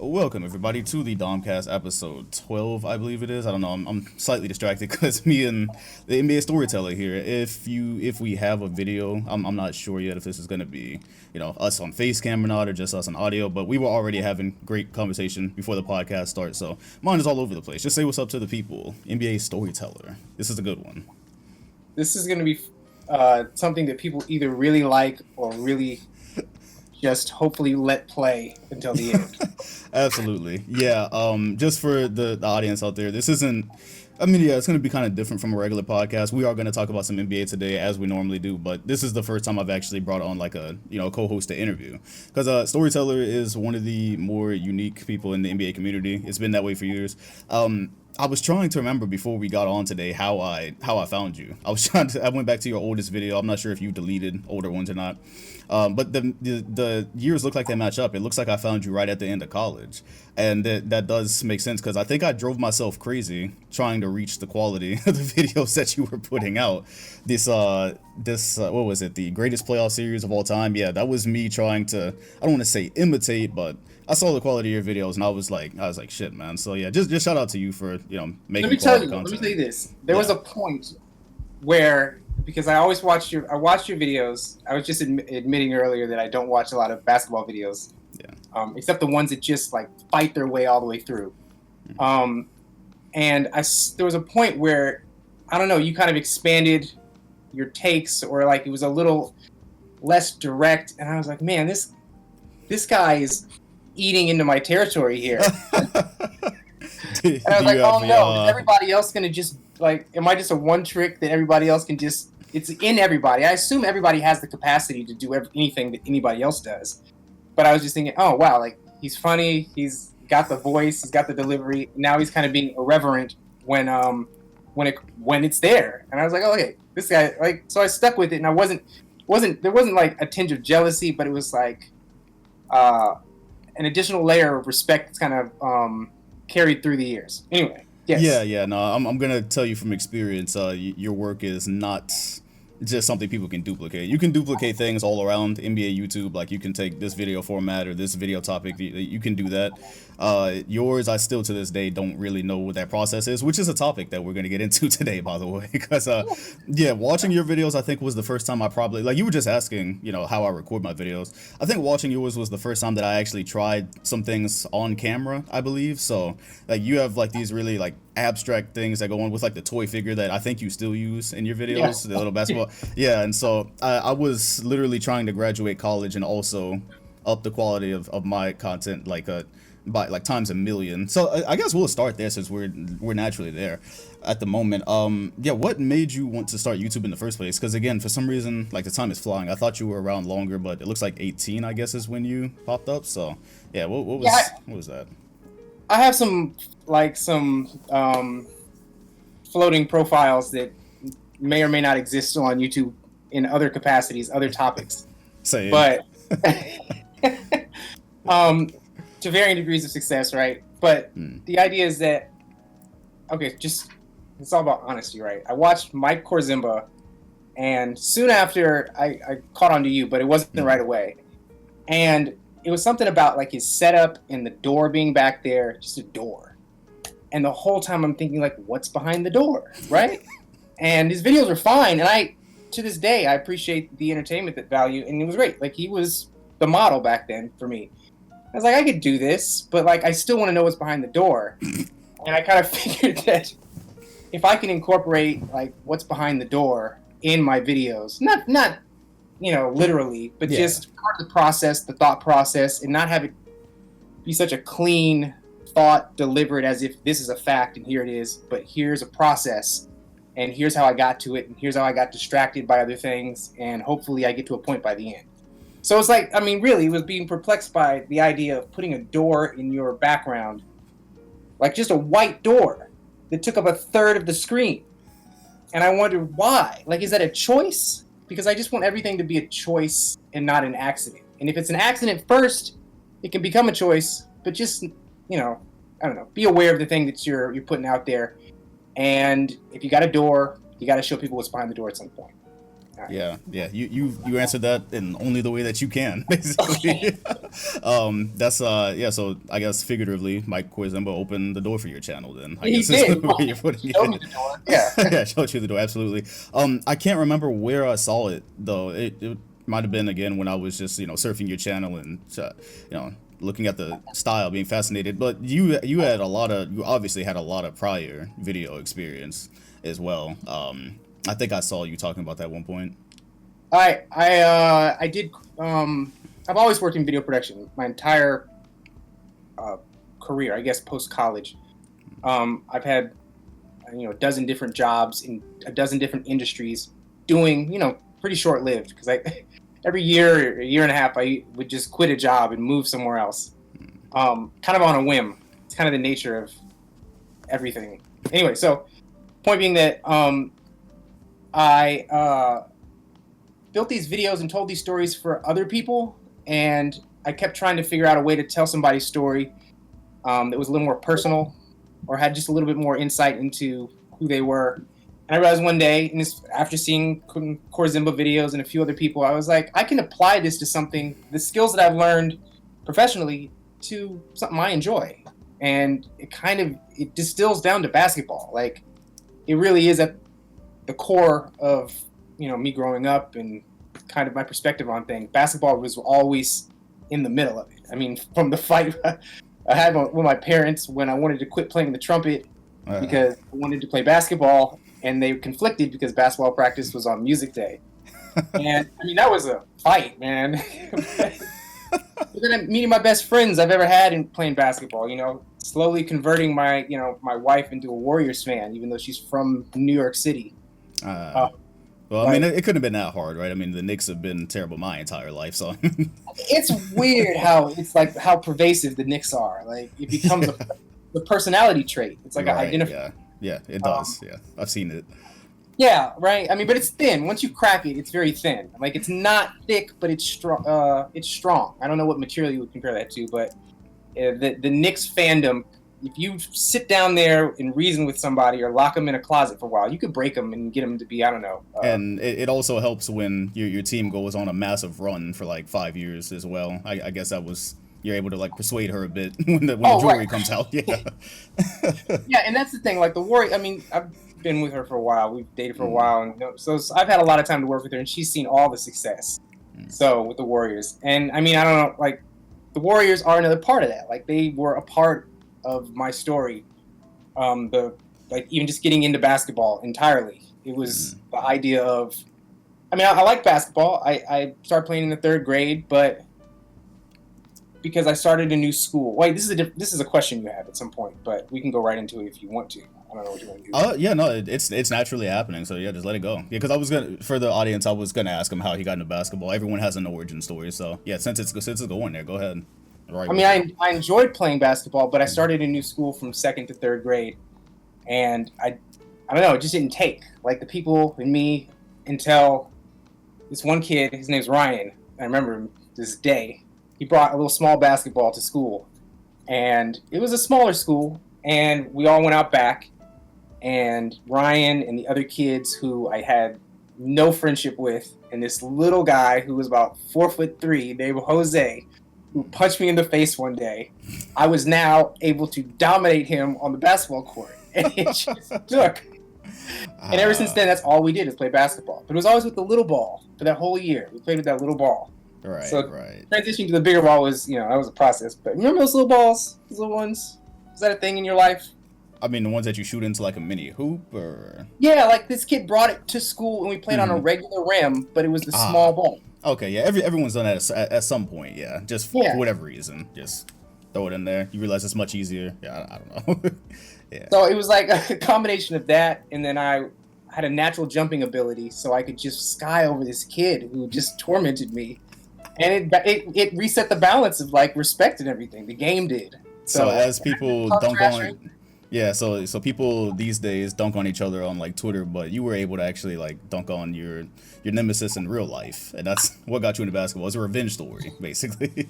Welcome everybody to the DomCast episode 12, I believe it is. I don't know. I'm slightly distracted because me and the NBA Storyteller here. If we have a video, I'm not sure yet if this is gonna be us on face cam or not, or just us on audio. But we were already having great conversation before the podcast starts, so mine is all over the place. Just say what's up to the people. NBA Storyteller. This is a good one. This is gonna be something that people either really like or really just hopefully let play until the end. Absolutely. Yeah. Just for the audience out there, this isn't. I mean, yeah, it's going to be kind of different from a regular podcast. We are going to talk about some NBA today, as we normally do, but this is the first time I've actually brought on like a co-host to interview, because Storyteller is one of the more unique people in the NBA community. It's been that way for years. I was trying to remember before we got on today how I found you. I went back to your oldest video. I'm not sure if you deleted older ones or not. But the years look like they match up. It looks like I found you right at the end of college, and that does make sense because I think I drove myself crazy trying to reach the quality of the videos that you were putting out. This what was it? The greatest playoff series of all time. Yeah, that was me trying to. I don't want to say imitate, but I saw the quality of your videos and I was like, shit, man. So yeah, just shout out to you for making quality content. Let me tell you this. There was a point where, because I always watch your videos. I was just admitting earlier that I don't watch a lot of basketball videos. Yeah. Except the ones that just like fight their way all the way through. And there was a point where, I don't know, you kind of expanded your takes, or like it was a little less direct, and I was like, man, this guy is eating into my territory here. And I was like, oh no, is everybody else gonna just like, am I just a one trick that everybody else can just, it's in everybody. I assume everybody has the capacity to do anything that anybody else does. But I was just thinking, oh wow, like he's funny, he's got the voice, he's got the delivery. Now he's kind of being irreverent when it's there. And I was like, oh, okay, this guy, like, so I stuck with it, and there wasn't like a tinge of jealousy, but it was like an additional layer of respect that's kind of carried through the years. Anyway, yes. Yeah. No, I'm gonna tell you from experience. Your work is not just something people can duplicate. You can duplicate things all around NBA YouTube. Like you can take this video format or this video topic. You can do that. Yours, I still to this day don't really know what that process is, which is a topic that we're gonna get into today, by the way. Because watching your videos, I think was the first time I probably, like, you were just asking, how I record my videos. I think watching yours was the first time that I actually tried some things on camera, I believe. So like you have like these really like abstract things that go on with like the toy figure that I think you still use in your videos, the little basketball. Yeah, and so I was literally trying to graduate college and also up the quality of my content by like times a million. So I guess we'll start there since we're naturally there at the moment. What made you want to start YouTube in the first place? Because again, for some reason, like, the time is flying. I thought you were around longer, but it looks like 18, I guess, is when you popped up. So yeah, what was that? I have some floating profiles that may or may not exist still on YouTube in other capacities, other topics. Same. But to varying degrees of success, right? But the idea is that, okay, just, it's all about honesty, right? I watched Mike Korzimba, and soon after I caught on to you, but it wasn't right away. And it was something about like his setup and the door being back there, just a door. And the whole time I'm thinking, like, what's behind the door, right? And his videos were fine, and to this day, I appreciate the entertainment value, and it was great. Like, he was the model back then for me. I was like, I could do this, but like, I still want to know what's behind the door. And I kind of figured that if I can incorporate like what's behind the door in my videos, not literally, but just part of the process, the thought process, and not have it be such a clean thought delivered as if this is a fact and here it is, but here's a process, and here's how I got to it, and here's how I got distracted by other things, and hopefully I get to a point by the end. So it's like, I mean, really, it was being perplexed by the idea of putting a door in your background, like just a white door that took up a third of the screen. And I wondered why. Like, is that a choice? Because I just want everything to be a choice and not an accident. And if it's an accident first, it can become a choice, but just, I don't know, be aware of the thing that you're putting out there. And if you got a door, you got to show people what's behind the door at some point. Yeah, yeah. You answered that in only the way that you can, basically. That's yeah. So I guess figuratively, Mike Koizemba opened the door for your channel. Then I He guess is the did. way you're putting Showed me it. the door. Yeah. Yeah, showed you the door. Absolutely. I can't remember where I saw it though. It might have been again when I was just surfing your channel and looking at the style, being fascinated. But you obviously had a lot of prior video experience as well. I think I saw you talking about that at one point. I did. I've always worked in video production my entire career. I guess post college. I've had a dozen different jobs in a dozen different industries, doing pretty short lived because every year or a year and a half I would just quit a job and move somewhere else, kind of on a whim. It's kind of the nature of everything. Anyway, so point being that I built these videos and told these stories for other people, and I kept trying to figure out a way to tell somebody's story that was a little more personal or had just a little bit more insight into who they were. And I realized one day, and after seeing Korizemba videos and a few other people, I was like, I can apply this to something, the skills that I've learned professionally, to something I enjoy. And it distills down to basketball. Like, it really is at the core of me growing up and kind of my perspective on things. Basketball was always in the middle of it. I mean, from the fight I had with my parents when I wanted to quit playing the trumpet because I wanted to play basketball, and they conflicted because basketball practice was on music day. And I mean, that was a fight, man. But then I'm meeting my best friends I've ever had in playing basketball, slowly converting my wife into a Warriors fan, even though she's from New York City. Well, I mean, it couldn't have been that hard, right? I mean, the Knicks have been terrible my entire life, so. It's weird how pervasive the Knicks are. Like, it becomes a personality trait. It's like right, an identifier. Yeah, it does. Yeah, I've seen it. Yeah, right. I mean, but it's thin. Once you crack it, it's very thin. Like, it's not thick, but it's strong. It's strong. I don't know what material you would compare that to, but the Knicks fandom, if you sit down there and reason with somebody or lock them in a closet for a while, you could break them and get them to be, I don't know. And it also helps when your team goes on a massive run for like 5 years as well. I guess you're able to like persuade her a bit when the jewelry comes out. Yeah. Yeah, and that's the thing. Like the Warriors, I mean, I've been with her for a while. We've dated for a while, and so I've had a lot of time to work with her, and she's seen all the success. So with the Warriors, and I mean, I don't know, like the Warriors are another part of that. Like they were a part of my story. Even just getting into basketball entirely. It was the idea of, I mean, I like basketball. I started playing in the 3rd grade, but because I started a new school. Wait, this is a question you have at some point, but we can go right into it if you want to. I don't know what you want to do. Yeah, no, it's naturally happening. So yeah, just let it go. Yeah, because I was for the audience, I was gonna ask him how he got into basketball. Everyone has an origin story, so yeah, since it's going there, go ahead. Right. I mean, I enjoyed playing basketball, but I started a new school from 2nd to 3rd grade, and I don't know, it just didn't take. Like the people and me until this one kid, his name's Ryan. I remember him this day. He brought a little small basketball to school, and it was a smaller school, and we all went out back, and Ryan and the other kids who I had no friendship with, and this little guy who was about 4'3", named Jose, who punched me in the face one day, I was now able to dominate him on the basketball court, and it just took. And ever since then, that's all we did is play basketball. But it was always with the little ball for that whole year. We played with that little ball. Right, so right. Transitioning to the bigger ball was, that was a process. But remember those little balls, those little ones? Is that a thing in your life? I mean, the ones that you shoot into like a mini hoop, or? Yeah, like this kid brought it to school and we played on a regular rim, but it was the small ball. Okay, yeah, everyone's done that at some point, yeah. Just for whatever reason, just throw it in there. You realize it's much easier. Yeah, I don't know. Yeah. So it was like a combination of that, and then I had a natural jumping ability, so I could just sky over this kid who just tormented me, and it reset the balance of like respect and everything. The game did. So as people dunk on. Yeah, so people these days dunk on each other on like Twitter, but you were able to actually like dunk on your nemesis in real life, and that's what got you into basketball. It's a revenge story, basically.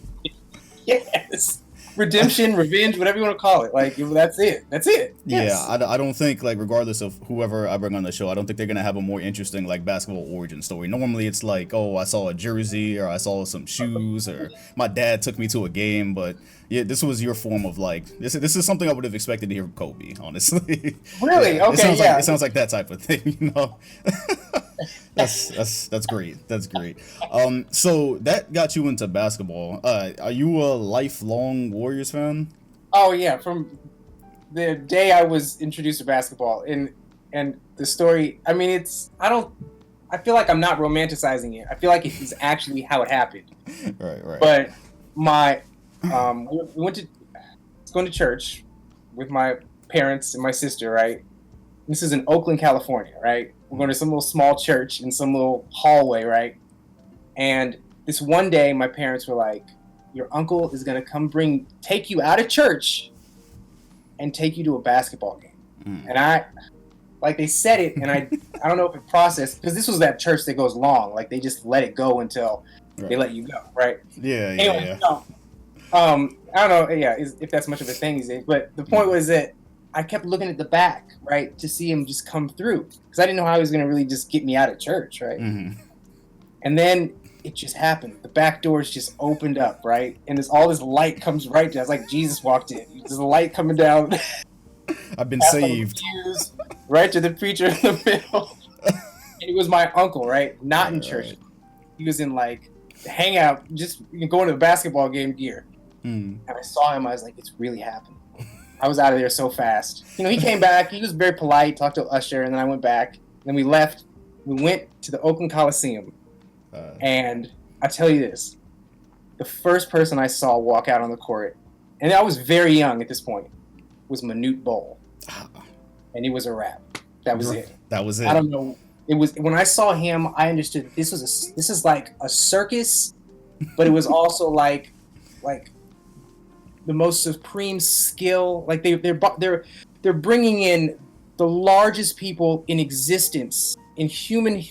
Yes. redemption, revenge, whatever you want to call it. Like that's it. That's it. Yes. Yeah, I don't think, like, regardless of whoever I bring on the show, I don't think they're gonna have a more interesting, like, basketball origin story. Normally it's like, oh, I saw a jersey, or I saw some shoes, or my dad took me to a game. But yeah, this was your form of, like, this is something I would have expected to hear from Kobe, honestly. Really? Yeah, Okay. Yeah. It sounds like that type of thing, you know. That's great. That's great. So that got you into basketball. Are you a lifelong Warriors fan? Oh yeah. From the day I was introduced to basketball, and the story. I mean, I feel like I'm not romanticizing it. I feel like it's actually how it happened. Right. But we went to going to church with my parents and my sister. Right. This is in Oakland, California. Right. We're going to some little small church in some little hallway. Right. And this one day, my parents were like, "Your uncle is going to take you out of church and take you to a basketball game." And they said it, and I don't know if it processed, because this was that church that goes long. Like, they just let it go until they let you go, right? Yeah. No, I don't know, if that's much of a thing these days. But the point was that I kept looking at the back, right, to see him just come through, because I didn't know how he was going to really just get me out of church, right? And then it just happened. The back doors just opened up, right? And all this light comes right down. It's like Jesus walked in. There's a light coming down. I've been saved. Right to the preacher in the middle. And it was my uncle, right? Not in church. Right. He was in, like, hangout, just going to the basketball game gear. And I saw him. I was like, it's really happening. I was out of there so fast. You know, he came back. He was very polite, talked to Usher, and then I went back. Then we left. We went to the Oakland Coliseum. And I tell you this, the first person I saw walk out on the court, and I was very young at this point, was Manute Bol. And it was a wrap. That was it. That was it. I don't know. It was, when I saw him, I understood this is like a circus, but it was also like the most supreme skill. Like they're bringing in the largest people in existence in human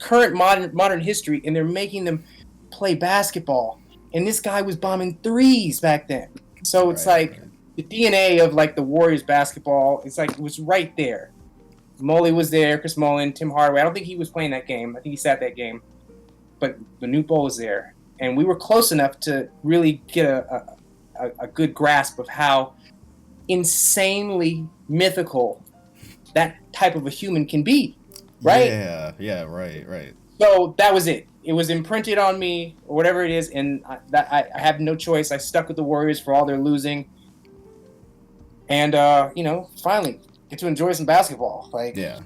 current modern history, and they're making them play basketball. And this guy was bombing threes back then. So it's the DNA of, like, the Warriors basketball, it's like it was right there. Molly was there, Chris Mullin, Tim Hardaway. I don't think he was playing that game. I think he sat that game. But Manute Bol was there. And we were close enough to really get a good grasp of how insanely mythical that type of a human can be. Right? Yeah, right. So that was it. It was imprinted on me, or whatever it is, and I have no choice. I stuck with the Warriors for all their losing. And, finally, get to enjoy some basketball. Like, yeah,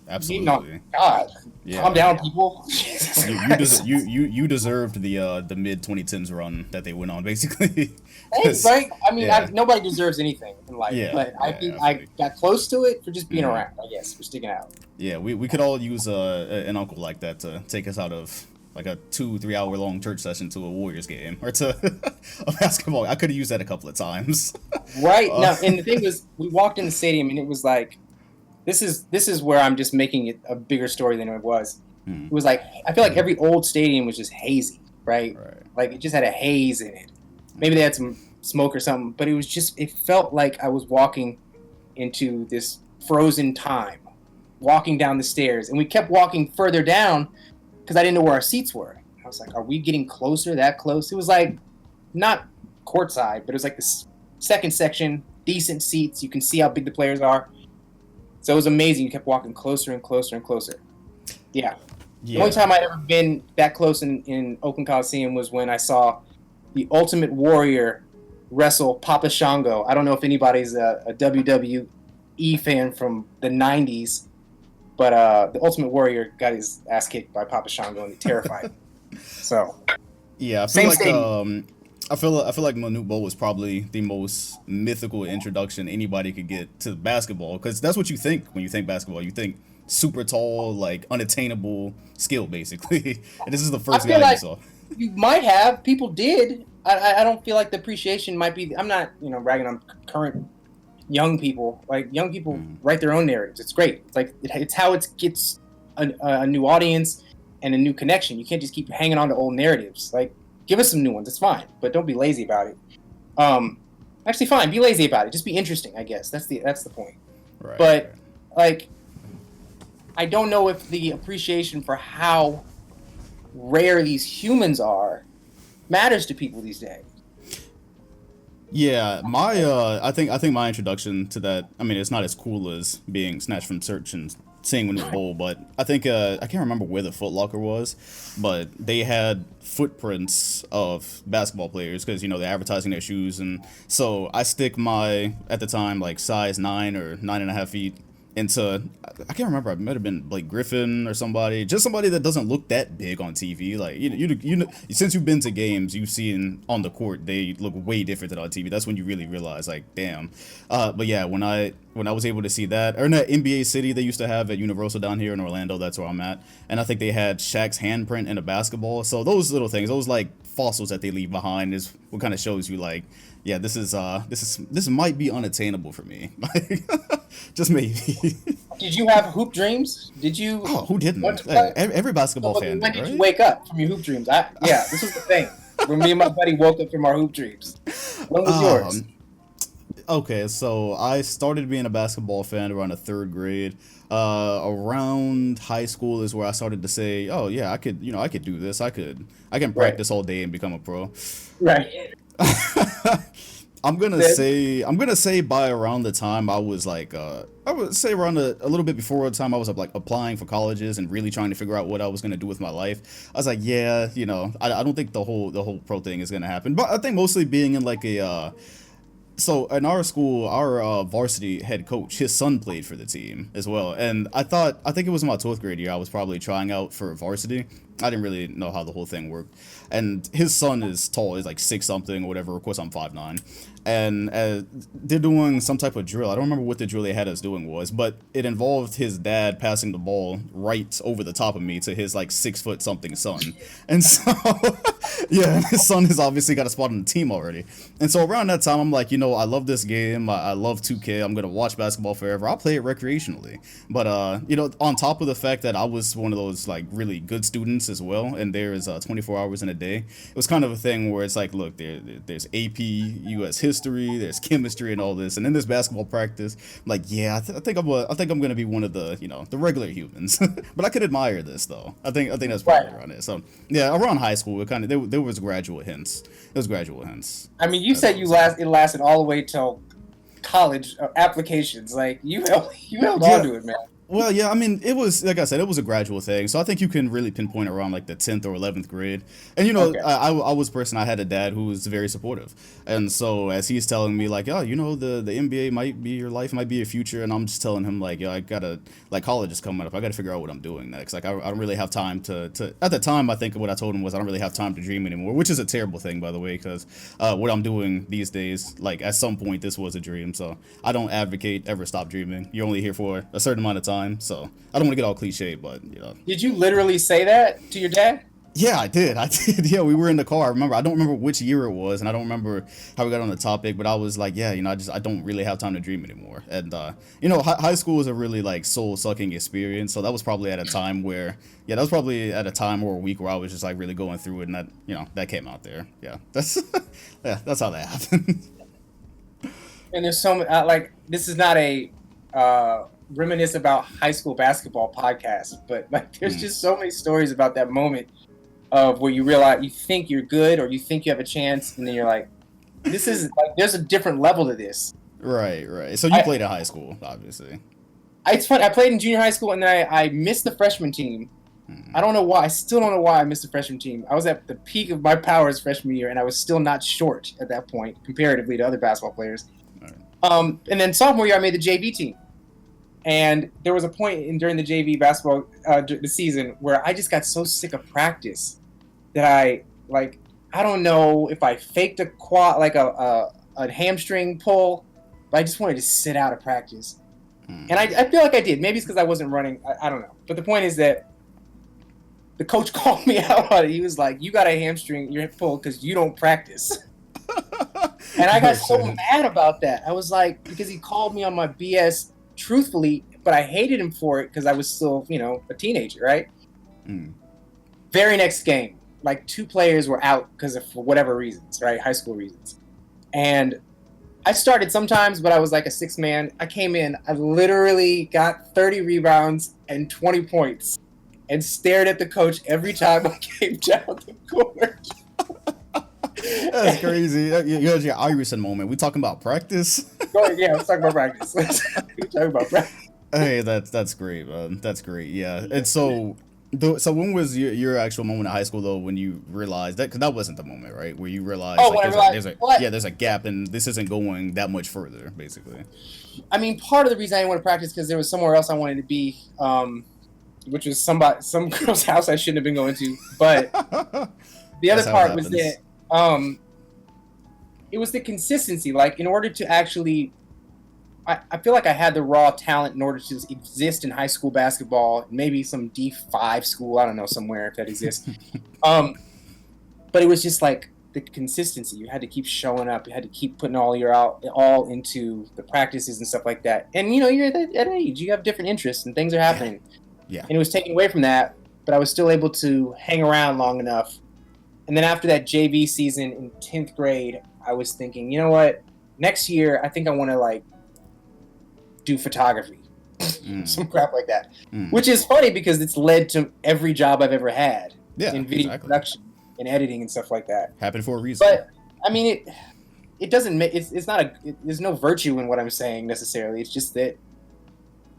absolutely. God, calm down, people. you deserved the mid 2010s run that they went on, basically. Thanks, right? I mean, nobody deserves anything in life, but I think I got close to it for just being around. I guess for sticking out. Yeah, we could all use an uncle like that to take us out of, like, a 2-3 hour long church session to a Warriors game, or to a basketball. I could have used that a couple of times. Right. Now, and the thing was, we walked in the stadium, and it was like, this is where I'm just making it a bigger story than it was. It was like, I feel like every old stadium was just hazy, right? Like, it just had a haze in it. Maybe they had some smoke or something, but it felt like I was walking into this frozen time, walking down the stairs. And we kept walking further down, because I didn't know where our seats were. I was like, are we getting closer, that close? It was like, not courtside, but it was like the second section, decent seats. You can see how big the players are. So it was amazing. You kept walking closer and closer and closer. Yeah. The only time I'd ever been that close in Oakland Coliseum was when I saw the Ultimate Warrior wrestle Papa Shango. I don't know if anybody's a WWE fan from the 90s. But the Ultimate Warrior got his ass kicked by Papa Shango, and he terrified him. So yeah, I feel I feel like Manute Bol was probably the most mythical introduction anybody could get to basketball, because that's what you think when you think basketball. You think super tall, like, unattainable skill, basically. And this is the first guy you saw. You might have. People did. I don't feel like the appreciation might be. I'm not ragging on current young people. Like, young people write their own narratives. It's great. It's like it's how it gets a new audience and a new connection. You can't just keep hanging on to old narratives. Like, give us some new ones. It's fine, but don't be lazy about it. Actually, fine. Be lazy about it. Just be interesting, I guess. That's the point. Right. But like, I don't know if the appreciation for how rare these humans are matters to people these days. Yeah, I think my introduction to that, I mean, it's not as cool as being snatched from search and seeing when you're bold, but I think I can't remember where the Foot Locker was, but they had footprints of basketball players because they're advertising their shoes, and so I stick my, at the time, like size 9 or 9.5 feet into, I can't remember, it might have been Blake Griffin or somebody, just somebody that doesn't look that big on TV. Like you know, since you've been to games, you've seen on the court they look way different than on TV. That's when you really realize, like, damn. But yeah, when I was able to see that, or in that NBA City they used to have at Universal down here in Orlando, that's where I'm at, and I think they had Shaq's handprint in a basketball. So those little things, those like fossils that they leave behind, is what kind of shows you, like, yeah, this might be unattainable for me. Like, just maybe. Did you have hoop dreams? Did you? Oh, who didn't? Want to play? Every basketball fan When did, did right? you wake up from your hoop dreams? Yeah, this was the thing. When me and my buddy woke up from our hoop dreams. When was yours? Okay, so I started being a basketball fan around the third grade. Around high school is where I started to say, oh yeah, I could do this. I can practice all day and become a pro. Right. I'm gonna say by around the time I was like, I would say around a little bit before the time I was like applying for colleges and really trying to figure out what I was gonna do with my life. I was like, yeah, I don't think the whole pro thing is gonna happen, but I think mostly being in like a so in our school, our varsity head coach, his son played for the team as well. And I think it was my 12th grade year, I was probably trying out for varsity. I didn't really know how the whole thing worked. And his son is tall, he's like 6 something or whatever. Of course, I'm 5'9". And they're doing some type of drill. I don't remember what the drill they had us doing was, but it involved his dad passing the ball right over the top of me to his like 6 foot something son. And so, yeah, his son has obviously got a spot on the team already. And so around that time, I'm like, I love this game. I love 2K. I'm going to watch basketball forever. I'll play it recreationally. But, on top of the fact that I was one of those like really good students as well, and there is 24 hours in a day, it was kind of a thing where it's like, look, there's AP, US history, there's chemistry and all this, and then there's basketball practice. I'm like, yeah, I think I'm going to be one of the, the regular humans. But I could admire this though. I think that's probably around it. So yeah, around high school, it kind of there was gradual hints. It was gradual hints. I mean, you said it lasted all the way till college applications. Like you held on to it, man. Well, yeah, I mean, it was, like I said, it was a gradual thing. So I think you can really pinpoint around like the 10th or 11th grade. And, Okay. I was a person, I had a dad who was very supportive. And so as he's telling me like, oh, the NBA might be your life, might be your future. And I'm just telling him like, I gotta, like, college is coming up. I gotta figure out what I'm doing next. Like, I don't really have time to, at the time, I think what I told him was I don't really have time to dream anymore, which is a terrible thing, by the way, because what I'm doing these days, like at some point this was a dream. So I don't advocate ever stop dreaming. You're only here for a certain amount of time. So I don't want to get all cliche, but Did you literally say that to your dad? Yeah, I did. Yeah, we were in the car. I don't remember which year it was, and I don't remember how we got on the topic, but I was like, yeah, I don't really have time to dream anymore. And high school was a really like soul sucking experience. So that was probably at a time where, or a week where I was just like really going through it, and that that came out there. Yeah, that's that's how that happened. And there's so many, like, this is not a reminisce about high school basketball podcast, but like there's just so many stories about that moment of where you realize you think you're good or you think you have a chance, and then you're like, this is like, there's a different level to this. Right. So you played in high school, obviously. It's funny, I played in junior high school, and then I missed the freshman team. I don't know why. I still don't know why I missed the freshman team. I was at the peak of my powers freshman year, and I was still not short at that point comparatively to other basketball players. Right. And then sophomore year I made the JV team. And there was a point during the JV basketball the season where I just got so sick of practice that I don't know if I faked a quad, like a hamstring pull, but I just wanted to sit out of practice. And I feel like I did. Maybe it's because I wasn't running. I don't know. But the point is that the coach called me out on it. He was like, you got a hamstring, you're pulled because you don't practice. And I got so mad about that. I was like, because he called me on my BS truthfully, but I hated him for it because I was still, a teenager, right? Very next game, like 2 players were out for whatever reasons, right? High school reasons. And I started sometimes, but I was like a 6-man. I came in, I literally got 30 rebounds and 20 points and stared at the coach every time I came down the court. That's crazy. You had your Iverson moment. We talking about practice? Yeah, let's talk about practice. Let's talk about practice. Hey, that's great, man. That's great. Yeah. And so, so when was your actual moment in high school though, when you realized that? Because that wasn't the moment, right? Where you realized Oh, like when I realized what? there's a gap and this isn't going that much further, basically. I mean, part of the reason I didn't want to practice because there was somewhere else I wanted to be, which was some girl's house I shouldn't have been going to. But the other part was that it was the consistency. Like, in order to actually, I feel like I had the raw talent in order to exist in high school basketball, maybe some D5 school, I don't know, somewhere if that exists. But it was just like the consistency. You had to keep showing up. You had to keep putting all into the practices and stuff like that. And you know, you're at an age, you have different interests and things are happening. Yeah. And it was taken away from that, but I was still able to hang around long enough. And then after that JV season in 10th grade, I was thinking, you know what? Next year, I think I want to like do photography, some crap like that. Which is funny because it's led to every job I've ever had in video production and editing and stuff like that. Happened for a reason. But I mean, it doesn't make it's not there's no virtue in what I'm saying necessarily. It's just that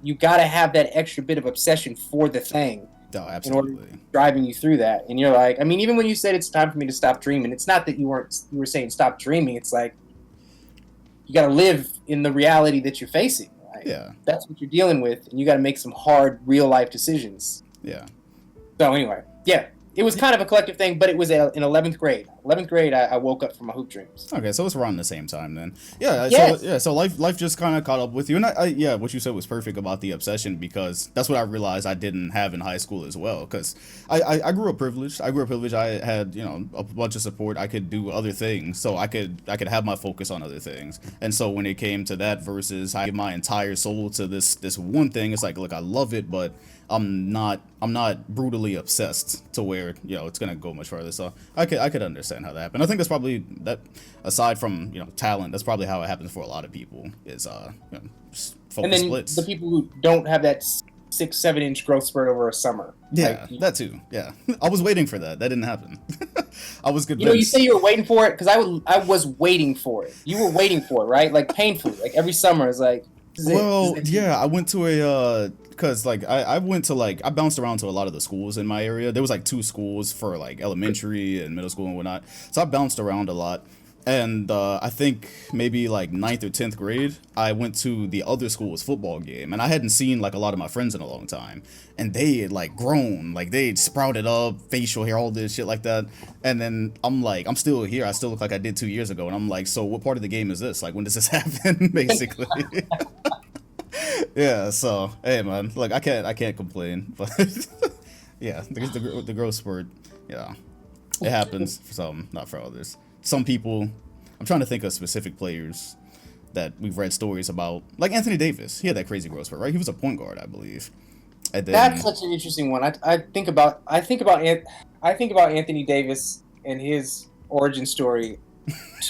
you got to have that extra bit of obsession for the thing. Oh, absolutely. Driving you through that. And you're like, I mean, even when you said it's time for me to stop dreaming, it's not that you were saying stop dreaming. It's like you got to live in the reality that you're facing. Right? Yeah. That's what you're dealing with, and you got to make some hard, real life decisions. Yeah. So anyway, yeah. It was kind of a collective thing, but it was in 11th grade. 11th grade, I woke up from my hoop dreams. Okay, so it's around the same time then. Yeah, yes. So life just kind of caught up with you. And what you said was perfect about the obsession, because that's what I realized I didn't have in high school as well. Because I grew up privileged. I had, you know, a bunch of support. I could do other things, so I could have my focus on other things. And so when it came to that versus I give my entire soul to this one thing, it's like, look, I love it, but I'm not brutally obsessed to where, you know, it's gonna go much further. So I could understand how that happened. I think that's probably that, aside from, you know, talent, that's probably how it happens for a lot of people, is you know, just focus and then splits. The people who don't have that 6-7 inch growth spurt over a summer. Yeah, that too. Yeah, I was waiting for that. That didn't happen. I was convinced. You know, you say you were waiting for it, because I was waiting for it. You were waiting for it, right? Like painfully, like every summer is like. I went to a because like I went to like I bounced around to a lot of the schools in my area. There was like 2 schools for like elementary and middle school and whatnot, so I bounced around a lot. And I think maybe like 9th or 10th grade, I went to the other school's football game, and I hadn't seen like a lot of my friends in a long time, and they had like grown, like they had sprouted up, facial hair, all this shit like that. And then I'm like, I'm still here, I still look like I did 2 years ago, and I'm like, so what part of the game is this? Like, when does this happen? Basically. Yeah. So hey, man, look, I can't complain, but yeah, the growth spurt, yeah, it happens for some, not for others. Some people, I'm trying to think of specific players that we've read stories about, like Anthony Davis. He had that crazy growth spurt, right? He was a point guard, I believe. And then, that's such an interesting one. I think about Anthony Davis and his origin story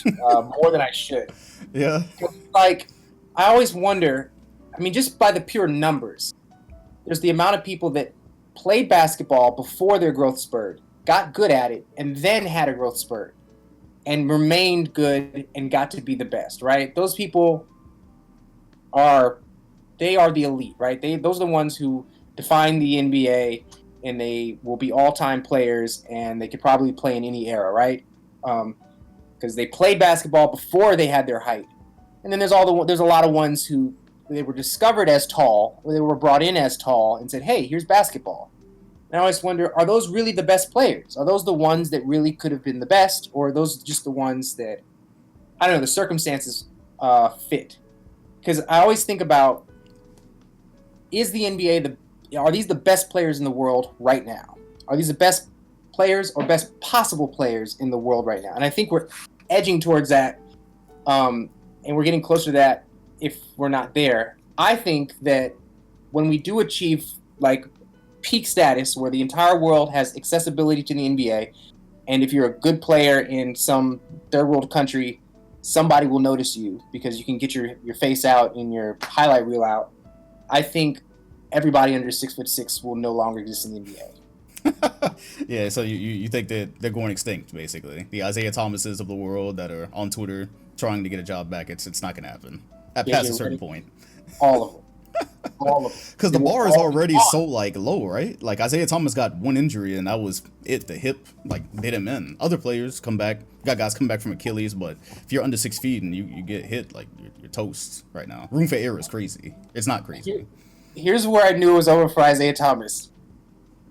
more than I should. Yeah. Like, I always wonder. I mean, just by the pure numbers, there's the amount of people that played basketball before their growth spurt, got good at it, and then had a growth spurt, and remained good and got to be the best, right? Those people are the elite, right? Those are the ones who define the NBA, and they will be all-time players, and they could probably play in any era, right? Because they played basketball before they had their height. And then there's a lot of ones who they were discovered as tall, or they were brought in as tall and said, hey, here's basketball. And I always wonder, are those really the best players? Are those the ones that really could have been the best? Or are those just the ones that, I don't know, the circumstances fit? Because I always think about, is the NBA, are these the best players in the world right now? Are these the best players or best possible players in the world right now? And I think we're edging towards that, and we're getting closer to that if we're not there. I think that when we do achieve, like, peak status where the entire world has accessibility to the NBA, and if you're a good player in some third world country, somebody will notice you because you can get your face out and your highlight reel out. I think everybody under 6'6" will no longer exist in the NBA. Yeah, so you think that they're going extinct, basically. The Isaiah Thomases of the world that are on Twitter trying to get a job back, it's not gonna happen. Past a certain point. All of them. All of them. Because the bar is already so like low, right? Like Isaiah Thomas got one injury and that was it. The hip like did him in. Other players come back, got guys come back from Achilles, but if you're under 6 feet and you get hit, like you're toast right now. Room for error is crazy. It's not crazy. Here's where I knew it was over for Isaiah Thomas.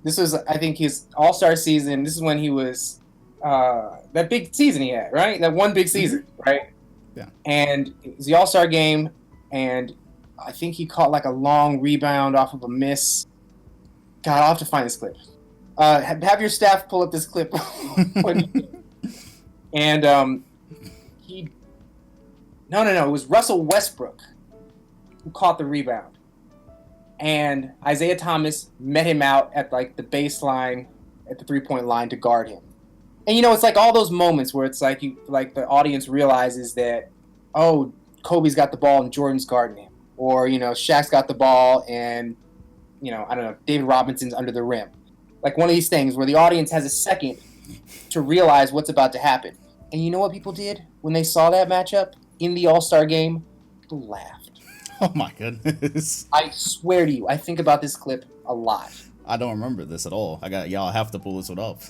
This was, I think, his All-Star season. This is when he was that big season he had, right? That one big season, right? Yeah. And it was the All-Star game, and I think he caught like a long rebound off of a miss. God, I'll have to find this clip. Have your staff pull up this clip. And he... No. It was Russell Westbrook who caught the rebound. And Isaiah Thomas met him out at like the baseline at the three-point line to guard him. And it's like all those moments where it's like the audience realizes that, oh, Kobe's got the ball and Jordan's guarding him. Or, Shaq's got the ball and, I don't know, David Robinson's under the rim. Like one of these things where the audience has a second to realize what's about to happen. And you know what people did when they saw that matchup in the All-Star game? People laughed. Oh my goodness. I swear to you, I think about this clip a lot. I don't remember this at all. Y'all have to pull this one up.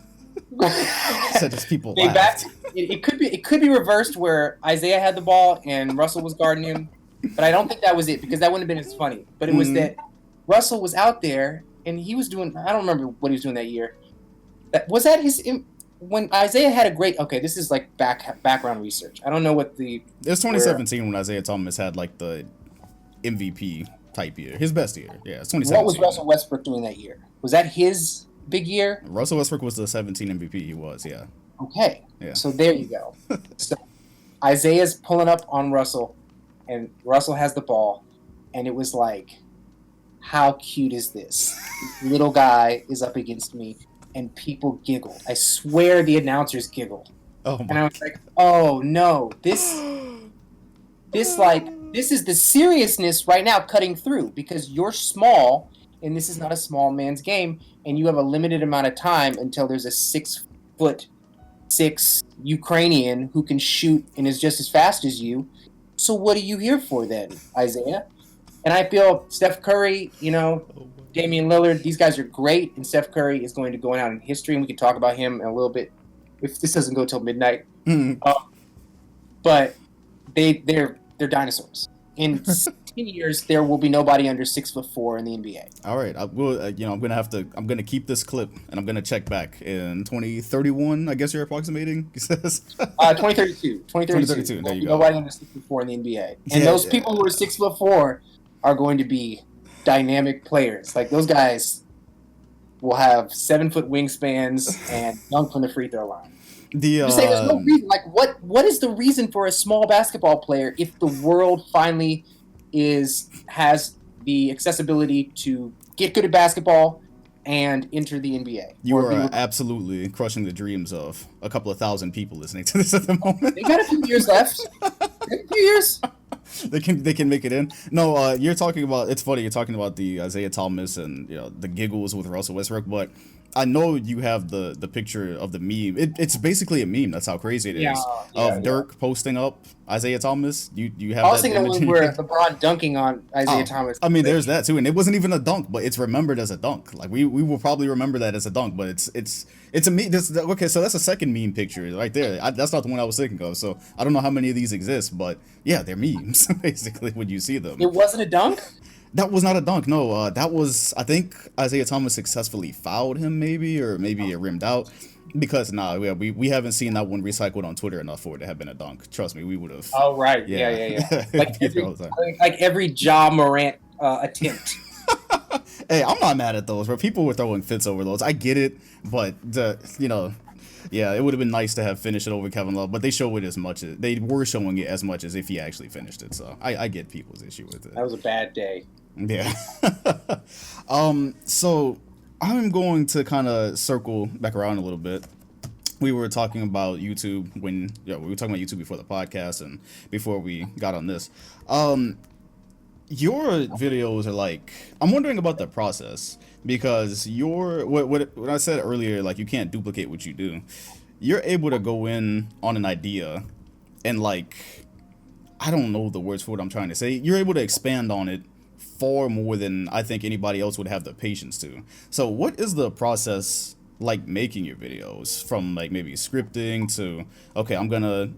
So just people laughed. It could be reversed where Isaiah had the ball and Russell was guarding him. But I don't think that was it because that wouldn't have been as funny. But it was that Russell was out there and he was doing, I don't remember what he was doing that year. When Isaiah had a great, okay, this is like background research. I don't know what It was 2017 when Isaiah Thomas had like the MVP type year. His best year. Yeah, it's 2017. What was Russell Westbrook doing that year? Was that his big year? Russell Westbrook was the 17 MVP. He was, yeah. Okay. Yeah. So there you go. So Isaiah's pulling up on Russell. And Russell has the ball, and it was like, how cute is this? This little guy is up against me, and people giggled. I swear the announcers giggled. Oh my. And I was like, oh no, this is the seriousness right now cutting through because you're small, and this is not a small man's game, and you have a limited amount of time until there's a 6'6" Ukrainian who can shoot and is just as fast as you. So what are you here for then, Isaiah? And I feel Steph Curry, Damian Lillard, these guys are great, and Steph Curry is going to go out in history, and we can talk about him in a little bit if this doesn't go till midnight. But they're dinosaurs. In 10 years, there will be nobody under 6'4" in the NBA. All right, I will. I'm gonna keep this clip, and I'm gonna check back in 2031. I guess you're approximating. He says. 2032. 2032. There you go. Nobody under 6'4" in the NBA, and those people who are 6'4" are going to be dynamic players. Like those guys will have 7-foot wingspans and dunk from the free throw line. You're saying there's no reason. Like what is the reason for a small basketball player if the world finally has the accessibility to get good at basketball and enter the NBA? You are absolutely crushing the dreams of a couple of thousand people listening to this at the moment. They got a few years left. A few years. They can make it in. No, you're talking about. It's funny. You're talking about the Isaiah Thomas and the giggles with Russell Westbrook, but I know you have the picture of the meme. It's basically a meme. That's how crazy it is. Dirk posting up Isaiah Thomas. You have. I was thinking of where LeBron dunking on Isaiah Thomas. I mean, there's that too, and it wasn't even a dunk, but it's remembered as a dunk. Like we will probably remember that as a dunk, but it's a meme. Okay, so that's a second meme picture right there. That's not the one I was thinking of. So I don't know how many of these exist, but yeah, they're memes basically when you see them. It wasn't a dunk. That was not a dunk. No, that was, I think Isaiah Thomas successfully fouled him or maybe it rimmed out. Because we haven't seen that one recycled on Twitter enough for it to have been a dunk. Trust me, we would have. Oh right, yeah. like every Ja Morant attempt. Hey, I'm not mad at those. Where people were throwing fits over those, I get it, but yeah, it would have been nice to have finished it over Kevin Love, but they showed it as much as they were showing it as much as if he actually finished it. So I get people's issue with it. That was a bad day. Yeah. So I'm going to kind of circle back around a little bit we were talking about YouTube when we were talking about YouTube before the podcast and before we got on this. Your videos are like, I'm wondering about the process because what I said earlier, like you can't duplicate what you do. You're able to go in on an idea and like, I don't know the words for what I'm trying to say. You're able to expand on it far more than I think anybody else would have the patience to. So what is the process like making your videos, from like maybe scripting to, okay, I'm gonna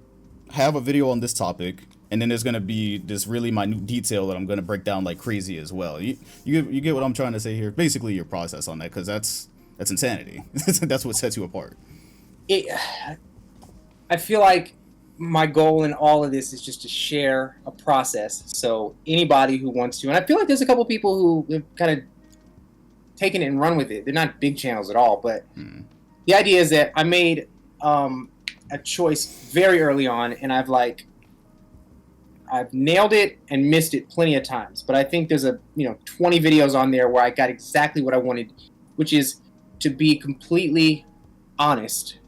have a video on this topic, and then there's gonna be this really minute detail that I'm gonna break down like crazy as well. You get what I'm trying to say here? Basically, your process on that, because that's insanity. That's what sets you apart. I feel like my goal in all of this is just to share a process. So anybody who wants to, and I feel like there's a couple people who have kind of taken it and run with it. They're not big channels at all, but the idea is that I made a choice very early on, and I've nailed it and missed it plenty of times. But I think there's 20 videos on there where I got exactly what I wanted, which is to be completely honest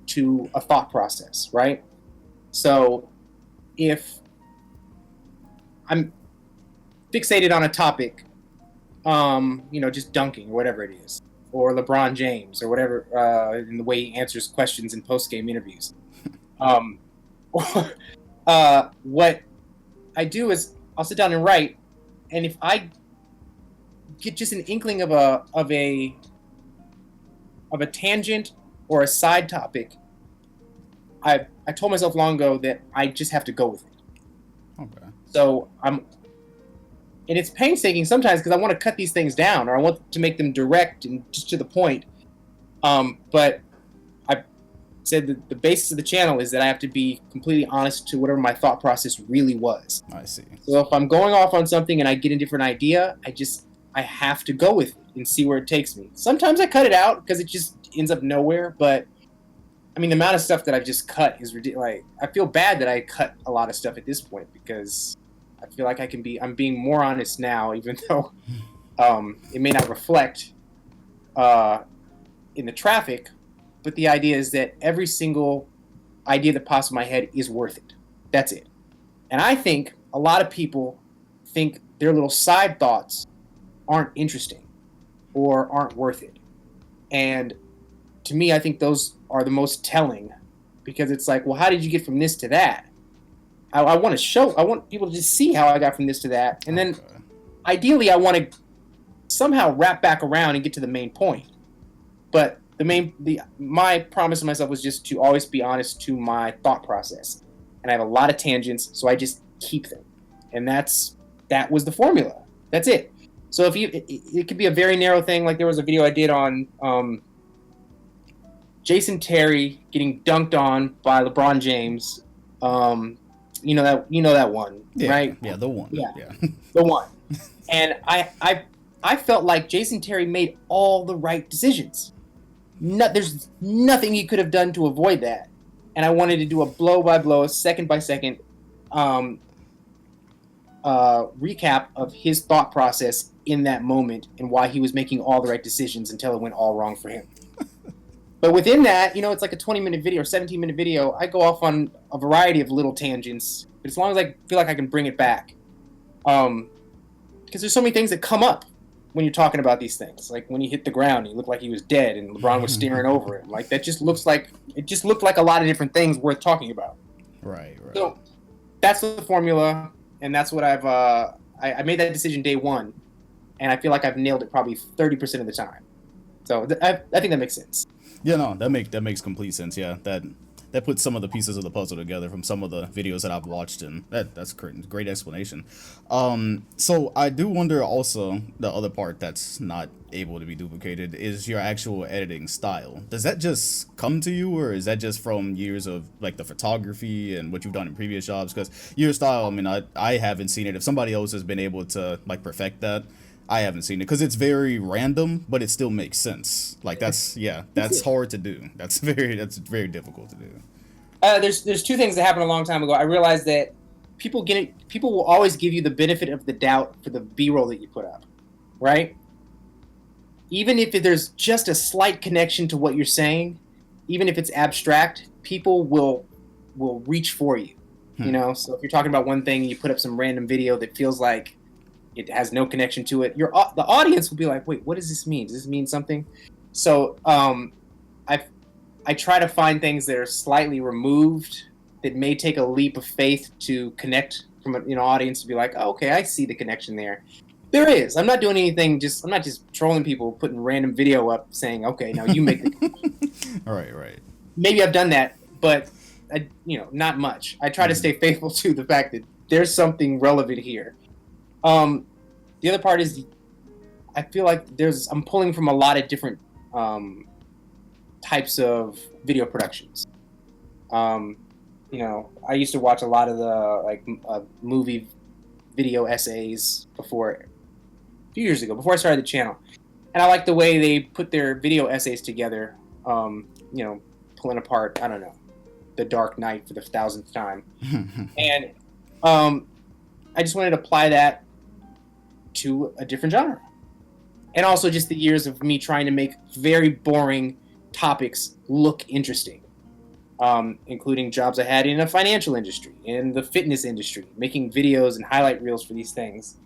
to a thought process, right? So if I'm fixated on a topic, just dunking or whatever it is, or LeBron James or whatever, in the way he answers questions in post-game interviews. What I do is I'll sit down and write, and if I get just an inkling of a tangent or a side topic, I told myself long ago that I just have to go with it. Okay. So and it's painstaking sometimes because I want to cut these things down, or I want to make them direct and just to the point. But I said that the basis of the channel is that I have to be completely honest to whatever my thought process really was. I see. So if I'm going off on something and I get a different idea, I have to go with it and see where it takes me. Sometimes I cut it out because it just ends up nowhere, but I mean, the amount of stuff that I've just cut is ridiculous. Like, I feel bad that I cut a lot of stuff at this point because I feel like I'm being more honest now, even though it may not reflect in the traffic. But the idea is that every single idea that pops in my head is worth it. That's it. And I think a lot of people think their little side thoughts aren't interesting or aren't worth it. And to me, I think those are the most telling, because it's like, well, how did you get from this to that? I want people to just see how I got from this to that. And then ideally I want to somehow wrap back around and get to the main point. But my promise to myself was just to always be honest to my thought process. And I have a lot of tangents, so I just keep them. And that was the formula. That's it. So it could be a very narrow thing. Like there was a video I did on Jason Terry getting dunked on by LeBron James. You know that one, yeah, right? Yeah, the one. Yeah. The one. And I felt like Jason Terry made all the right decisions. There's nothing he could have done to avoid that. And I wanted to do a blow-by-blow, second-by-second recap of his thought process in that moment and why he was making all the right decisions until it went all wrong for him. But within that, it's like a 20-minute video or 17-minute video. I go off on a variety of little tangents, but as long as I feel like I can bring it back. Because there's so many things that come up when you're talking about these things. Like when he hit the ground, he looked like he was dead, and LeBron was staring over him. Like it just looked like a lot of different things worth talking about. Right. So that's the formula, and that's what I made that decision day one, and I feel like I've nailed it probably 30% of the time. So I think that makes sense. Yeah, no, that makes complete sense. Yeah, that puts some of the pieces of the puzzle together from some of the videos that I've watched, and that's great explanation. So I do wonder also, the other part that's not able to be duplicated is your actual editing style. Does that just come to you, or is that just from years of like the photography and what you've done in previous jobs? Because your style, I mean, I haven't seen it. If somebody else has been able to like perfect that, I haven't seen it, because it's very random, but it still makes sense. Like that's hard to do. That's very difficult to do. There's two things that happened a long time ago. I realized that people will always give you the benefit of the doubt for the B-roll that you put up, right? Even if there's just a slight connection to what you're saying, even if it's abstract, people will reach for you. You know, so if you're talking about one thing, you put up some random video that feels like it has no connection to it, the audience will be like, wait, what does this mean? Does this mean something? So I try to find things that are slightly removed, that may take a leap of faith to connect from an audience to be like, oh, okay, I see the connection there. There is. I'm not doing anything. I'm not just trolling people, putting random video up saying, okay, now you make the Right. Maybe I've done that, but not much. I try to stay faithful to the fact that there's something relevant here. The other part is I feel like I'm pulling from a lot of different types of video productions. I used to watch a lot of the movie video essays a few years ago, before I started the channel, and I like the way they put their video essays together. Pulling apart, I don't know, The Dark Knight for the 1000th time, and I just wanted to apply that to a different genre, and also just the years of me trying to make very boring topics look interesting. Including jobs I had in the financial industry, in the fitness industry, making videos and highlight reels for these things,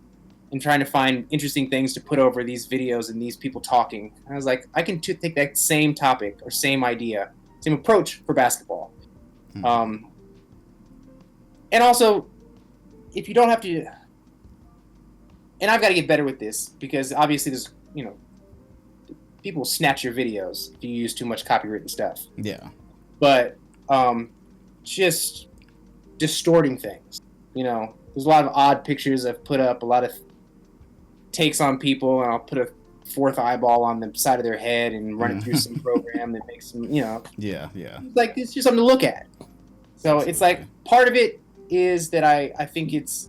and trying to find interesting things to put over these videos and these people talking. And I was like, I can take that same topic or same idea, same approach for basketball. And also, if you don't have to, and I've got to get better with this, because obviously there's, people will snatch your videos if you use too much copywritten stuff. Yeah. But just distorting things. There's a lot of odd pictures I've put up, a lot of takes on people, and I'll put a fourth eyeball on the side of their head and run it through some program that makes them, Yeah. Like, it's just something to look at. So it's like, part of it is that I think it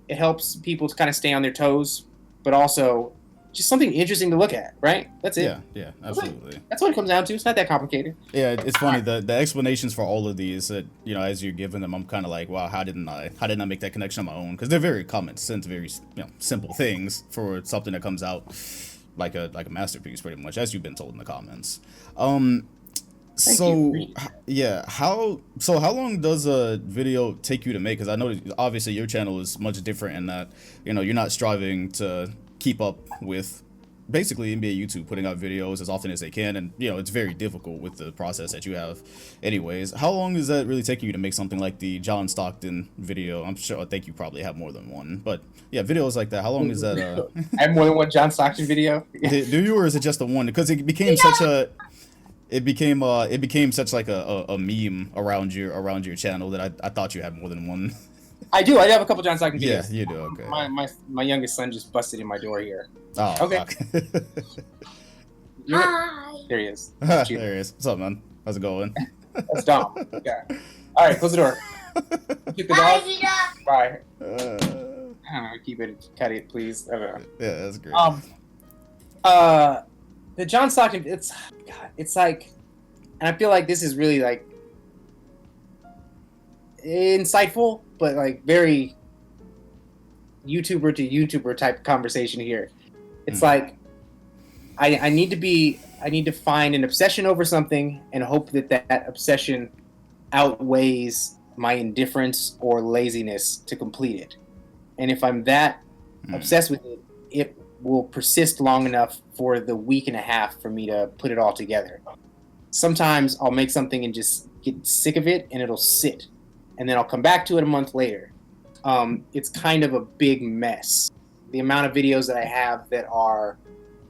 helps people to kind of stay on their toes, but also just something interesting to look at, right? That's it. Yeah, absolutely. That's what it comes down to. It's not that complicated. Yeah, it's funny, the explanations for all of these that as you're giving them, I'm kind of like, wow, how didn't I make that connection on my own? Because they're very common sense, very simple things for something that comes out like a masterpiece, pretty much, as you've been told in the comments. So how long does a video take you to make? Because I know obviously your channel is much different in that you're not striving to keep up with basically NBA YouTube putting out videos as often as they can, and it's very difficult with the process that you have. Anyways, how long is that really taking you to make something like the John Stockton video? I think you probably have more than one, but yeah, videos like that. How long is that? I have more than one John Stockton video. Do you, or is it just the one? Because it became such a it became such like a meme around your channel that I thought you had more than one. I do. I have a couple John Stockton videos. Yeah, you do. Okay. My youngest son just busted in my door here. Oh, okay. Hi. There he is. There he is. What's up, man? How's it going? That's Dom. Okay. All right, close the door. Kick the dog. Bye. I don't know. Cut it, please. Yeah, that's great. The John Stockton. It's like, and I feel like this is really like insightful, but like very YouTuber to YouTuber type conversation here. It's like I need to find an obsession over something and hope that obsession outweighs my indifference or laziness to complete it. And if I'm that obsessed with it, it will persist long enough for the week and a half for me to put it all together. Sometimes I'll make something and just get sick of it and it'll sit. And then I'll come back to it a month later. It's kind of a big mess. The amount of videos that I have that are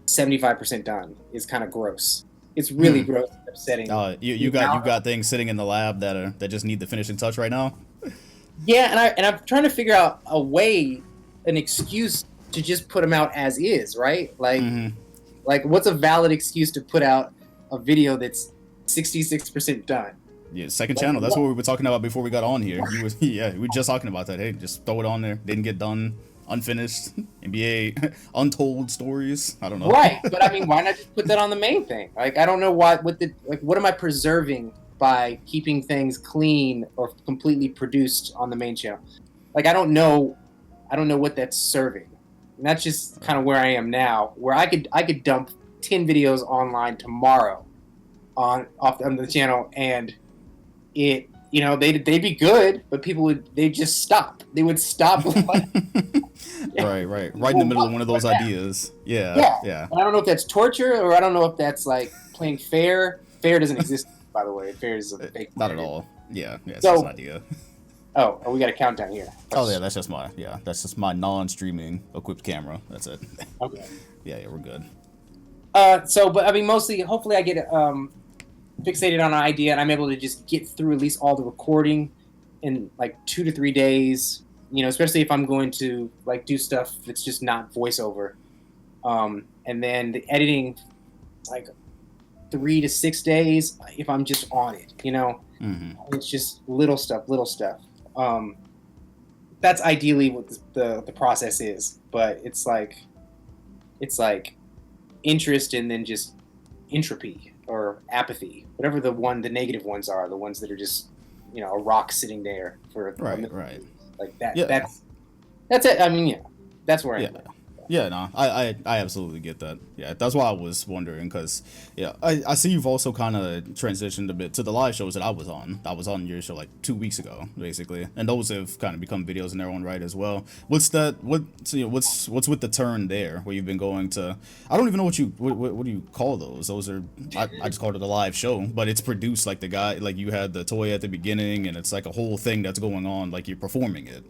75% done is kind of gross. It's really gross and upsetting. You got things sitting in the lab that just need the finishing touch right now? Yeah, and I'm trying to figure out an excuse to just put them out as is, right? Like what's a valid excuse to put out a video that's 66% done? Yeah, second channel. That's what we were talking about before we got on here. We were just talking about that. Hey, just throw it on there. Didn't get done. Unfinished. NBA untold stories. I don't know. Right, but I mean, why not just put that on the main thing? Like, I don't know what am I preserving by keeping things clean or completely produced on the main channel? Like, I don't know what that's serving. And that's just kind of where I am now, where I could dump 10 videos online tomorrow on the channel, and it, you know, they'd be good, but they'd just stop. They would stop. Right in the middle of one of those ideas. Yeah. Yeah. And I don't know if that's torture, or I don't know if that's like playing fair. Fair doesn't exist, by the way. Fair is a fake. Not at all. Yeah, it's So- just an idea. Oh, we got a countdown here. Oh yeah, that's just my non-streaming equipped camera. That's it. Okay. Yeah, we're good. But I mean, mostly, hopefully, I get fixated on an idea, and I'm able to just get through at least all the recording in like 2 to 3 days. You know, especially if I'm going to like do stuff that's just not voiceover, and then the editing, like 3 to 6 days if I'm just on it. You know, It's just little stuff. That's ideally what the process is, but it's like interest and then just entropy or apathy, whatever the negative ones are, the ones that are just, you know, a rock sitting there for Right. like that. Yeah. That's it. I mean, yeah, that's where I am. Yeah, no, I absolutely get that. Yeah, that's why I was wondering, because, yeah, I see you've also kind of transitioned a bit to the live shows that I was on. I was on your show like 2 weeks ago, basically, and those have kind of become videos in their own right as well. What's with the turn there, where you've been going to, I don't even know what do you call those? Those are, I just called it a live show, but it's produced like the guy, like you had the toy at the beginning, and it's like a whole thing that's going on, like you're performing it.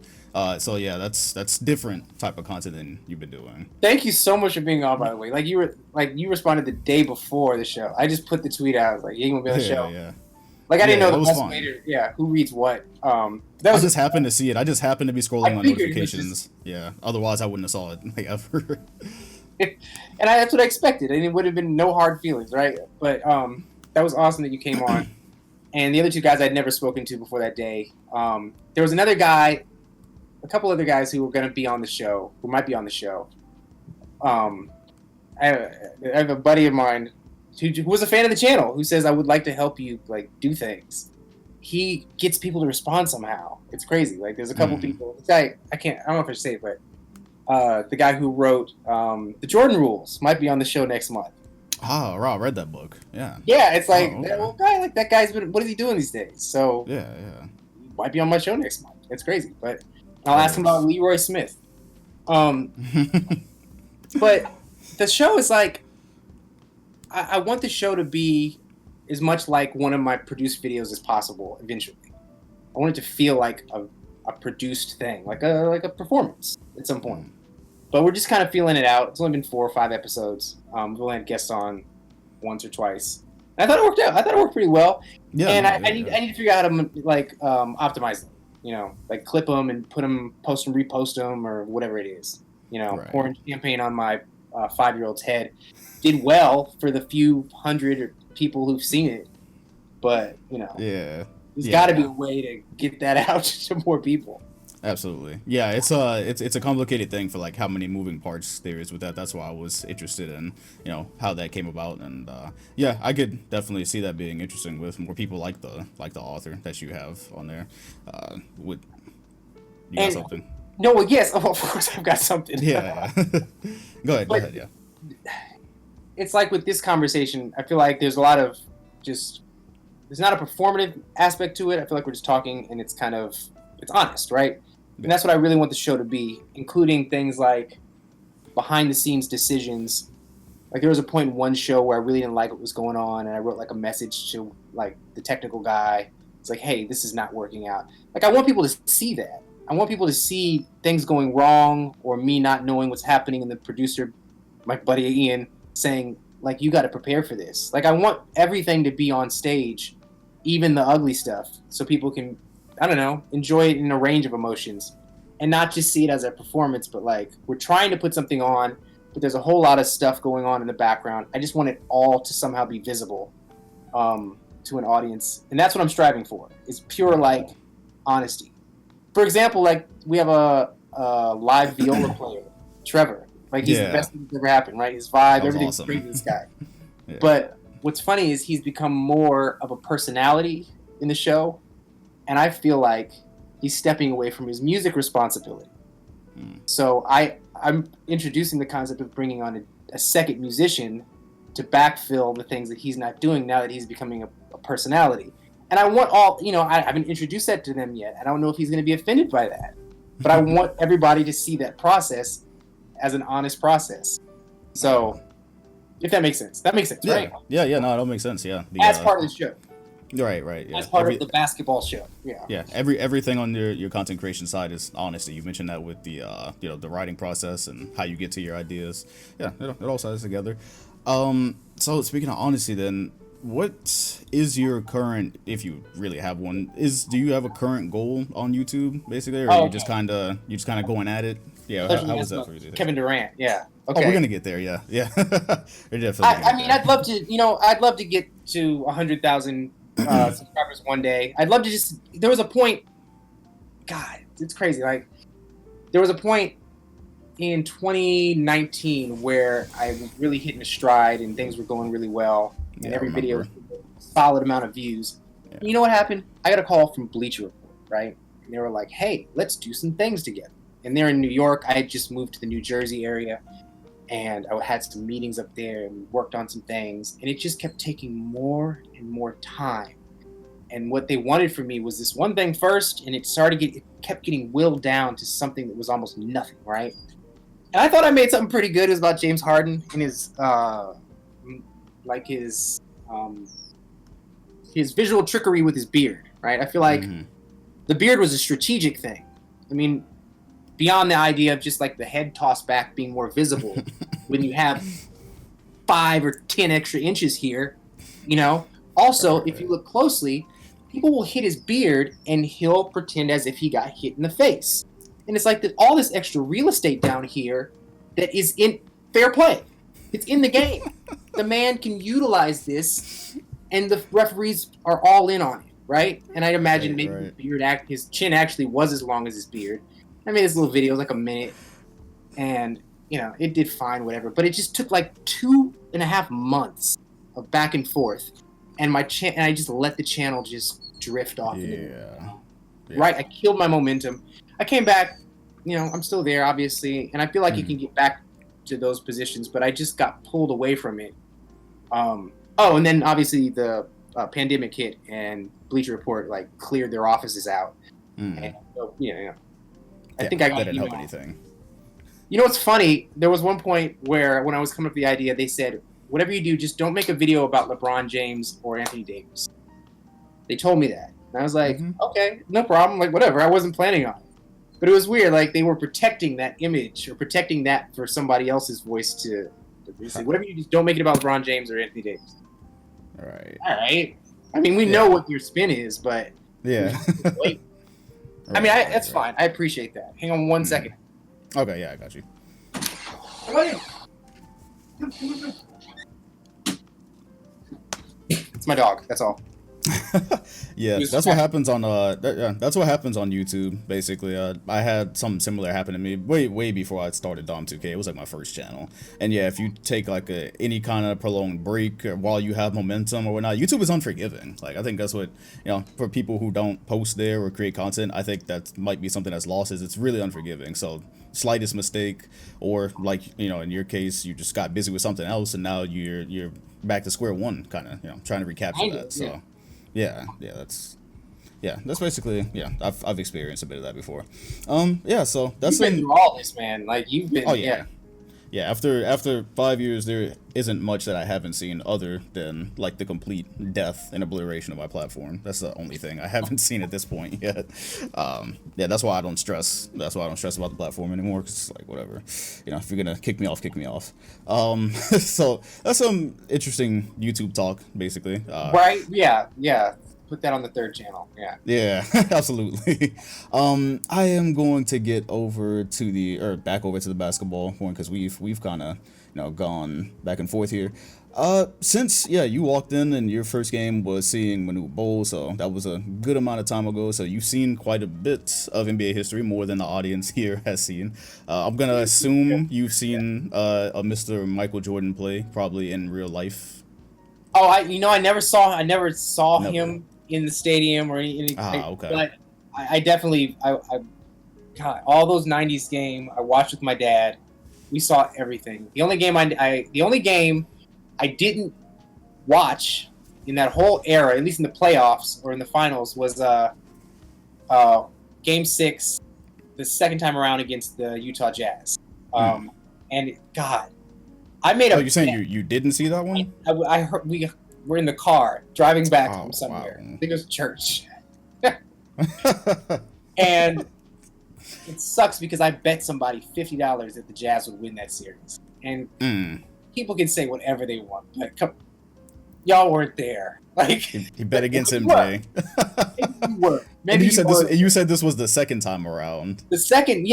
So yeah, that's different type of content than you've been doing. Thank you so much for being on, by the way. You responded the day before the show. I just put the tweet out. I was like, you ain't gonna be on the show. Yeah. Like, I didn't know the was best fun. way to, who reads what. I just happened to see it. I just happened to be scrolling on notifications. Yeah. Otherwise, I wouldn't have saw it, like, ever. And that's what I expected. And it would have been no hard feelings, right? But that was awesome that you came on. And the other two guys I'd never spoken to before that day. There was another guy, a couple other guys who were going to be on the show, who might be on the show. I have a buddy of mine who was a fan of the channel, who says, I would like to help you, like, do things. He gets people to respond somehow. It's crazy. Like, there's a couple people. This guy, I don't know if I should say it, but the guy who wrote The Jordan Rules might be on the show next month. Oh, wow, I read that book. Yeah. Yeah, it's like, okay. that guy's been, what is he doing these days? So, Yeah. he might be on my show next month. It's crazy. But I'll ask him about Leroy Smith. But the show is like, I want the show to be as much like one of my produced videos as possible eventually. I want it to feel like a produced thing, like a performance at some point. But we're just kind of feeling it out. It's only been 4 or 5 episodes. We've only had guests on once or twice. And I thought it worked out. I thought it worked pretty well. Yeah. And I need to figure out how to optimize them. You know, like clip them and put them, post them, repost them, or whatever it is. You know, pouring champagne on my 5-year-old's head. Did well for the few hundred people who've seen it, but you know, there's got to be a way to get that out to more people. Absolutely, yeah. It's a complicated thing for like how many moving parts there is with that. That's why I was interested in, you know, how that came about, and yeah, I could definitely see that being interesting with more people like the author that you have on there. You got something? No, well, yes, of course I've got something. Yeah. Go ahead. Yeah. It's like with this conversation, I feel like there's a lot of there's not a performative aspect to it. I feel like we're just talking, and it's honest, right? And that's what I really want the show to be, including things like behind the scenes decisions. Like there was a point in one show where I really didn't like what was going on, and I wrote like a message to like the technical guy. It's like, hey, this is not working out. Like I want people to see that. I want people to see things going wrong or me not knowing what's happening, and the producer, my buddy Ian, saying, like, you got to prepare for this. Like, I want everything to be on stage, even the ugly stuff, so people can, I don't know, enjoy it in a range of emotions and not just see it as a performance, but, like, we're trying to put something on, but there's a whole lot of stuff going on in the background. I just want it all to somehow be visible to an audience. And that's what I'm striving for, is pure, like, honesty. For example, like, we have a live viola player, Trevor. Like, he's the best thing that's ever happened, right? His vibe, everything's great with this guy. But what's funny is he's become more of a personality in the show, and I feel like he's stepping away from his music responsibility. So I'm introducing the concept of bringing on a second musician to backfill the things that he's not doing now that he's becoming a personality. And I want all, I haven't introduced that to them yet. I don't know if he's going to be offended by that. But I want everybody to see that process as an honest process. So, if that makes sense. That makes sense, right? Yeah, no, that makes sense, yeah. As part of the show. Right, yeah. As part of the basketball show, yeah. Yeah, everything on your content creation side is honesty. You mentioned that with the the writing process and how you get to your ideas. Yeah, it all ties together. So speaking of honesty, then, what is your current, if you really have one, do you have a current goal on YouTube basically, or you just kind of going at it? Yeah, how was that for you? Kevin Durant, yeah. Okay. Oh, we're gonna get there, yeah. We're definitely I mean, I'd love to get to 100,000 subscribers one day. I'd love to there was a point, God, it's crazy. Like, there was a point in 2019 where I was really hitting a stride and things were going really well. And every video was a solid amount of views. Yeah. You know what happened? I got a call from Bleacher Report, right? And they were like, hey, let's do some things together. And they're in New York. I had just moved to the New Jersey area. And I had some meetings up there and we worked on some things. And it just kept taking more and more time. And what they wanted from me was this one thing first. And it kept getting whittled down to something that was almost nothing, right? And I thought I made something pretty good. It was about James Harden and his visual trickery with his beard, right? I feel like the beard was a strategic thing. I mean, beyond the idea of just like the head tossed back being more visible when you have 5 or 10 extra inches here, Also, if you look closely, people will hit his beard and he'll pretend as if he got hit in the face. And it's like all this extra real estate down here that is in fair play. It's in the game. The man can utilize this, and the referees are all in on it, right? And I'd imagine his chin actually was as long as his beard. I made this little video, like a minute, and it did fine, whatever. But it just took like 2.5 months of back and forth, and and I just let the channel just drift off. Yeah. Right, I killed my momentum. I came back. I'm still there, obviously, and I feel like you can get back to those positions, but I just got pulled away from it. And then obviously the pandemic hit, and Bleacher Report cleared their offices out. And so, I think I didn't help anything. What's funny? There was one point where when I was coming up with the idea, they said, "Whatever you do, just don't make a video about LeBron James or Anthony Davis." They told me that, and I was like, "Okay, no problem. Whatever. I wasn't planning on it." But it was weird. They were protecting that image or protecting that for somebody else's voice to say, "Whatever you do, just don't make it about LeBron James or Anthony Davis." All right. I mean, we know what your spin is, but yeah. Wait. I mean, that's fine. I appreciate that. Hang on 1 second. Okay, yeah, I got you. It's my dog. That's all. Yeah, that's what happens on that's what happens on YouTube basically. I had something similar happen to me way before I started Dom2K. It was like my first channel, and yeah, if you take any kind of prolonged break or while you have momentum or whatnot, YouTube is unforgiving. I think that's what for people who don't post there or create content, I think that might be something that's lost, is it's really unforgiving. So slightest mistake, or in your case, you just got busy with something else and now you're back to square one, kind of trying to recapture that. So yeah, that's basically, I've experienced a bit of that before. So that's you've been through all this, man. You've been. Oh yeah. After 5 years, there isn't much that I haven't seen other than the complete death and obliteration of my platform. That's the only thing I haven't seen at this point yet. That's why I don't stress. That's why I don't stress about the platform anymore. Cause it's whatever. If you're gonna kick me off, kick me off. So that's some interesting YouTube talk, basically. Right? Yeah. Put that on the third channel. Yeah, absolutely. I am going to get back over to the basketball one, because we've kind of gone back and forth here. Since you walked in and your first game was seeing Manute Bol, so that was a good amount of time ago. So you've seen quite a bit of NBA history, more than the audience here has seen. I'm gonna assume you've seen a Mr. Michael Jordan play, probably in real life. Oh, I never saw him in the stadium or anything. Okay. But I definitely, God, all those '90s games I watched with my dad. We saw everything. The only game I didn't watch in that whole era, at least in the playoffs or in the finals, was Game 6, the second time around against the Utah Jazz. And God, I made a. Oh, you're saying you didn't see that one? I heard we were in the car driving back from somewhere. Wow. I think it was church. And it sucks because I bet somebody $50 that the Jazz would win that series. And people can say whatever they want, but y'all weren't there. Like he bet against MJ. Maybe you said this was the second time around. The second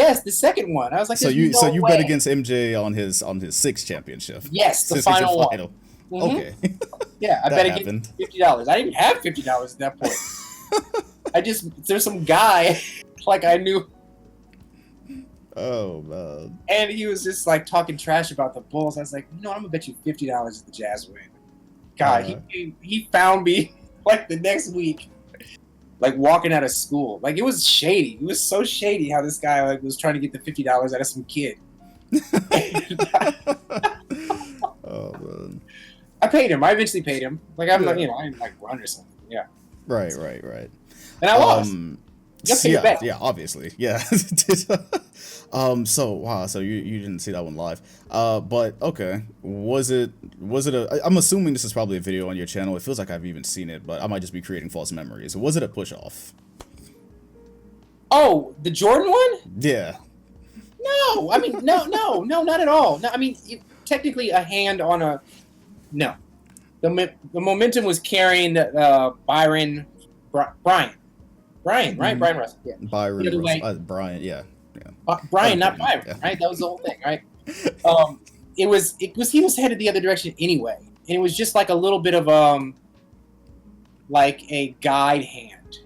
one. I was like, so you bet against MJ on his sixth championship. Yes, the final one. Mm-hmm. Okay. Yeah, I bet against $50. I didn't even have $50 at that point. There's some guy like I knew. Oh man. And he was just like talking trash about the Bulls. I was like, I'm gonna bet you $50 that the Jazz win. God, he found me like the next week, like walking out of school. Like it was shady. It was so shady how this guy like was trying to get the $50 out of some kid. Oh man. I paid him. I eventually paid him. Like I'm not, I didn't like run or something. Yeah. Right. And I lost. Yeah, obviously. Yeah. So wow, so you didn't see that one live. But okay. Was it I'm assuming this is probably a video on your channel. It feels like I've even seen it, but I might just be creating false memories. Was it a push off? Oh, the Jordan one? Yeah. No, I mean no, not at all. No, I mean technically a hand on a no. The momentum was carrying Bryant, right? Brian Russell. Yeah. Bryant, yeah. Brian, not Byron, right? That was the whole thing, right? He was headed the other direction anyway, and it was just like a little bit of like a guide hand,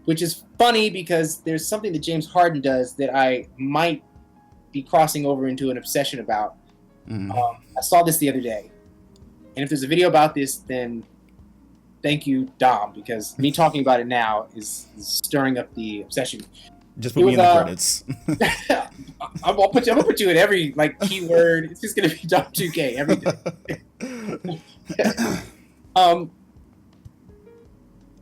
which is funny because there's something that James Harden does that I might be crossing over into an obsession about. I saw this the other day, and if there's a video about this, then thank you, Dom, because me talking about it now is stirring up the obsession. Just put me in the credits. I'm gonna put you in every like keyword. It's just gonna be Dom 2K every day.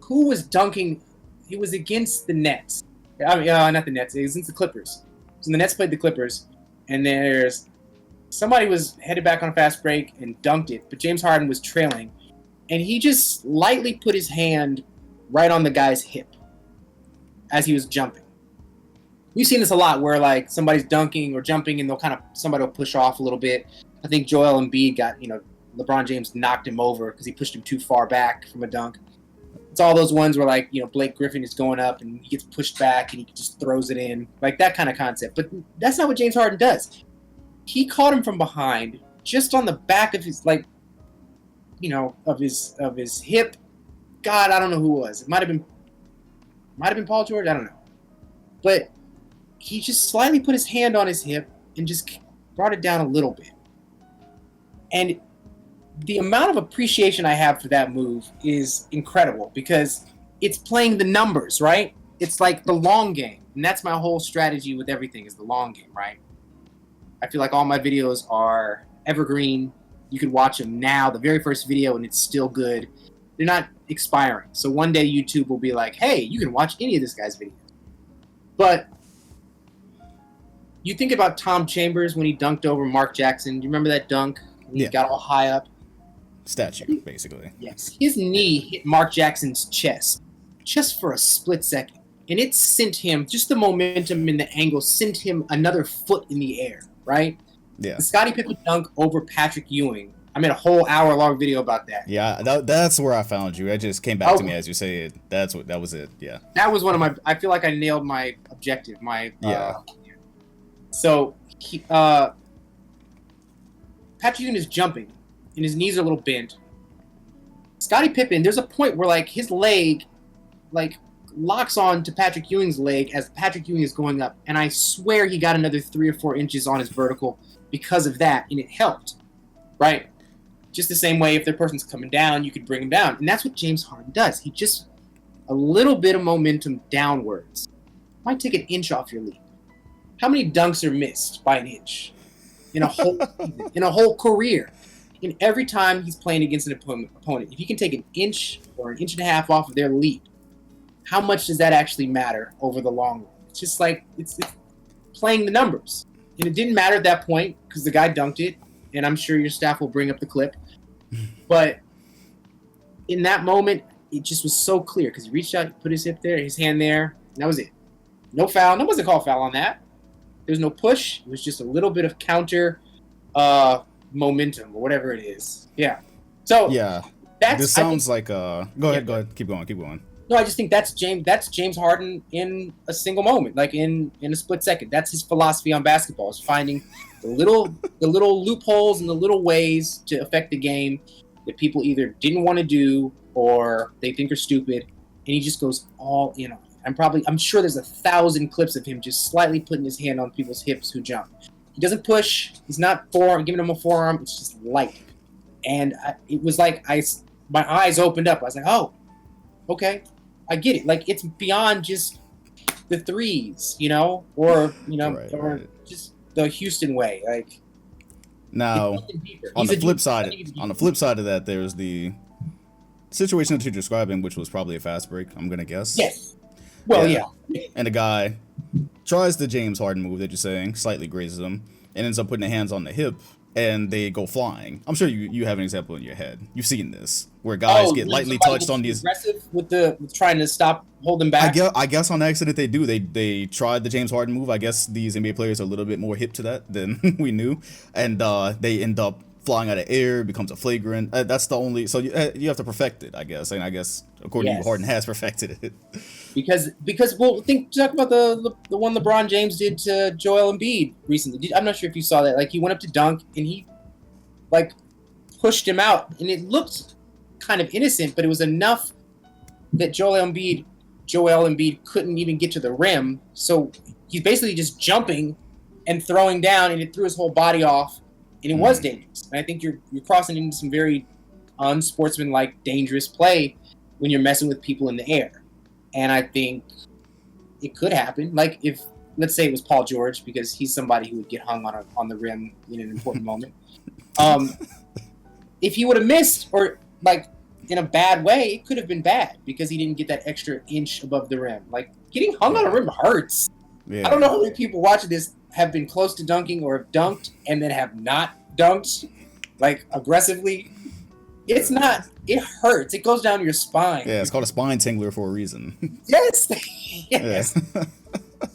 Who was dunking? He was against the Nets. I mean, not the Nets. It was against the Clippers. So the Nets played the Clippers, and there's somebody was headed back on a fast break and dunked it, but James Harden was trailing, and he just lightly put his hand right on the guy's hip as he was jumping. We've seen this a lot where like somebody's dunking or jumping and somebody will push off a little bit. I think Joel Embiid got, LeBron James knocked him over because he pushed him too far back from a dunk. It's all those ones where like, Blake Griffin is going up and he gets pushed back and he just throws it in, like that kind of concept. But that's not what James Harden does. He caught him from behind, just on the back of his of his hip. God, I don't know who it was. It might have been Paul George. I don't know, but he just slightly put his hand on his hip and just brought it down a little bit. And the amount of appreciation I have for that move is incredible because it's playing the numbers, right? It's like the long game. And that's my whole strategy with everything is the long game, right? I feel like all my videos are evergreen. You can watch them now, the very first video, and it's still good. They're not expiring. So one day YouTube will be like, hey, you can watch any of this guy's videos. But you think about Tom Chambers when he dunked over Mark Jackson. Do you remember that dunk? He got all high up. Statue, basically. Yes. His knee hit Mark Jackson's chest just for a split second. And it sent him, just the momentum and the angle, sent him another foot in the air, right? Yeah. The Scottie Pippen dunk over Patrick Ewing. I made a whole hour-long video about that. Yeah, that's where I found you. It just came back to me as you say it. That was it, yeah. That was one of my, I feel like I nailed my objective, So, Patrick Ewing is jumping, and his knees are a little bent. Scottie Pippen, there's a point where, like, his leg, like, locks on to Patrick Ewing's leg as Patrick Ewing is going up, and I swear he got another 3 or 4 inches on his vertical because of that, and it helped, right? Just the same way if the person's coming down, you could bring him down, and that's what James Harden does. He just, a little bit of momentum downwards might take an inch off your lead. How many dunks are missed by an inch in a whole season, in a whole career? And every time he's playing against an opponent, if he can take an inch or an inch and a half off of their lead, how much does that actually matter over the long run? It's just like it's playing the numbers. And it didn't matter at that point because the guy dunked it, and I'm sure your staff will bring up the clip. But in that moment, it just was so clear because he reached out, put his hand there, and that was it. No foul. No wasn't called foul on that. There was no push. It was just a little bit of counter momentum or whatever it is. Yeah. So yeah, this sounds like go ahead, keep going. No, I just think that's James Harden in a single moment, like in a split second. That's his philosophy on basketball, is finding the little loopholes and the little ways to affect the game that people either didn't want to do or they think are stupid, and he just goes all in on it. I'm sure there's 1,000 clips of him just slightly putting his hand on people's hips who jump. He doesn't push. He's not giving them a forearm. It's just light. And it was like my eyes opened up. I was like, oh, okay, I get it. Like, it's beyond just the threes, or just the Houston way. Like, now, on the flip side of that, there's the situation that you're describing, which was probably a fast break, I'm gonna guess. Yes. Well, yeah. And the guy tries the James Harden move that you're saying, slightly grazes him, and ends up putting their hands on the hip, and they go flying. I'm sure you have an example in your head. You've seen this, where guys get lightly touched on these. Aggressive with trying to stop, hold them back. I guess on accident they do. They tried the James Harden move. I guess these NBA players are a little bit more hip to that than we knew, and they end up flying out of air. Becomes a flagrant. That's the only. So you have to perfect it, I guess. And I guess according to you, Harden has perfected it. Because talk about the one LeBron James did to Joel Embiid recently. I'm not sure if you saw that. Like, he went up to dunk and he like pushed him out, and it looked kind of innocent, but it was enough that Joel Embiid couldn't even get to the rim. So he's basically just jumping and throwing down, and it threw his whole body off, and it was dangerous. And I think you're crossing into some very unsportsmanlike, dangerous play when you're messing with people in the air. And I think it could happen. Like, if, let's say it was Paul George, because he's somebody who would get hung on the rim in an important moment. If he would have missed, or like in a bad way, it could have been bad because he didn't get that extra inch above the rim. Like, getting hung on a rim hurts. Yeah. I don't know how many people watching this have been close to dunking or have dunked and then have not dunked, like, aggressively. It's not. It hurts. It goes down your spine. Yeah, it's called a spine tingler for a reason. Yes. Yes. Yeah.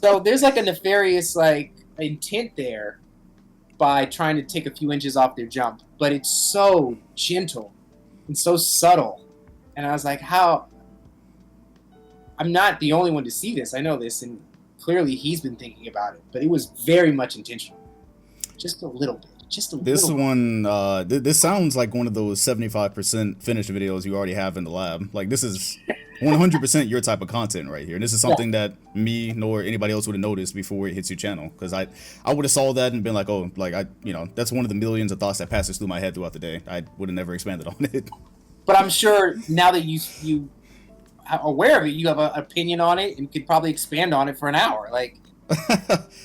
So there's like a nefarious intent there by trying to take a few inches off their jump, but it's so gentle and so subtle. And I was like, how? I'm not the only one to see this. I know this, and clearly he's been thinking about it, but it was very much intentional. Just a little bit. This sounds like one of those 75% finished videos you already have in the lab. Like, this is 100% your type of content right here. And this is something that me nor anybody else would have noticed before it hits your channel. Because I would have saw that and been like, oh, like, that's one of the millions of thoughts that passes through my head throughout the day. I would have never expanded on it. But I'm sure now that you are aware of it, you have an opinion on it and could probably expand on it for an hour. Like,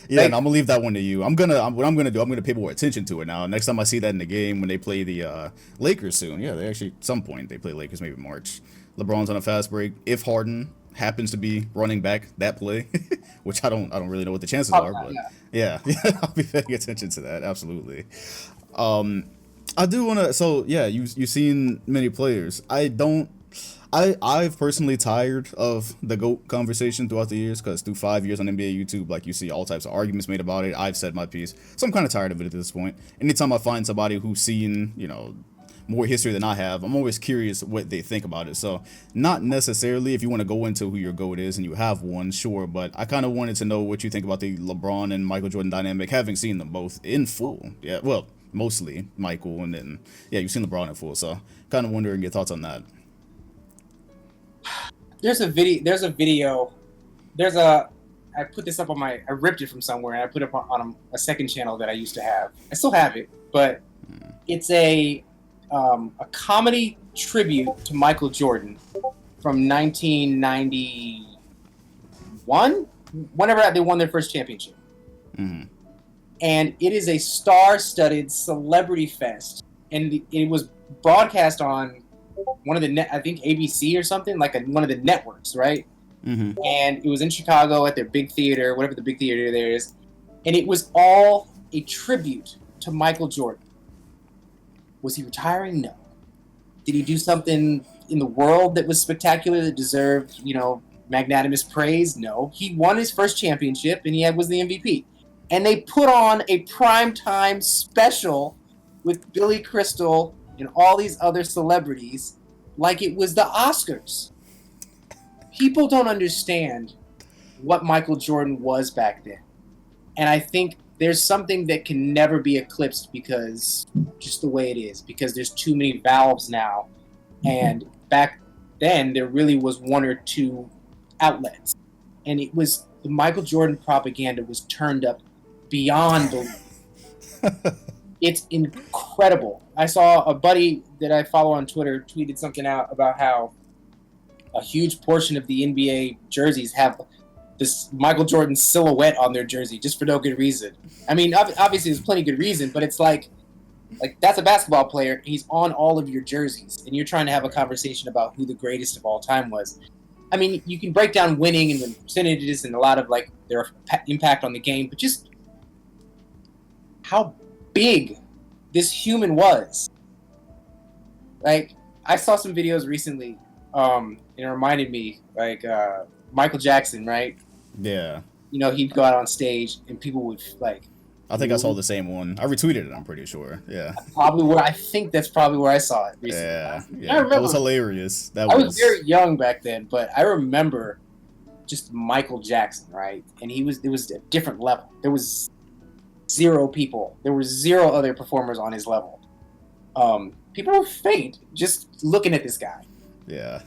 yeah, and I'm gonna leave that one to you. I'm gonna pay more attention to it now. Next time I see that in the game when they play the Lakers soon. Yeah, they actually, some point they play Lakers, maybe March. LeBron's on a fast break. If Harden happens to be running back that play, which I don't really know what the chances are, but yeah, I'll be paying attention to that. Absolutely. I do wanna. So yeah, you've seen many players. I've personally tired of the GOAT conversation throughout the years, because through 5 years on NBA YouTube, like, you see all types of arguments made about it. I've said my piece, so I'm kind of tired of it at this point. Anytime I find somebody who's seen, more history than I have, I'm always curious what they think about it. So not necessarily if you want to go into who your GOAT is and you have one, sure, but I kind of wanted to know what you think about the LeBron and Michael Jordan dynamic, having seen them both in full. Yeah, well, mostly Michael, and then, yeah, you've seen LeBron in full, so kind of wondering your thoughts on that. I put this up on I ripped it from somewhere and I put it up on a second channel that I used to have. I still have it, but it's a comedy tribute to Michael Jordan from 1991, whenever they won their first championship. Mm-hmm. And it is a star-studded celebrity fest and it was broadcast on one of the I think ABC or something, like one of the networks, right? Mm-hmm. And it was in Chicago at their big theater, whatever the big theater there is, and it was all a tribute to Michael Jordan. Was he retiring? No. Did he do something in the world that was spectacular that deserved, magnanimous praise? No. He won his first championship and he was the MVP. And they put on a primetime special with Billy Crystal and all these other celebrities like it was the Oscars. People don't understand what Michael Jordan was back then. And I think there's something that can never be eclipsed because just the way it is, because there's too many valves now. And back then, there really was one or two outlets. And it was the Michael Jordan propaganda was turned up beyond belief. It's incredible. I saw a buddy that I follow on Twitter tweeted something out about how a huge portion of the NBA jerseys have this Michael Jordan silhouette on their jersey just for no good reason. I mean, obviously there's plenty of good reason, but it's like that's a basketball player. He's on all of your jerseys, and you're trying to have a conversation about who the greatest of all time was. I mean, you can break down winning and the percentages and a lot of their impact on the game, but just how big this human was. I saw some videos recently, and it reminded me, Michael Jackson, right? Yeah. He'd go out on stage and people would I think I saw the same one. I retweeted it, I'm pretty sure. Yeah. I think that's probably where I saw it recently. Yeah. I remember, it was hilarious. I was very young back then, but I remember just Michael Jackson, right? And it was a different level. There was zero people. There were zero other performers on his level. People were faint just looking at this guy. Yeah.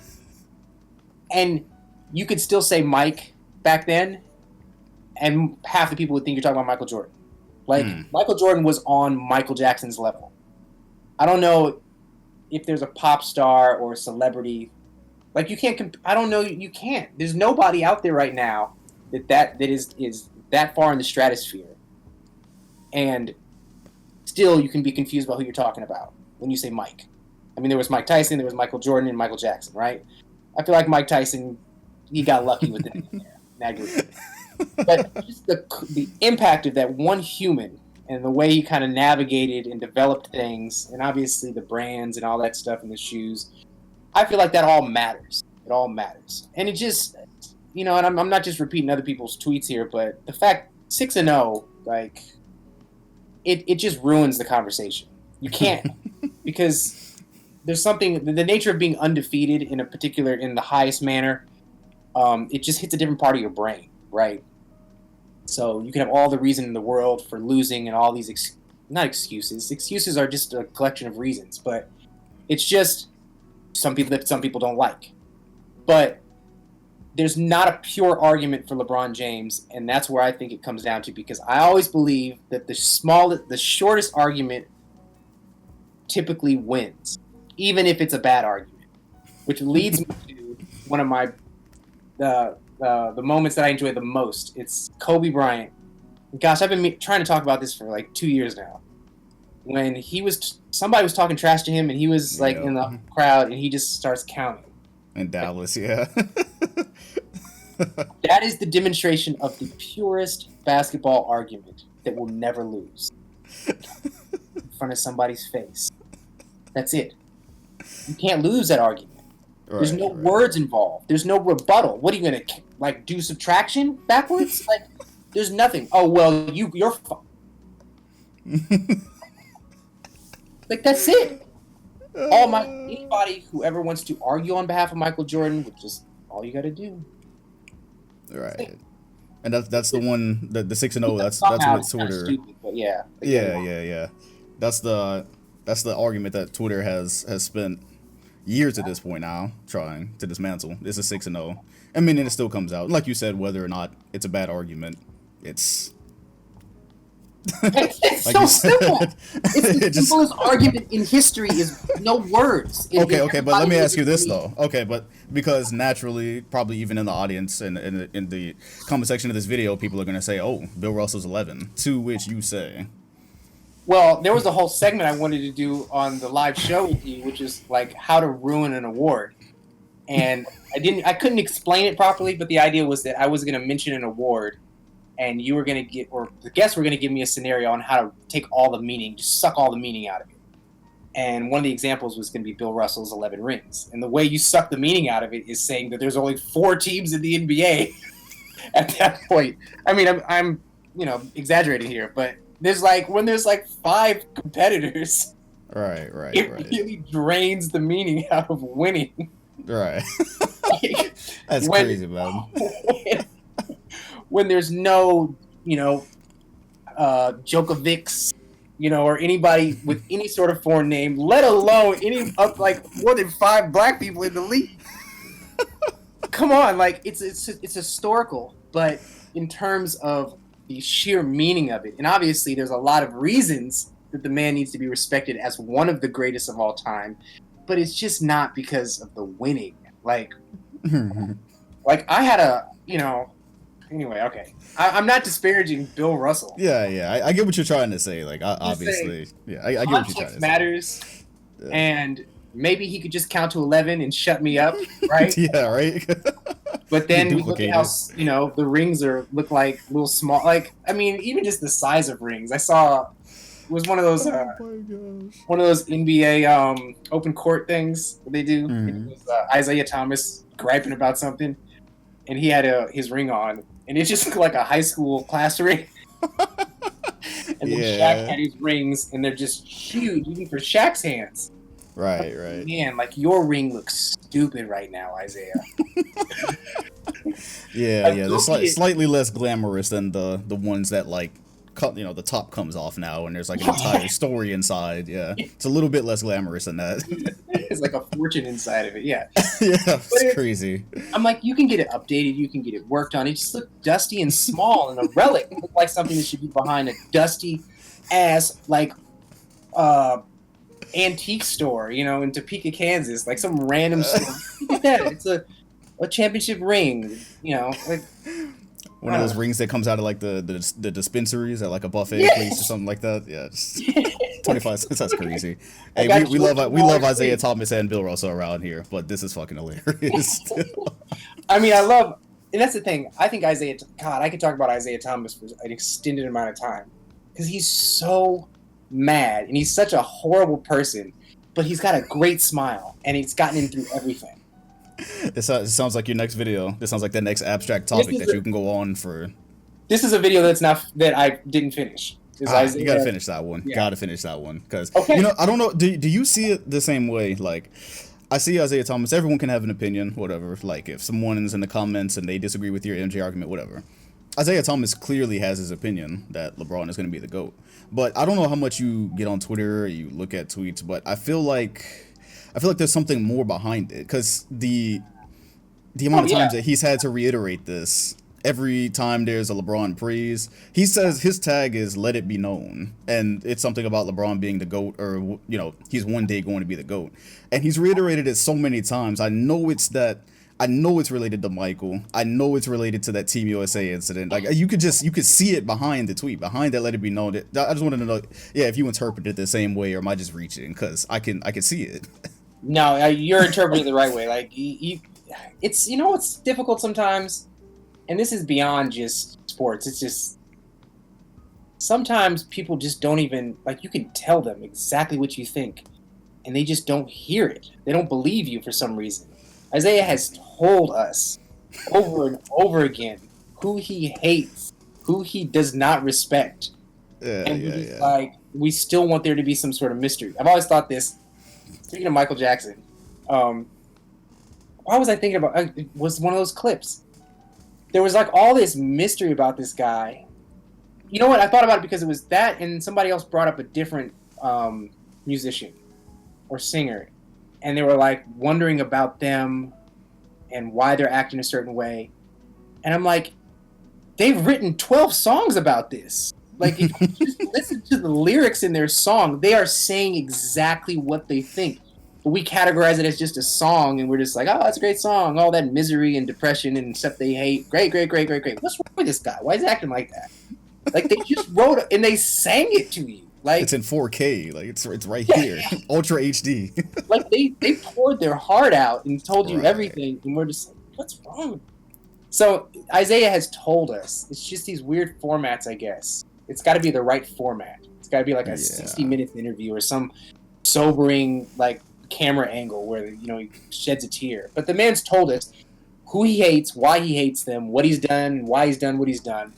And you could still say Mike back then, and half the people would think you're talking about Michael Jordan. Michael Jordan was on Michael Jackson's level. I don't know if there's a pop star or a celebrity. You can't. I don't know. You can't. There's nobody out there right now that is that far in the stratosphere. And still, you can be confused about who you're talking about when you say Mike. I mean, there was Mike Tyson, there was Michael Jordan, and Michael Jackson, right? I feel like Mike Tyson, he got lucky with it in that group. But just the impact of that one human and the way he kind of navigated and developed things, and obviously the brands and all that stuff in the shoes, I feel like that all matters. It all matters. And it just, and I'm not just repeating other people's tweets here, but the fact 6-0, it just ruins the conversation. You can't. Because there's something, the nature of being undefeated in the highest manner, it just hits a different part of your brain, right? So you can have all the reason in the world for losing and all these, not excuses. Excuses are just a collection of reasons, but it's just some people don't like. But there's not a pure argument for LeBron James, and that's where I think it comes down to, because I always believe that the shortest argument typically wins, even if it's a bad argument, which leads me to one of my the moments that I enjoy the most. It's Kobe Bryant. Gosh, I've been trying to talk about this for 2 years now. When somebody was talking trash to him, and he was in the crowd, and he just starts counting. In Dallas, yeah. That is the demonstration of the purest basketball argument that will never lose. In front of somebody's face. That's it. You can't lose that argument. There's no words involved. There's no rebuttal. What are you gonna do subtraction backwards? There's nothing. Oh well, you're. That's it. Anybody who ever wants to argue on behalf of Michael Jordan, which is all you got to do. Right. And that's the one, the 6-0. That's what Twitter. Stupid, but yeah. Yeah. That's the argument that Twitter has spent years at this point now trying to dismantle. It's a 6-0. I mean, and it still comes out. Like you said, whether or not it's a bad argument, it's so simple. It's the simplest argument in history is no words. Okay, but let me ask you this though. Okay, but because naturally, probably even in the audience and in the comment section of this video, people are gonna say, "Oh, Bill Russell's 11," to which you say, Well, there was a whole segment I wanted to do on the live show with you, which is like how to ruin an award. And I couldn't explain it properly, but the idea was that I was going to mention an award, and you were going to or the guests were going to give me a scenario on how to take all the meaning, just suck all the meaning out of it. And one of the examples was going to be Bill Russell's 11 rings. And the way you suck the meaning out of it is saying that there's only 4 teams in the NBA at that point. I mean, I'm exaggerating here, but there's when there's 5 competitors. Right. It really drains the meaning out of winning. Right. That's crazy, man. When there's no, Djokovic's, or anybody with any sort of foreign name, let alone any of more than 5 black people in the league. Come on, it's historical, but in terms of the sheer meaning of it, and obviously there's a lot of reasons that the man needs to be respected as one of the greatest of all time, but it's just not because of the winning. I had a, anyway, okay. I'm not disparaging Bill Russell. Yeah. I get what you're trying to say. Obviously. Yeah, I get what you're trying to matters, say. Yeah. And maybe he could just count to 11 and shut me up, right? Yeah, right? But then we look at how, the rings look like little small. Even just the size of rings. I saw... It was one of those NBA open court things that they do. Mm-hmm. It was Isaiah Thomas griping about something, and he had his ring on, and it just looked like a high school class ring. And then Shaq had his rings, and they're just huge, even for Shaq's hands. Right. Man, your ring looks stupid right now, Isaiah. Yeah. They're slightly less glamorous than the ones that the top comes off now, and there's an entire story inside. Yeah, it's a little bit less glamorous than that. It's like a fortune inside of it. Yeah, it's crazy. I'm you can get it updated, you can get it worked on. It just looked dusty and small and a relic. It looked like something that should be behind a dusty ass antique store, in Topeka, Kansas, some random store. Yeah, it's a championship ring, One of those rings that comes out of the dispensaries at a buffet place or something like that. Yeah, just 25 cents. That's crazy. Hey, we love Isaiah Thomas and Bill Russell around here, but this is fucking hilarious. I mean, and that's the thing. I think I could talk about Isaiah Thomas for an extended amount of time because he's so mad and he's such a horrible person, but he's got a great smile and he's gotten in through everything. It sounds like your next video. This sounds like the next abstract topic that you can go on for. This is a video that I didn't finish. You gotta finish that one. Yeah. Gotta finish that one because I don't know. Do you see it the same way? I see Isaiah Thomas. Everyone can have an opinion, whatever. If someone is in the comments and they disagree with your MJ argument, whatever. Isaiah Thomas clearly has his opinion that LeBron is going to be the GOAT. But I don't know how much you get on Twitter or you look at tweets, but I feel like there's something more behind it because the amount of times that he's had to reiterate this every time there's a LeBron praise, he says his tag is "Let it be known," and it's something about LeBron being the GOAT, or he's one day going to be the GOAT, and he's reiterated it so many times. I know it's related to Michael. I know it's related to that Team USA incident. You could see it behind the tweet, behind that "Let it be known." I just wanted to know, if you interpret it the same way, or am I just reaching? Because I can see it. No, you're interpreting it the right way. It's it's difficult sometimes, and this is beyond just sports. It's just sometimes people just don't even you can tell them exactly what you think, and they just don't hear it. They don't believe you for some reason. Isaiah has told us over and over again who he hates, who he does not respect, we still want there to be some sort of mystery. I've always thought this. Speaking of Michael Jackson, why was I thinking about it? Was one of those clips. There was all this mystery about this guy. You know what? I thought about it because it was that, and somebody else brought up a different musician or singer, and they were wondering about them and why they're acting a certain way. And I'm they've written 12 songs about this. If you just listen to the lyrics in their song, they are saying exactly what they think. But we categorize it as just a song, and we're just oh, that's a great song. All that misery and depression and stuff they hate. Great. What's wrong with this guy? Why is he acting like that? They just wrote it, and they sang it to you. Like It's in 4K. Like it's right yeah, here, Ultra HD. like they poured their heart out and told you Right. everything, and we're just like, what's wrong? So Isaiah has told us it's just these weird formats, I guess. It's got to be the right format. It's got to be like a Yeah. 60-minute interview or some sobering like camera angle where he sheds a tear. But the man's told us who he hates, why he hates them, what he's done, why he's done what he's done.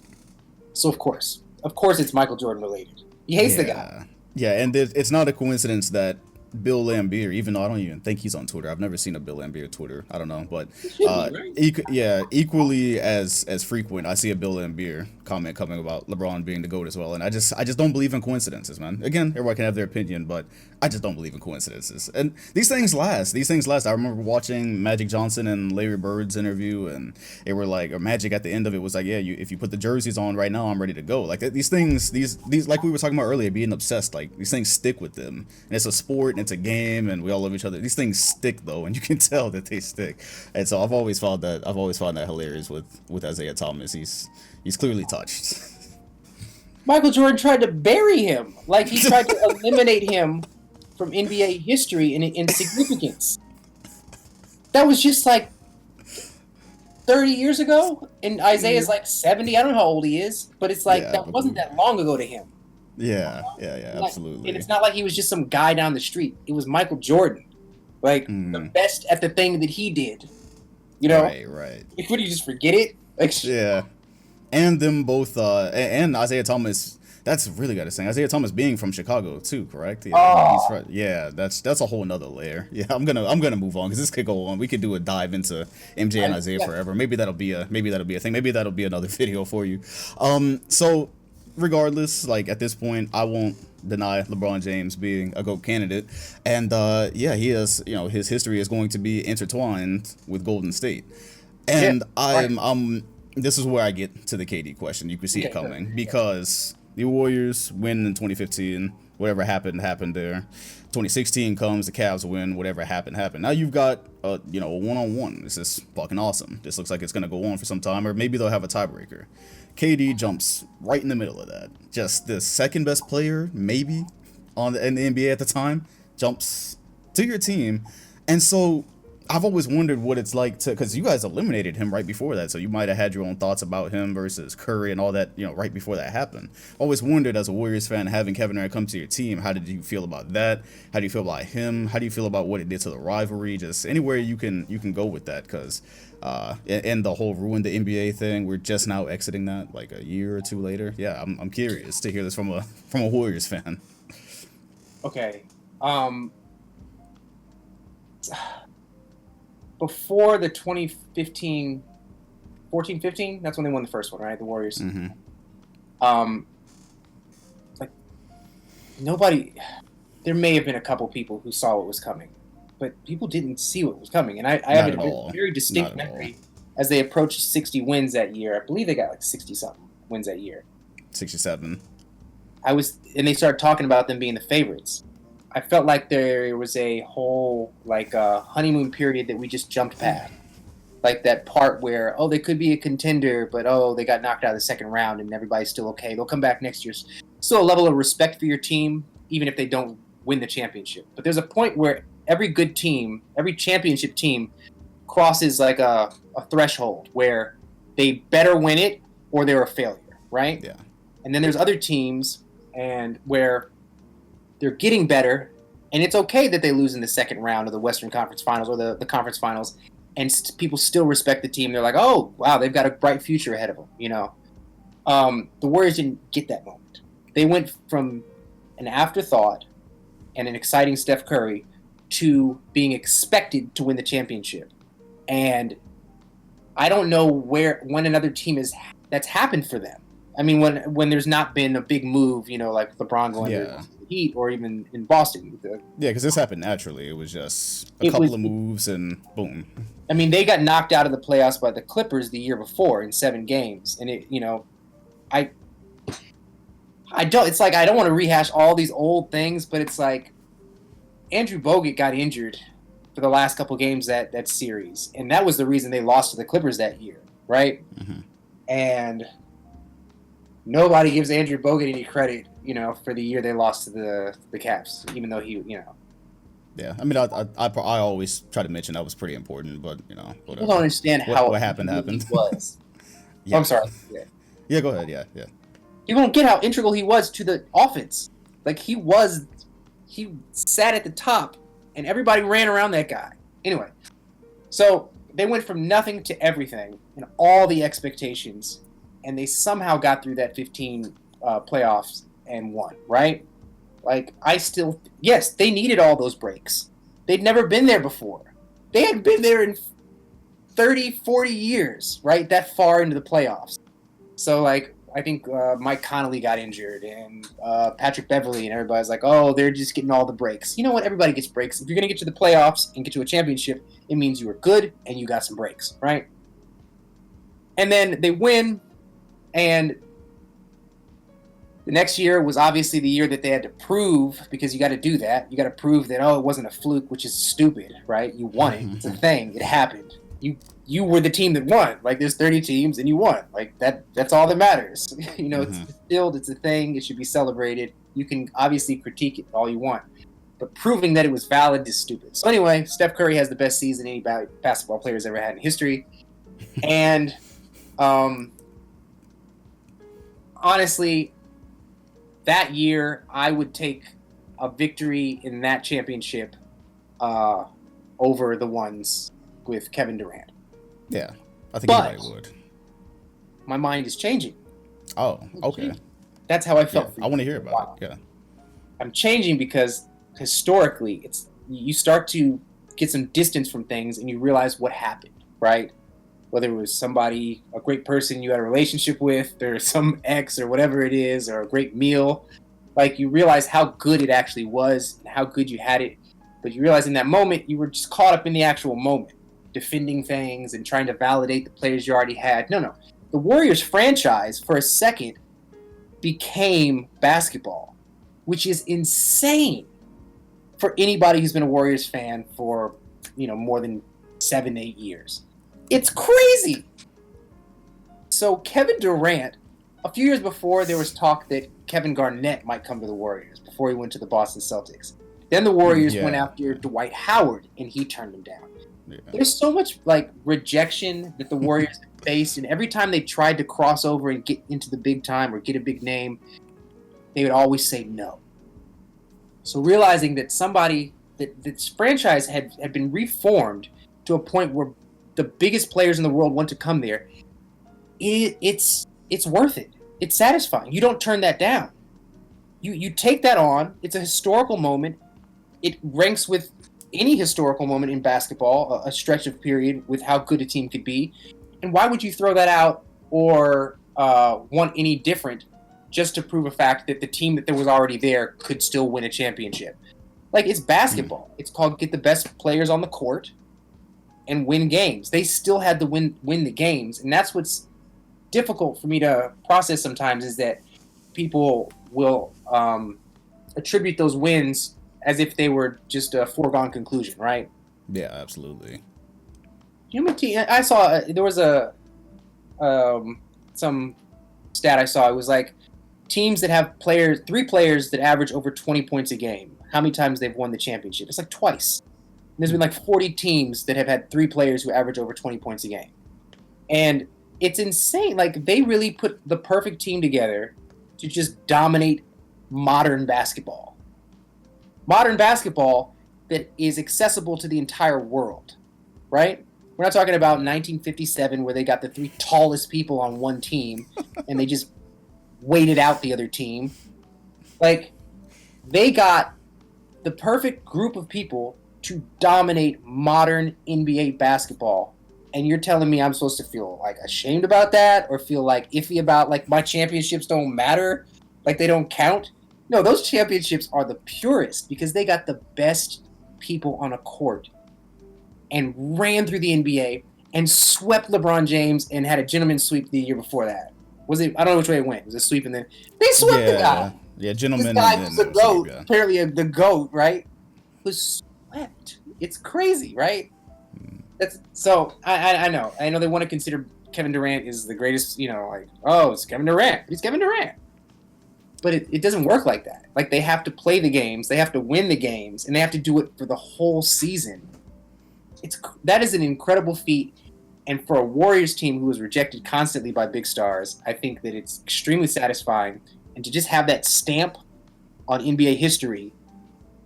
So of course, it's Michael Jordan related. He hates the guy. Yeah. Yeah, and it's not a coincidence that Bill Lambier, even though I don't even think he's on Twitter, I've never seen a Bill Lambier Twitter. I don't know, but He should be right. yeah, equally as frequent, I see a Bill Lambier comment coming about LeBron being the GOAT as well, and I just don't believe in coincidences, man. Again, everyone can have their opinion, but I just don't believe in coincidences, and these things last. These things last. I remember watching Magic Johnson and Larry Bird's interview, and they were like, or Magic at the end of it was like, yeah, if you put the jerseys on right now, I'm ready to go. Like these things, these like we were talking about earlier, being obsessed. Like these things stick with them, and it's a sport, and it's a game, and we all love each other. These things stick though, and you can tell that they stick. And so I've always found that hilarious with Isaiah Thomas. He's clearly touched. Michael Jordan tried to bury him. Like he tried to eliminate him from NBA history in significance. That was just like 30 years ago, and Isaiah's like 70. I don't know how old he is, but it's like Yeah, that wasn't that long ago to him. Yeah, Like, absolutely. and it's not like he was just some guy down the street. It was Michael Jordan, like the best at the thing that he did. Right. What do you just forget it? Like, Yeah, and them both, and Isaiah Thomas. That's really got to say. Isaiah Thomas being from Chicago too, correct? Yeah, he's from, yeah. That's a whole nother layer. Yeah, I'm gonna move on because this could go on. We could do a dive into MJ and Isaiah forever. Maybe that'll be a thing. Maybe that'll be another video for you. So regardless, like at this point, I won't deny LeBron James being a GOAT candidate, and yeah, he is. His history is going to be intertwined with Golden State, and This is where I get to the KD question. You can see it coming because the Warriors win in 2015. Whatever happened there. 2016 comes, the Cavs win. Whatever happened. Now you've got a one-on-one. This is fucking awesome. This looks like it's gonna go on for some time, or maybe they'll have a tiebreaker. KD jumps right in the middle of that. Just the second best player, maybe, in the NBA at the time, jumps to your team, and so I've always wondered what it's like because you guys eliminated him right before that, so you might have had your own thoughts about him versus Curry and all that, right before that happened. Always wondered as a Warriors fan, having Kevin Durant come to your team, how did you feel about that? How do you feel about him? How do you feel about what it did to the rivalry? Just anywhere you can go with that, because and the whole ruined the NBA thing. We're just now exiting that, like a year or two later. Yeah, I'm curious to hear this from a Warriors fan. okay, before the 2015, 14-15, that's when they won the first one, right? The Warriors. Like nobody, there may have been a couple people who saw what was coming, but people didn't see what was coming. And I have a very distinct memory as they approached 60 wins that year. I believe they got like 60 something wins that year. 67. And they started talking about them being the favorites. I felt like there was a whole honeymoon period that we just jumped past. Like that part where, they could be a contender, but they got knocked out of the second round and everybody's still okay. They'll come back next year. Still a level of respect for your team, even if they don't win the championship. But there's a point where every good team, every championship team crosses like a threshold where they better win it or they're a failure, right? Yeah. And then there's other teams and where they're getting better, and it's okay that they lose in the second round of the Western Conference Finals or the conference finals, and people still respect the team. They're like, oh, wow, they've got a bright future ahead of them, The Warriors didn't get that moment. They went from an afterthought and an exciting Steph Curry to being expected to win the championship. And I don't know when another team that's happened for them. I mean, when there's not been a big move, like LeBron going to the Heat or even in Boston. Yeah, because this happened naturally. It was just a couple of moves and boom. I mean, they got knocked out of the playoffs by the Clippers the year before in 7 games, and I don't. It's like I don't want to rehash all these old things, but it's like Andrew Bogut got injured for the last couple games that series, and that was the reason they lost to the Clippers that year, right? Mm-hmm. And nobody gives Andrew Bogut any credit, for the year they lost to the Caps, even though he. Yeah, I mean, I always try to mention that was pretty important, but People don't whatever. understand What how happened integral he happened. was. Yeah. I'm sorry. Yeah. Yeah, go ahead. Yeah, yeah. People don't get how integral he was to the offense. Like, he sat at the top, and everybody ran around that guy. Anyway, so they went from nothing to everything, and all the expectations, and they somehow got through that 15 playoffs and won, right? Like, yes, they needed all those breaks. They'd never been there before. They had been there in 30, 40 years, right? That far into the playoffs. So, like, I think Mike Connolly got injured, and Patrick Beverley, and everybody's like, oh, they're just getting all the breaks. You know what? Everybody gets breaks. If you're going to get to the playoffs and get to a championship, it means you were good and you got some breaks, right? And then they win, and the next year was obviously the year that they had to prove, because you got to do that. You got to prove that, it wasn't a fluke, which is stupid, right? You won it. It's a thing. It happened. You were the team that won. Like, there's 30 teams and you won. Like, that's all that matters. It's a field, it's a thing, it should be celebrated. You can obviously critique it all you want, but proving that it was valid is stupid. So anyway, Steph Curry has the best season any basketball player's ever had in history. And honestly, that year I would take a victory in that championship over the ones with Kevin Durant. Yeah, I think anybody would. My mind is changing. Oh, okay. That's how I felt. Yeah, I want to hear about it. Yeah. I'm changing because historically, you start to get some distance from things and you realize what happened, right? Whether it was a great person you had a relationship with, or some ex or whatever it is, or a great meal. Like, you realize how good it actually was and how good you had it. But you realize in that moment, you were just caught up in the actual moment, defending things and trying to validate the players you already had. No. The Warriors franchise, for a second, became basketball, which is insane for anybody who's been a Warriors fan for, more than 7-8 years. It's crazy. So Kevin Durant, a few years before, there was talk that Kevin Garnett might come to the Warriors before he went to the Boston Celtics. Then the Warriors went after Dwight Howard, and he turned them down. Yeah. There's so much rejection that the Warriors faced, and every time they tried to cross over and get into the big time or get a big name, they would always say no. So realizing that that this franchise had been reformed to a point where the biggest players in the world want to come there, it's worth it. It's satisfying. You don't turn that down. You take that on. It's a historical moment. It ranks with any historical moment in basketball, a stretch of period with how good a team could be. And why would you throw that out or want any different just to prove a fact that the team that was already there could still win a championship? Like, it's basketball. It's called get the best players on the court and win games. They still had to win the games. And that's what's difficult for me to process sometimes, is that people will attribute those wins as if they were just a foregone conclusion, right? Yeah, absolutely. I saw there was some stat I saw. It was like teams that have 3 players that average over 20 points a game. How many times they've won the championship? It's like twice. And there's been 40 teams that have had 3 players who average over 20 points a game. And it's insane. They really put the perfect team together to just dominate modern basketball. Modern basketball that is accessible to the entire world, right? We're not talking about 1957 where they got the 3 tallest people on one team and they just waited out the other team. They got the perfect group of people to dominate modern NBA basketball. And you're telling me I'm supposed to feel ashamed about that, or feel iffy about my championships don't matter, they don't count? No, those championships are the purest because they got the best people on a court and ran through the NBA and swept LeBron James and had a gentleman's sweep the year before that. Was it? I don't know which way it went. Was it sweep and then they swept the guy? Yeah, gentleman. This guy was the GOAT, apparently the GOAT, right? Was swept. It's crazy, right? That's so. I know they want to consider Kevin Durant is the greatest, like, oh, it's Kevin Durant. He's Kevin Durant. But it doesn't work like that. Like, they have to play the games, they have to win the games, and they have to do it for the whole season. That is an incredible feat. And for a Warriors team who was rejected constantly by big stars, I think that it's extremely satisfying. And to just have that stamp on NBA history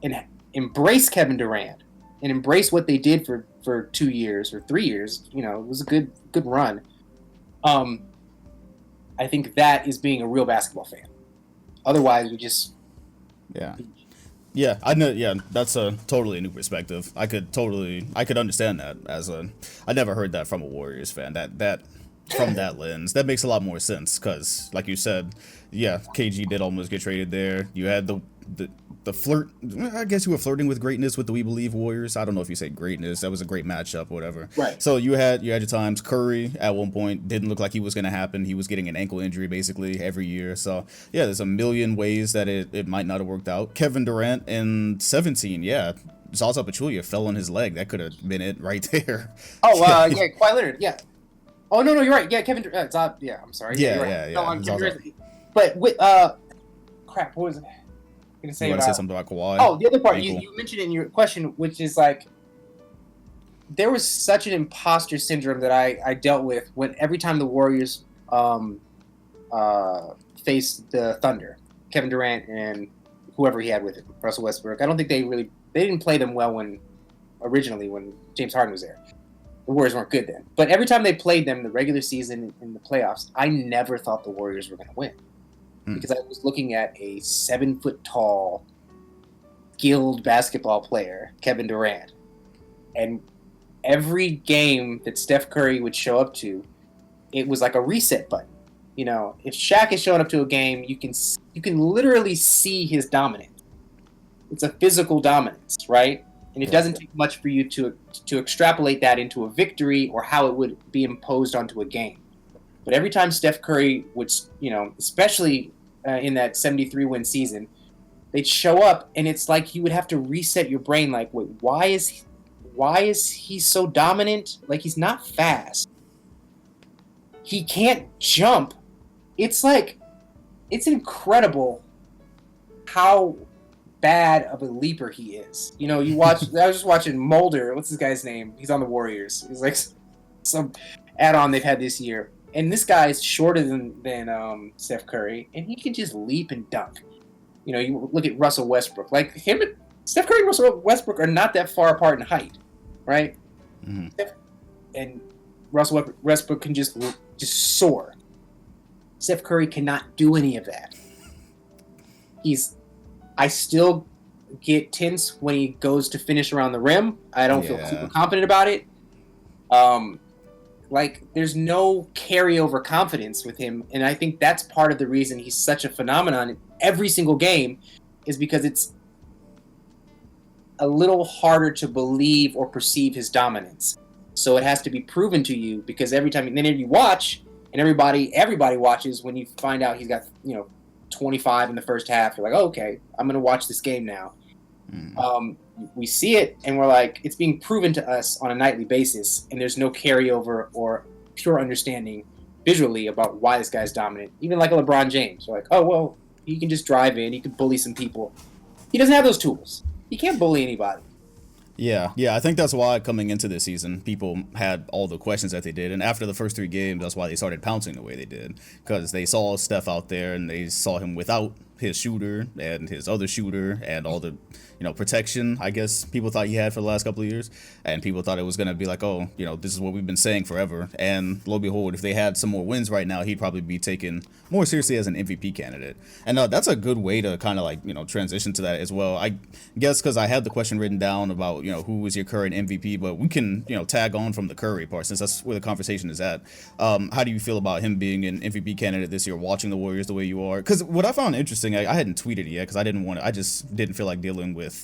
and embrace Kevin Durant and embrace what they did for 2 years or 3 years, it was a good run. I think that is being a real basketball fan. Otherwise, we just... Yeah, I know. Yeah, that's totally a new perspective. I could understand that I never heard that from a Warriors fan. That from that lens, that makes a lot more sense. Because, like you said, yeah, KG did almost get traded there. You had the flirt. I guess you were flirting with greatness with the We Believe Warriors. I don't know if you say greatness. That was a great matchup, whatever. Right. So you had your times. Curry at one point didn't look like he was going to happen. He was getting an ankle injury basically every year. So yeah, there's a million ways that it might not have worked out. Kevin Durant in 17, yeah. Zaza Pachulia fell on his leg. That could have been it right there. Oh, yeah, Kawhi Leonard, yeah. Oh, no, you're right. Yeah, Kevin Durant. Yeah, I'm sorry. Yeah, right. yeah. No, but with, crap, what was it? You want to say something about Kawhi? Oh, the other part, you mentioned in your question, which is like, there was such an imposter syndrome that I dealt with every time the Warriors faced the Thunder, Kevin Durant and whoever he had with him, Russell Westbrook. I don't think they didn't play them well originally when James Harden was there. The Warriors weren't good then. But every time they played them, the regular season in the playoffs, I never thought the Warriors were going to win. Because I was looking at a 7-foot-tall, skilled basketball player, Kevin Durant. And every game that Steph Curry would show up to, it was like a reset button. If Shaq is showing up to a game, you can literally see his dominance. It's a physical dominance, right? And it doesn't take much for you to extrapolate that into a victory or how it would be imposed onto a game. But every time Steph Curry would, especially in that 73-win season, they'd show up, and it's like you would have to reset your brain. Like, wait, why is he so dominant? Like, he's not fast. He can't jump. It's incredible how bad of a leaper he is. You watch. I was just watching Mulder. What's this guy's name? He's on the Warriors. He's like some add-on they've had this year. And this guy is shorter than Steph Curry, and he can just leap and dunk. You look at Russell Westbrook. Like, Steph Curry and Russell Westbrook are not that far apart in height, right? Mm-hmm. And Russell Westbrook can just soar. Steph Curry cannot do any of that. I still get tense when he goes to finish around the rim. I don't feel super confident about it. There's no carryover confidence with him, and I think that's part of the reason he's such a phenomenon in every single game, is because it's a little harder to believe or perceive his dominance. So it has to be proven to you, because every time you watch, and everybody watches, when you find out he's got 25 in the first half, you're like, oh, okay, I'm going to watch this game now. We see it, and we're like, it's being proven to us on a nightly basis, and there's no carryover or pure understanding visually about why this guy's dominant. Even like a LeBron James, we're like, oh, well, he can just drive in, he can bully some people. He doesn't have those tools. He can't bully anybody. Yeah, I think that's why coming into this season, people had all the questions that they did. And after the first 3 games, that's why they started pouncing the way they did. Because they saw Steph out there, and they saw him without his shooter and his other shooter and all the protection, I guess, people thought he had for the last couple of years. And people thought it was going to be like, oh, this is what we've been saying forever. And lo and behold, if they had some more wins right now, he'd probably be taken more seriously as an MVP candidate. And that's a good way to kind of transition to that as well. I guess because I had the question written down about, who is your current MVP, but we can, tag on from the Curry part, since that's where the conversation is at. How do you feel about him being an MVP candidate this year, watching the Warriors the way you are? Because what I found interesting, I hadn't tweeted it yet because I just didn't feel like dealing with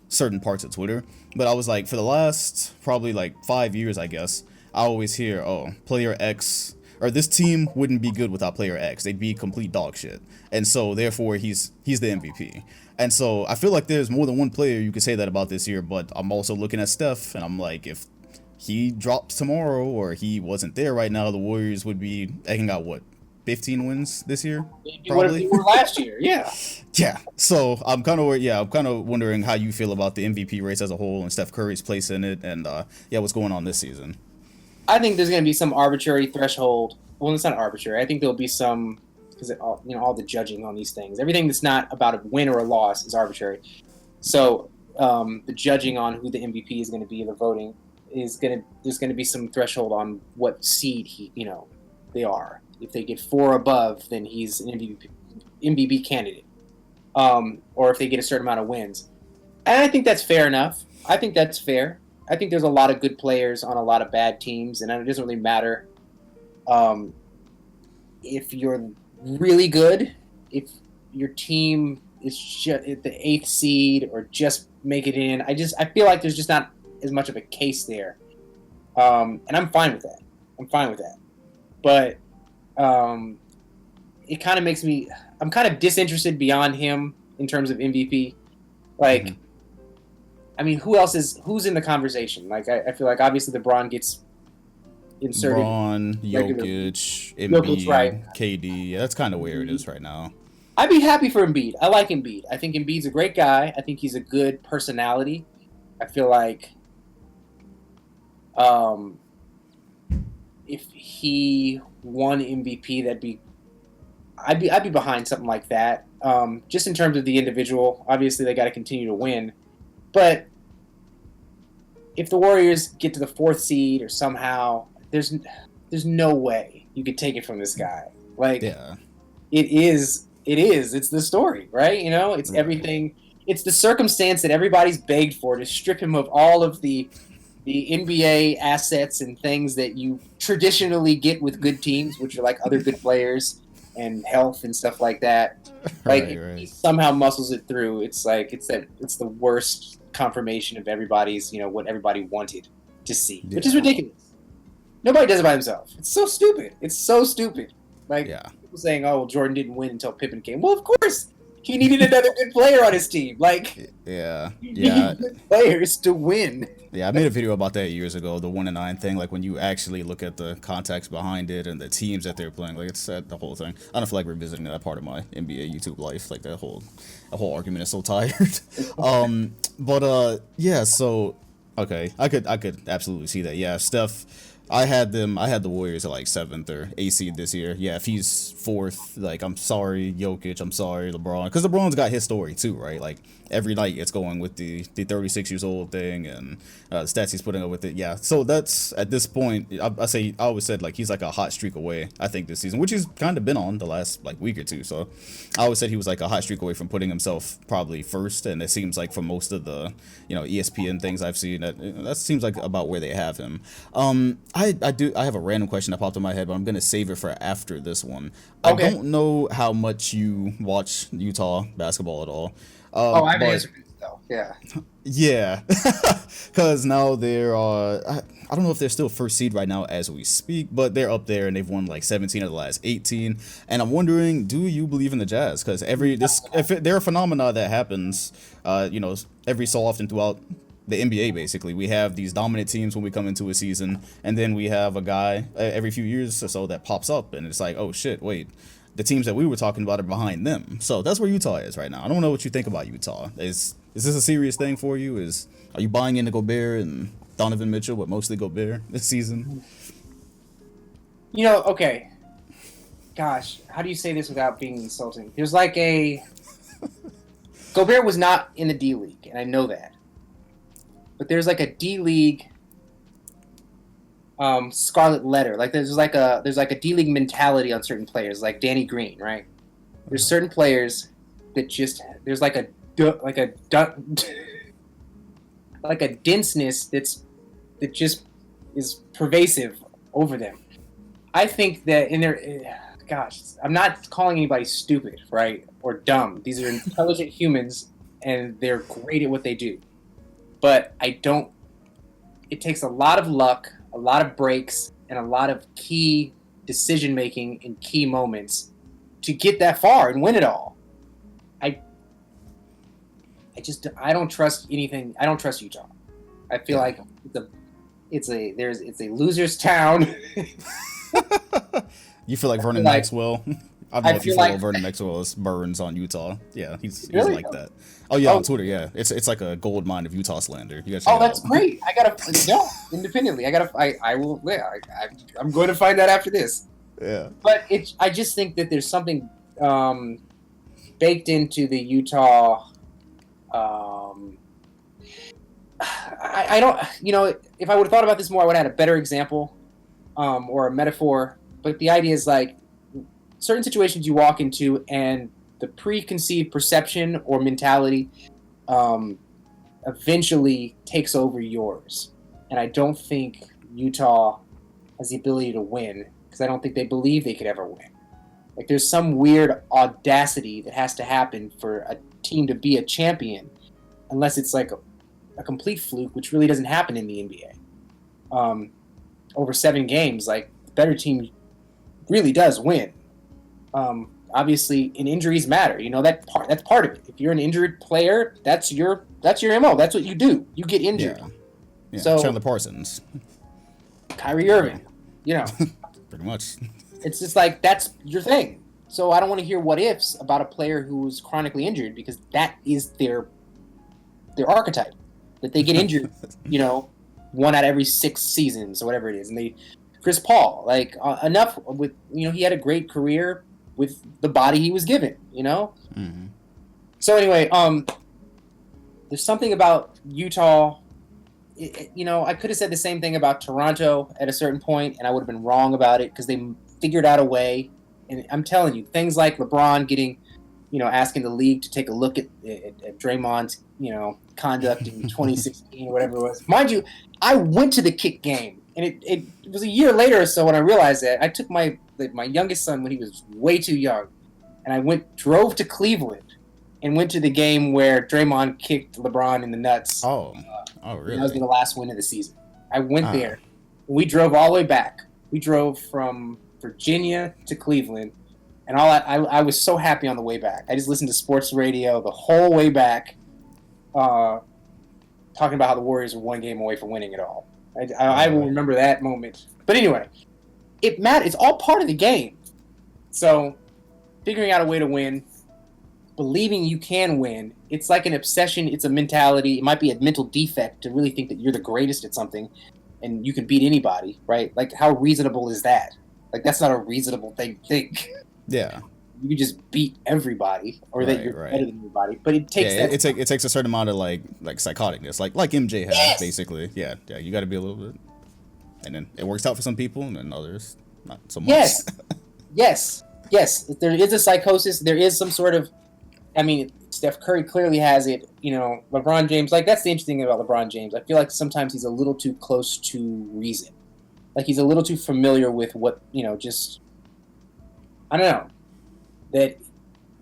certain parts of Twitter, but I was like, for the last probably 5 years, I guess, I always hear, oh, player X, or this team wouldn't be good without player X. They'd be complete dog shit. And so therefore he's the MVP. And so I feel like there's more than one player you could say that about this year, but I'm also looking at Steph, and I'm like, if he dropped tomorrow or he wasn't there right now, the Warriors would be eking out what, 15 wins this year, They do what probably. they were last year. Yeah. Yeah. So I'm kind of I'm kind of wondering how you feel about the MVP race as a whole and Steph Curry's place in it, and yeah, what's going on this season. I think there's going to be some arbitrary threshold. Well, it's not arbitrary. I think there'll be some, because all the judging on these things, everything that's not about a win or a loss is arbitrary. So the judging on who the MVP is going to be, the voting there's going to be some threshold on what seed they are. If they get 4 above, then he's an MVP candidate. Or if they get a certain amount of wins, and I think that's fair enough. I think that's fair. I think there's a lot of good players on a lot of bad teams, and it doesn't really matter if you're really good, if your team is just at the 8th seed or just make it in. I feel like there's just not as much of a case there, and I'm fine with that. But it kind of makes me. I'm kind of disinterested beyond him in terms of MVP. Like. Mm-hmm. I mean, who's in the conversation? Like, I feel like obviously LeBron gets inserted. LeBron, Jokic, Embiid, right. KD. Yeah, that's kind of where it is right now. I'd be happy for Embiid. I like Embiid. I think Embiid's a great guy. I think he's a good personality. I feel like if he won MVP, I'd be behind something like that. Just in terms of the individual, obviously they got to continue to win. But if the Warriors get to the 4th seed or somehow, there's no way you could take it from this guy. Like, yeah. It is. It's the story, right? It's everything. It's the circumstance that everybody's begged for to strip him of all of the NBA assets and things that you traditionally get with good teams, which are like other good players and health and stuff like that. Like right. He somehow muscles it through. It's like it's the worst confirmation of everybody's, what everybody wanted to see, which is ridiculous. Nobody does it by himself. It's so stupid. Like people saying, "Oh, well, Jordan didn't win until Pippen came." Well, of course, he needed another good player on his team. Like, he needed good players to win. Yeah, I made a video about that years ago, the 1-9 thing. Like when you actually look at the context behind it and the teams that they're playing, like it's the whole thing. I don't feel like revisiting that part of my NBA YouTube life. Like that whole argument is so tired. So okay, I could absolutely see that. Yeah, Steph. I had the Warriors at like 7th or 8th seed this year. Yeah, if he's 4th, like I'm sorry, Jokic, I'm sorry, LeBron, because LeBron's got his story too, right? Like every night it's going with the 36 years old thing and the stats he's putting up with it. Yeah, so that's at this point. I always said like he's like a hot streak away. I think this season, which he's kind of been on the last like week or two. So I always said he was like a hot streak away from putting himself probably first, and it seems like from most of the ESPN things I've seen that seems like about where they have him. I have a random question that popped in my head, but I'm gonna save it for after this one. Okay. I don't know how much you watch Utah basketball at all. I have an answer for this though. Yeah. Yeah, because now they're I don't know if they're still 1st seed right now as we speak, but they're up there and they've won like 17 of the last 18. And I'm wondering, do you believe in the Jazz? Because they're a phenomena that happens, every so often throughout the NBA. Basically, we have these dominant teams when we come into a season, and then we have a guy every few years or so that pops up, and it's like, oh shit, wait, the teams that we were talking about are behind them. So that's where Utah is right now. I don't know what you think about Utah. Is this a serious thing for you? Are you buying into Gobert and Donovan Mitchell, but mostly Gobert this season? Okay. Gosh, how do you say this without being insulting? There's like Gobert was not in the D League, and I know that. But there's like a D League scarlet letter. Like there's like a D League mentality on certain players, like Danny Green, right? There's certain players that just there's like a denseness that just is pervasive over them. I think that I'm not calling anybody stupid, right, or dumb. These are intelligent humans, and they're great at what they do. But it takes a lot of luck, a lot of breaks, and a lot of key decision-making in key moments to get that far and win it all. I don't trust anything. I don't trust Utah. I feel like it's a loser's town. You feel like Vernon Maxwell? I don't know if you follow Vernon Maxwell's Burns on Utah. Yeah, he's like that. Oh yeah, on Twitter. Yeah, it's like a gold mine of Utah slander. You gotta check it that's out. great. I gotta independently. I will. Yeah, I'm going to find that after this. Yeah. But I just think that there's something baked into the Utah. I don't. If I would have thought about this more, I would have had a better example, or a metaphor. But the idea is like certain situations you walk into, and the preconceived perception or mentality eventually takes over yours. And I don't think Utah has the ability to win because I don't think they believe they could ever win. Like there's some weird audacity that has to happen for a team to be a champion, unless it's like a complete fluke, which really doesn't happen in the NBA. Over 7 games, like the better team really does win. Obviously, and injuries matter. That's part of it. If you're an injured player, that's your MO. That's what you do. You get injured. Yeah. So Chandler Parsons, Kyrie Irving, pretty much. It's just like that's your thing. So I don't want to hear what ifs about a player who's chronically injured because that is their archetype. That they get injured, 1 out of every 6 seasons or whatever it is, and Chris Paul, like enough with he had a great career with the body he was given, Mm-hmm. So anyway, there's something about Utah. I could have said the same thing about Toronto at a certain point, and I would have been wrong about it because they figured out a way. And I'm telling you, things like LeBron getting, asking the league to take a look at Draymond's, conduct in 2016 or whatever it was. Mind you, I went to the kick game, and it was a year later or so when I realized that. I took my youngest son when he was way too young, and I drove to Cleveland and went to the game where Draymond kicked LeBron in the nuts. Oh, really? That was the last win of the season. I went there. We drove all the way back. We drove from Virginia to Cleveland, and I was so happy on the way back. I just listened to sports radio the whole way back, talking about how the Warriors were 1 game away from winning it all. I will remember that moment. But anyway, it matters. It's all part of the game. So, figuring out a way to win, believing you can win, it's like an obsession. It's a mentality. It might be a mental defect to really think that you're the greatest at something and you can beat anybody, right? Like, how reasonable is that? Like, that's not a reasonable thing to think. Yeah. You can just beat everybody, or that you're better than everybody. But it takes it takes a certain amount of like psychoticness, like MJ has basically. Yeah. You got to be a little bit, and then it works out for some people, and then others not so much. Yes. There is a psychosis. There is some sort of. I mean, Steph Curry clearly has it. LeBron James. Like that's the interesting thing about LeBron James. I feel like sometimes he's a little too close to reason. Like he's a little too familiar with what just. I don't know. That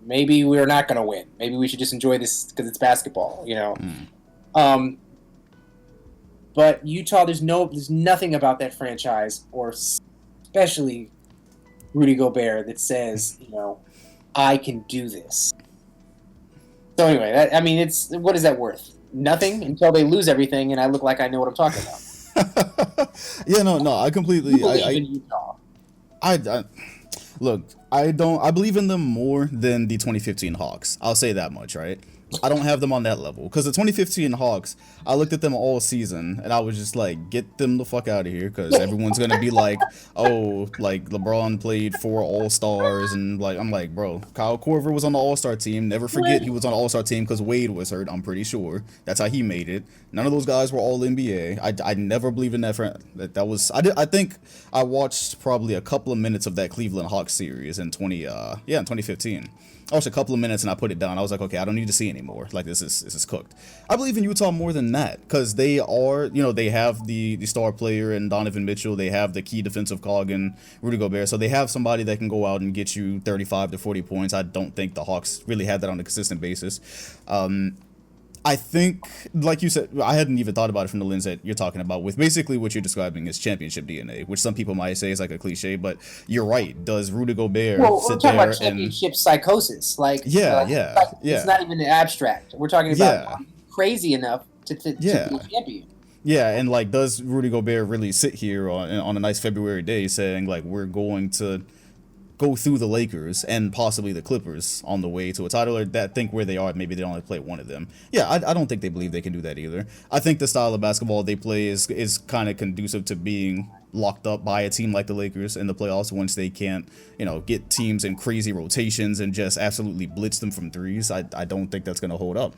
maybe we're not going to win. Maybe we should just enjoy this because it's basketball, But Utah, there's nothing about that franchise, or especially Rudy Gobert, that says, I can do this. So anyway, what is that worth? Nothing until they lose everything, and I look like I know what I'm talking about. Yeah, no, I completely. In Utah. Look, I believe in them more than the 2015 Hawks. I'll say that much, right? I don't have them on that level. Because the 2015 Hawks, I looked at them all season, and I was just like, get them the fuck out of here, because everyone's going to be like, oh, like, LeBron played 4 All-Stars, and, like, I'm like, bro, Kyle Korver was on the All-Star team. Never forget he was on the All-Star team because Wade was hurt, I'm pretty sure. That's how he made it. None of those guys were All-NBA. I never believed in that. I think I watched probably a couple of minutes of that Cleveland Hawks series in 2015. I watched a couple of minutes and I put it down. I was like, okay, I don't need to see anymore. Like, this is cooked. I believe in Utah more than that because they are, they have the star player in Donovan Mitchell. They have the key defensive cog in Rudy Gobert. So they have somebody that can go out and get you 35 to 40 points. I don't think the Hawks really have that on a consistent basis. I think, like you said, I hadn't even thought about it from the lens that you're talking about with basically what you're describing as championship DNA, which some people might say is like a cliche, but you're right. Does Rudy Gobert sit there about championship psychosis? Like, it's not even abstract. We're talking about crazy enough to be a champion. Yeah, and like, does Rudy Gobert really sit here on a nice February day saying like we're going to go through the Lakers and possibly the Clippers on the way to a title, or that think where they are, maybe they only play one of them. Yeah, I don't think they believe they can do that either. I think the style of basketball they play is kind of conducive to being locked up by a team like the Lakers in the playoffs once they can't, get teams in crazy rotations and just absolutely blitz them from threes. I don't think that's going to hold up.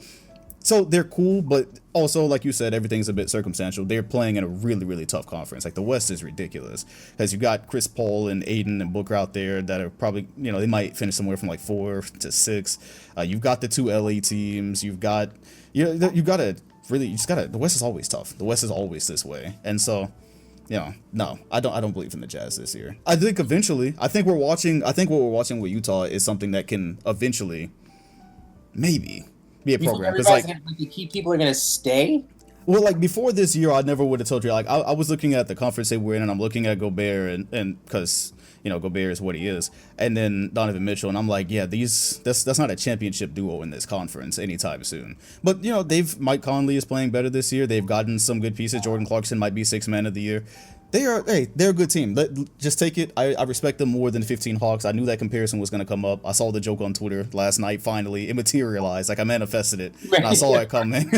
So they're cool, but also, like you said, everything's a bit circumstantial. They're playing in a really, really tough conference. Like, the West is ridiculous. Because you got Chris Paul and Aiden and Booker out there that are probably, they might finish somewhere from like 4 to 6. You've got the 2 LA teams. You've got, you got to really, you just got to, the West is always tough. The West is always this way. And so, no, I don't believe in the Jazz this year. I think eventually, I think what we're watching with Utah is something that can eventually, maybe, be a program. Because like the key people are gonna stay. Well, like before this year, I never would have told you. Like I was looking at the conference they were in, and I'm looking at Gobert, and because Gobert is what he is, and then Donovan Mitchell, and I'm like, yeah, that's not a championship duo in this conference anytime soon. But Mike Conley is playing better this year. They've gotten some good pieces. Jordan Clarkson might be 6th man of the year. They're a good team. Just take it. I respect them more than 15 Hawks. I knew that comparison was going to come up. I saw the joke on Twitter last night. Finally, it materialized. Like I manifested it, and I saw it coming.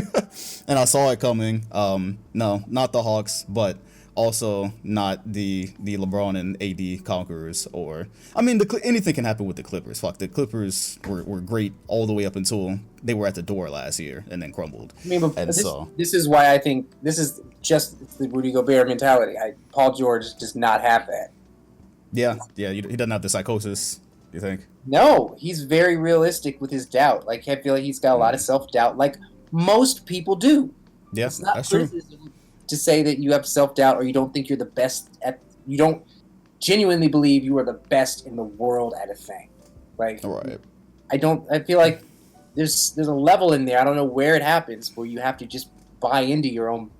No, not the Hawks, but also not the LeBron and AD conquerors. Or anything can happen with the Clippers. Fuck, the Clippers were great all the way up until they were at the door last year and then crumbled. This is why I think this is just the Rudy Gobert mentality. Paul George does not have that. Yeah, he doesn't have the psychosis, you think? No, he's very realistic with his doubt. Like, I feel like he's got a lot of self-doubt, like most people do. Yeah, it's not that's true. To say that you have self-doubt or you don't think you're the best you don't genuinely believe you are the best in the world at a thing. Like, right. I feel like there's a level in there, I don't know where it happens, where you have to just buy into your own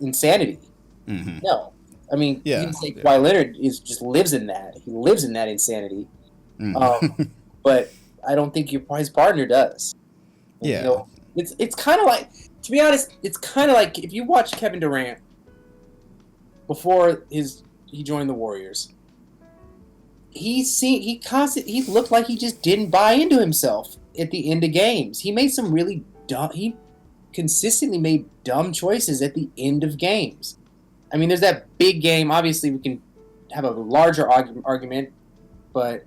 insanity. Mm-hmm. No. I mean, even say Kawhi Leonard just lives in that. He lives in that insanity. Mm. But I don't think his partner does. Yeah. It's kind of like, to be honest, it's kind of like if you watch Kevin Durant before he joined the Warriors. He looked like he just didn't buy into himself at the end of games. He made some really dumb. He consistently made dumb choices at the end of games. I mean, there's that big game. Obviously, we can have a larger argument, but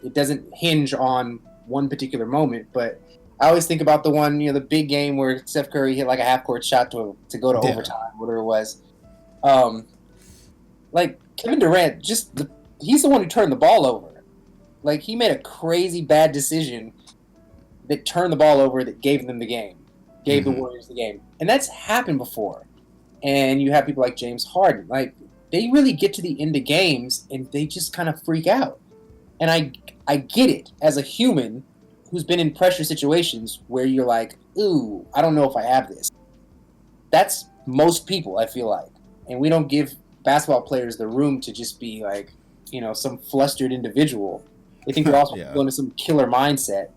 it doesn't hinge on one particular moment. But I always think about the one, the big game where Steph Curry hit like a half-court shot to go to overtime, whatever it was. Like Kevin Durant, he's the one who turned the ball over. Like, he made a crazy bad decision that turned the ball over that gave them the game, gave the Warriors the game. And that's happened before. And you have people like James Harden. Like, they really get to the end of games and they just kind of freak out. And I get it as a human who's been in pressure situations where you're like, ooh, I don't know if I have this. That's most people, I feel like. And we don't give basketball players the room to just be like, some flustered individual. They think they're also going to some killer mindset.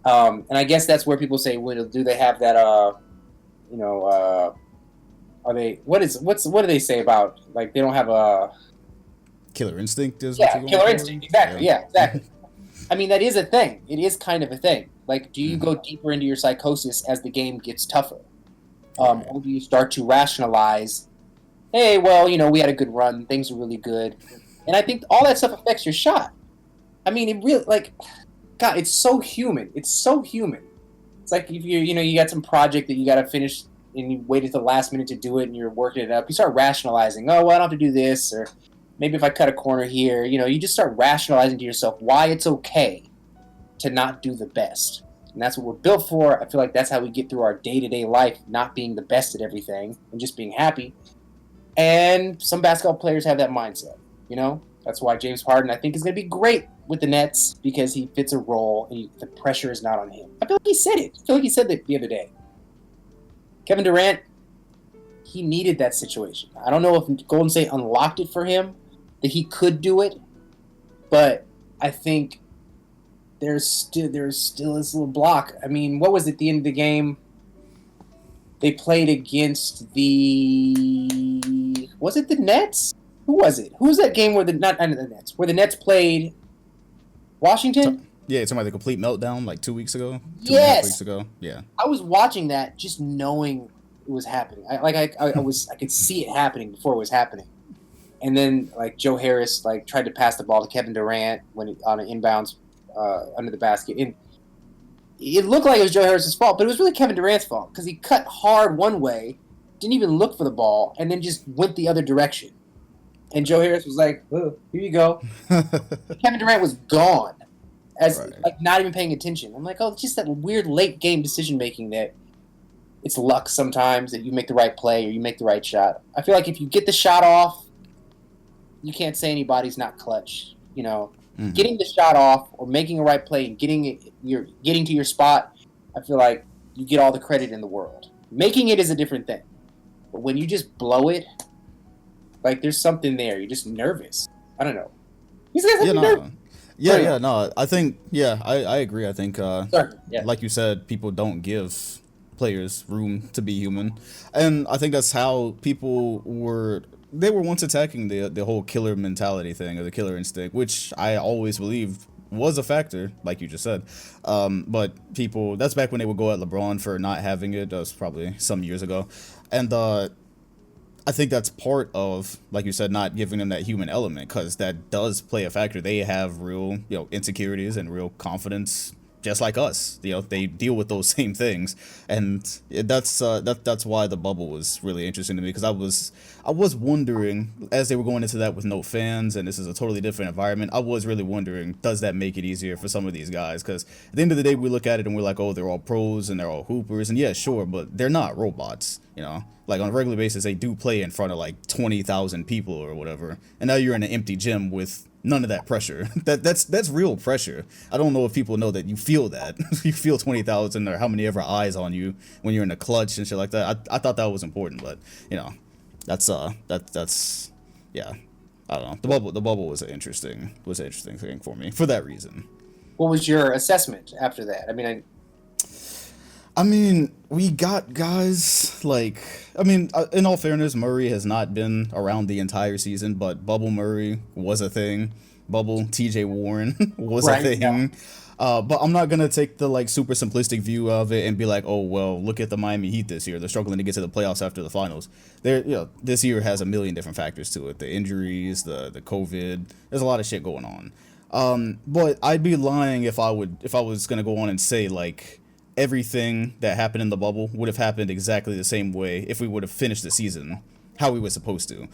And I guess that's where people say, well, do they have that, are they, what do they say about, like, they don't have a killer instinct? Killer instinct. Exactly. Yeah, exactly. I mean, that is a thing. It is kind of a thing. Like, do you go deeper into your psychosis as the game gets tougher? Or do you start to rationalize, hey, well, we had a good run. Things are really good. And I think all that stuff affects your shot. I mean, it really, like, God, it's so human. It's so human. It's like if you got some project that you got to finish and you waited till the last minute to do it and you're working it up. You start rationalizing, oh, well, I don't have to do this, or maybe if I cut a corner here, you just start rationalizing to yourself why it's okay to not do the best. And that's what we're built for. I feel like that's how we get through our day-to-day life, not being the best at everything and just being happy. And some basketball players have that mindset, That's why James Harden, I think, is going to be great with the Nets because he fits a role and the pressure is not on him. I feel like he said it. I feel like he said that the other day. Kevin Durant, he needed that situation. I don't know if Golden State unlocked it for him, that he could do it, but I think there's still this little block. I mean, what was it at the end of the game? They played against the... Was it the Nets? Who was it? Who was that game where the Nets? Where the Nets played Washington? Yeah, it's about the complete meltdown like 2 weeks ago. Yes. 2.5 weeks ago. Yeah. I was watching that just knowing it was happening. I could see it happening before it was happening. And then like Joe Harris like tried to pass the ball to Kevin Durant on an inbounds under the basket. And it looked like it was Joe Harris's fault, but it was really Kevin Durant's fault because he cut hard one way, didn't even look for the ball, and then just went the other direction. And Joe Harris was like, oh, here you go. Kevin Durant was gone, like not even paying attention. I'm like, oh, it's just that weird late game decision making that it's luck sometimes that you make the right play or you make the right shot. I feel like if you get the shot off, you can't say anybody's not clutch. You know, getting the shot off or making a right play and getting to your spot, I feel like you get all the credit in the world. Making it is a different thing, but when you just blow it, like there's something there. You're just nervous. I don't know. These guys have nervous. No. I think, I agree. I think, like you said, people don't give players room to be human, and I think that's how people were. They were once attacking the whole killer mentality thing or the killer instinct, which I always believed was a factor, like you just said. But people, that's back when they would go at LeBron for not having it. That was probably some years ago, and I think that's part of, like you said, not giving them that human element, because that does play a factor. They have real, insecurities and real confidence, just like us. They deal with those same things, and that's why the bubble was really interesting to me, because I was wondering, as they were going into that with no fans, and this is a totally different environment, I was really wondering, does that make it easier for some of these guys? Because at the end of the day, we look at it and we're like, oh, they're all pros and they're all hoopers, and yeah, sure, but they're not robots, Like, on a regular basis, they do play in front of, like, 20,000 people or whatever. And now you're in an empty gym with none of that pressure. That's real pressure. I don't know if people know that you feel that. You feel 20,000 or how many ever eyes on you when you're in the clutch and shit like that. I thought that was important, but, that's yeah. I don't know. The bubble was an interesting thing for me for that reason. What was your assessment after that? I mean, we got guys like, in all fairness, Murray has not been around the entire season, but Bubble Murray was a thing. Bubble TJ Warren was a thing. Yeah. But I'm not going to take the super simplistic view of it and be like, oh, well, look at the Miami Heat this year. They're struggling to get to the playoffs after the finals. This year has a million different factors to it. The injuries, the COVID, there's a lot of shit going on. But I'd be lying if I was going to go on and say everything that happened in the bubble would have happened exactly the same way if we would have finished the season how we were supposed to.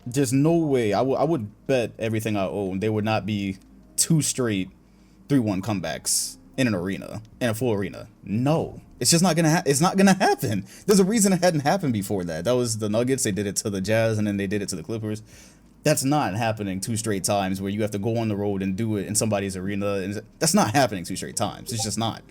There's no way, I would bet everything I own there would not be 2 straight 3-1 comebacks in an arena, in a full arena. No, it's just not gonna it's not gonna happen. There's a reason it hadn't happened before that. That was the Nuggets. They did it to the Jazz, and then they did it to the Clippers. That's not happening 2 straight times where you have to go on the road and do it in somebody's arena. And that's not happening 2 straight times. It's just not.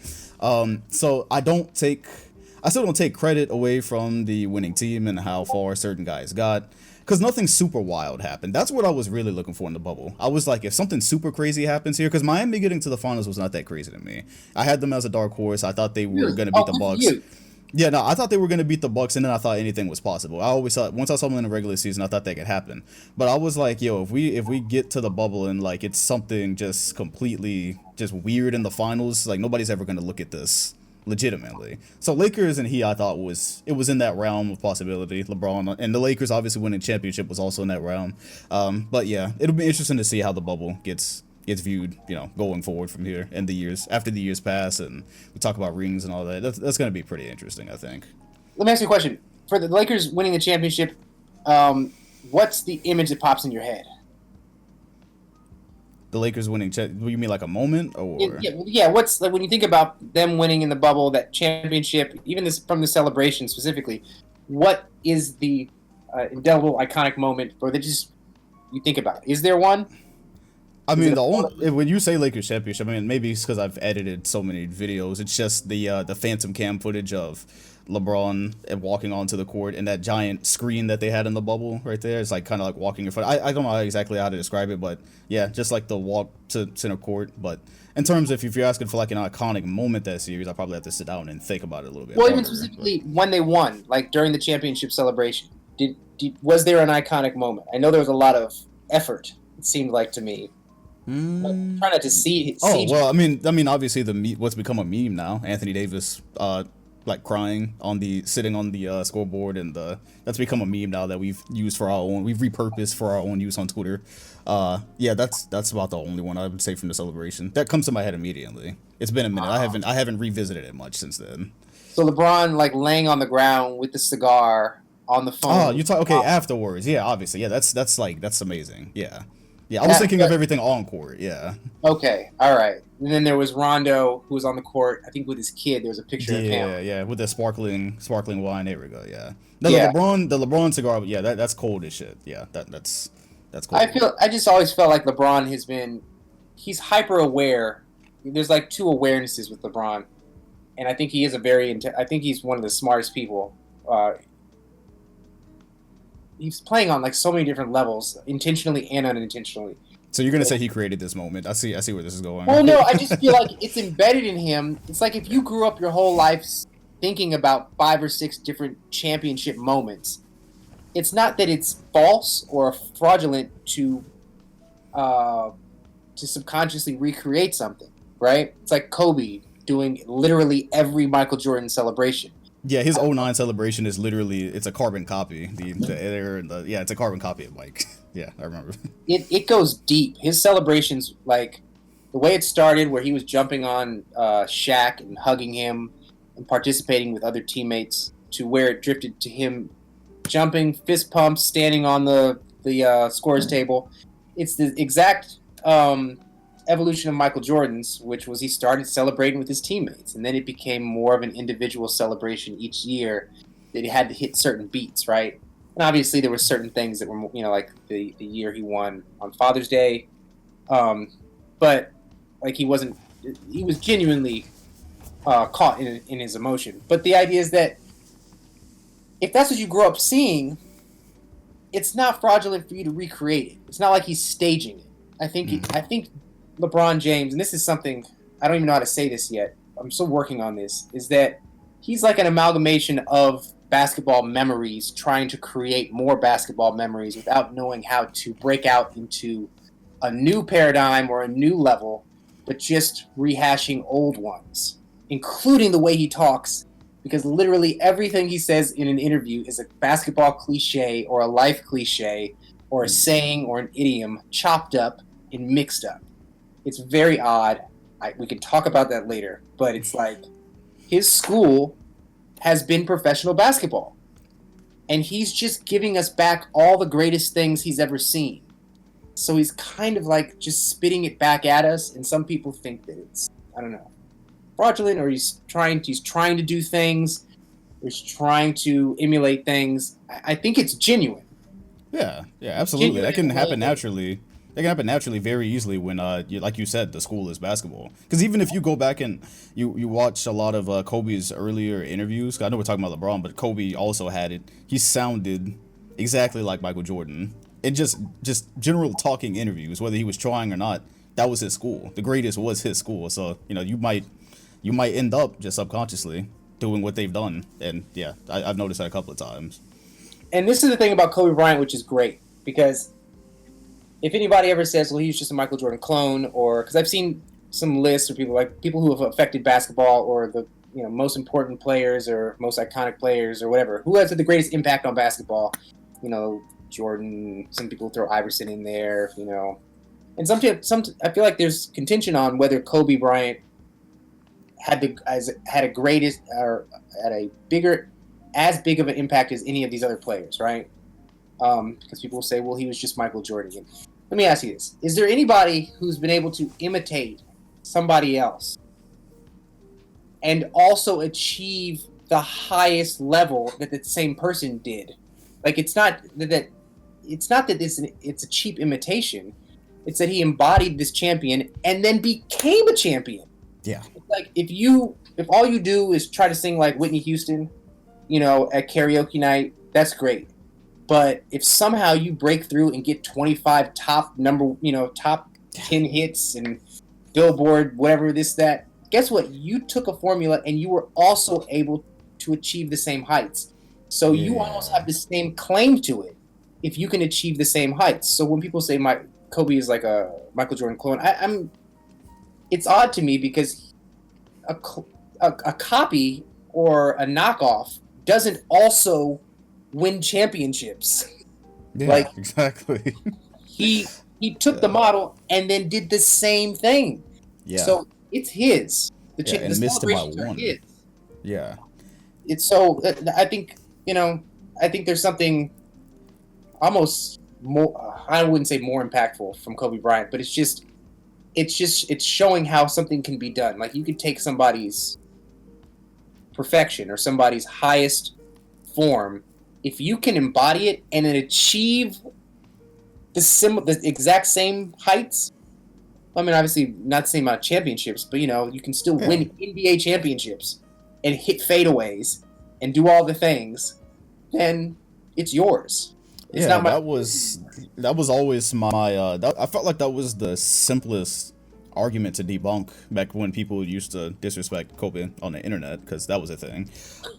So I still don't take credit away from the winning team and how far certain guys got, because nothing super wild happened. That's what I was really looking for in the bubble. I was like, if something super crazy happens here, because Miami getting to the finals was not that crazy to me. I had them as a dark horse. I thought they were going to beat the Bucks. Yeah, no, I thought they were going to beat the Bucks, and then I thought anything was possible. I always thought, once I saw them in the regular season, I thought that could happen. But I was like, yo, if we get to the bubble and it's something just completely just weird in the finals, nobody's ever going to look at this legitimately. So Lakers and Heat, I thought it was in that realm of possibility. LeBron and the Lakers obviously winning championship was also in that realm. But yeah, it'll be interesting to see how the bubble gets viewed, going forward from here, and after the years pass, and we talk about rings and all that. That's going to be pretty interesting, I think. Let me ask you a question. For the Lakers winning the championship, what's the image that pops in your head? The Lakers winning, you mean a moment, or? Yeah. What's when you think about them winning in the bubble, that championship, even from the celebration specifically, what is the indelible, iconic moment, or that just you think about? Is there one? I Is mean, it a when you say Lakers championship, I mean maybe it's because I've edited so many videos. It's just the phantom cam footage of LeBron walking onto the court and that giant screen that they had in the bubble right there. It's like kind of like walking in front. I don't know exactly how to describe it, but yeah, just like the walk to center court. But in terms of if you're asking for like an iconic moment that series, I probably have to sit down and think about it a little bit well, even harder. But specifically when they won, like during the championship celebration, was there an iconic moment? I know there was a lot of effort. It seemed like to me. Like, try not to see. oh well, I mean, obviously what's become a meme now, Anthony Davis, like crying on sitting on the scoreboard, and that's become a meme now that we've used for our own, we've repurposed for our own use on Twitter. Yeah, that's about the only one I would say from the celebration that comes to my head immediately. It's been a minute. I haven't revisited it much since then. So LeBron like laying on the ground with the cigar on the phone. Oh, you talk okay afterwards? Yeah, obviously. Yeah, that's amazing. Yeah, yeah. I was thinking of everything on court. Yeah. Okay, all right. And then there was Rondo, who was on the court, I think with his kid. There was a picture of him. Yeah, with the sparkling wine. There we go. Yeah. No, Yeah. the LeBron cigar. Yeah, that's cold as shit. Yeah, that's cold. I just always felt like LeBron he's hyper aware. There's like two awarenesses with LeBron, and I think he is I think he's one of the smartest people. He's playing on like so many different levels, intentionally and unintentionally. So you're gonna say he created this moment? I see where this is going. Well, no, I just feel like it's embedded in him. It's like if you grew up your whole life thinking about 5 or 6 different championship moments. It's not that it's false or fraudulent to subconsciously recreate something, right? It's like Kobe doing literally every Michael Jordan celebration. Yeah, his 09 celebration is literally, it's a carbon copy. Yeah, it's a carbon copy of Mike. Yeah, I remember. It goes deep. His celebrations, like the way it started, where he was jumping on Shaq and hugging him and participating with other teammates, to where it drifted to him jumping, fist pumps, standing on the scores table. It's the exact evolution of Michael Jordan's, which was he started celebrating with his teammates, and then it became more of an individual celebration each year that he had to hit certain beats, right? And obviously there were certain things that were, like the year he won on Father's Day, but like he was genuinely caught in his emotion. But the idea is that if that's what you grow up seeing, it's not fraudulent for you to recreate it. It's not like he's staging it. I think LeBron James, and this is something I don't even know how to say this yet. I'm still working on this. Is that he's like an amalgamation of basketball memories, trying to create more basketball memories without knowing how to break out into a new paradigm or a new level, but just rehashing old ones, including the way he talks. Because literally everything he says in an interview is a basketball cliche or a life cliche or a saying or an idiom chopped up and mixed up. It's very odd. We can talk about that later. But it's like his school has been professional basketball. And he's just giving us back all the greatest things he's ever seen. So he's kind of like just spitting it back at us. And some people think that it's, I don't know, fraudulent, or he's trying to do things, or he's trying to emulate things. I think it's genuine. Yeah, absolutely. That can happen naturally. That can happen naturally very easily when, like you said, the school is basketball. Because even if you go back and you watch a lot of Kobe's earlier interviews, I know we're talking about LeBron, but Kobe also had it. He sounded exactly like Michael Jordan. And just general talking interviews, whether he was trying or not, that was his school. The greatest was his school. So, you might end up just subconsciously doing what they've done. And yeah, I've noticed that a couple of times. And this is the thing about Kobe Bryant, which is great, because if anybody ever says, well, he's just a Michael Jordan clone, or because I've seen some lists of people who have affected basketball, or the most important players or most iconic players or whatever, who has had the greatest impact on basketball, Jordan, some people throw Iverson in there, and some I feel like there's contention on whether Kobe Bryant had a greatest or had as big of an impact as any of these other players, right? Because people will say, well, he was just Michael Jordan. And let me ask you this. Is there anybody who's been able to imitate somebody else and also achieve the highest level that the same person did? Like, it's not that it's a cheap imitation. It's that he embodied this champion and then became a champion. Yeah. It's like if all you do is try to sing like Whitney Houston, at karaoke night, that's great. But if somehow you break through and get 25 top 10 hits and Billboard, whatever this, that, guess what? You took a formula and you were also able to achieve the same heights. So you almost have the same claim to it if you can achieve the same heights. So when people say Kobe is like a Michael Jordan clone, it's odd to me because a copy or a knockoff doesn't also win championships. Yeah, exactly. He took the model and then did the same thing. Yeah. So it's his. And missed him by one. His. Yeah. It's so. I think there's something almost more. I wouldn't say more impactful from Kobe Bryant, but it's showing how something can be done. Like you could take somebody's perfection or somebody's highest form, if you can embody it and then achieve the exact same heights. I mean, obviously not the same amount of championships, but you can still win NBA championships and hit fadeaways and do all the things. Then it's yours. It's not that was always my. I felt like that was the simplest argument to debunk back when people used to disrespect Kobe on the internet, because that was a thing,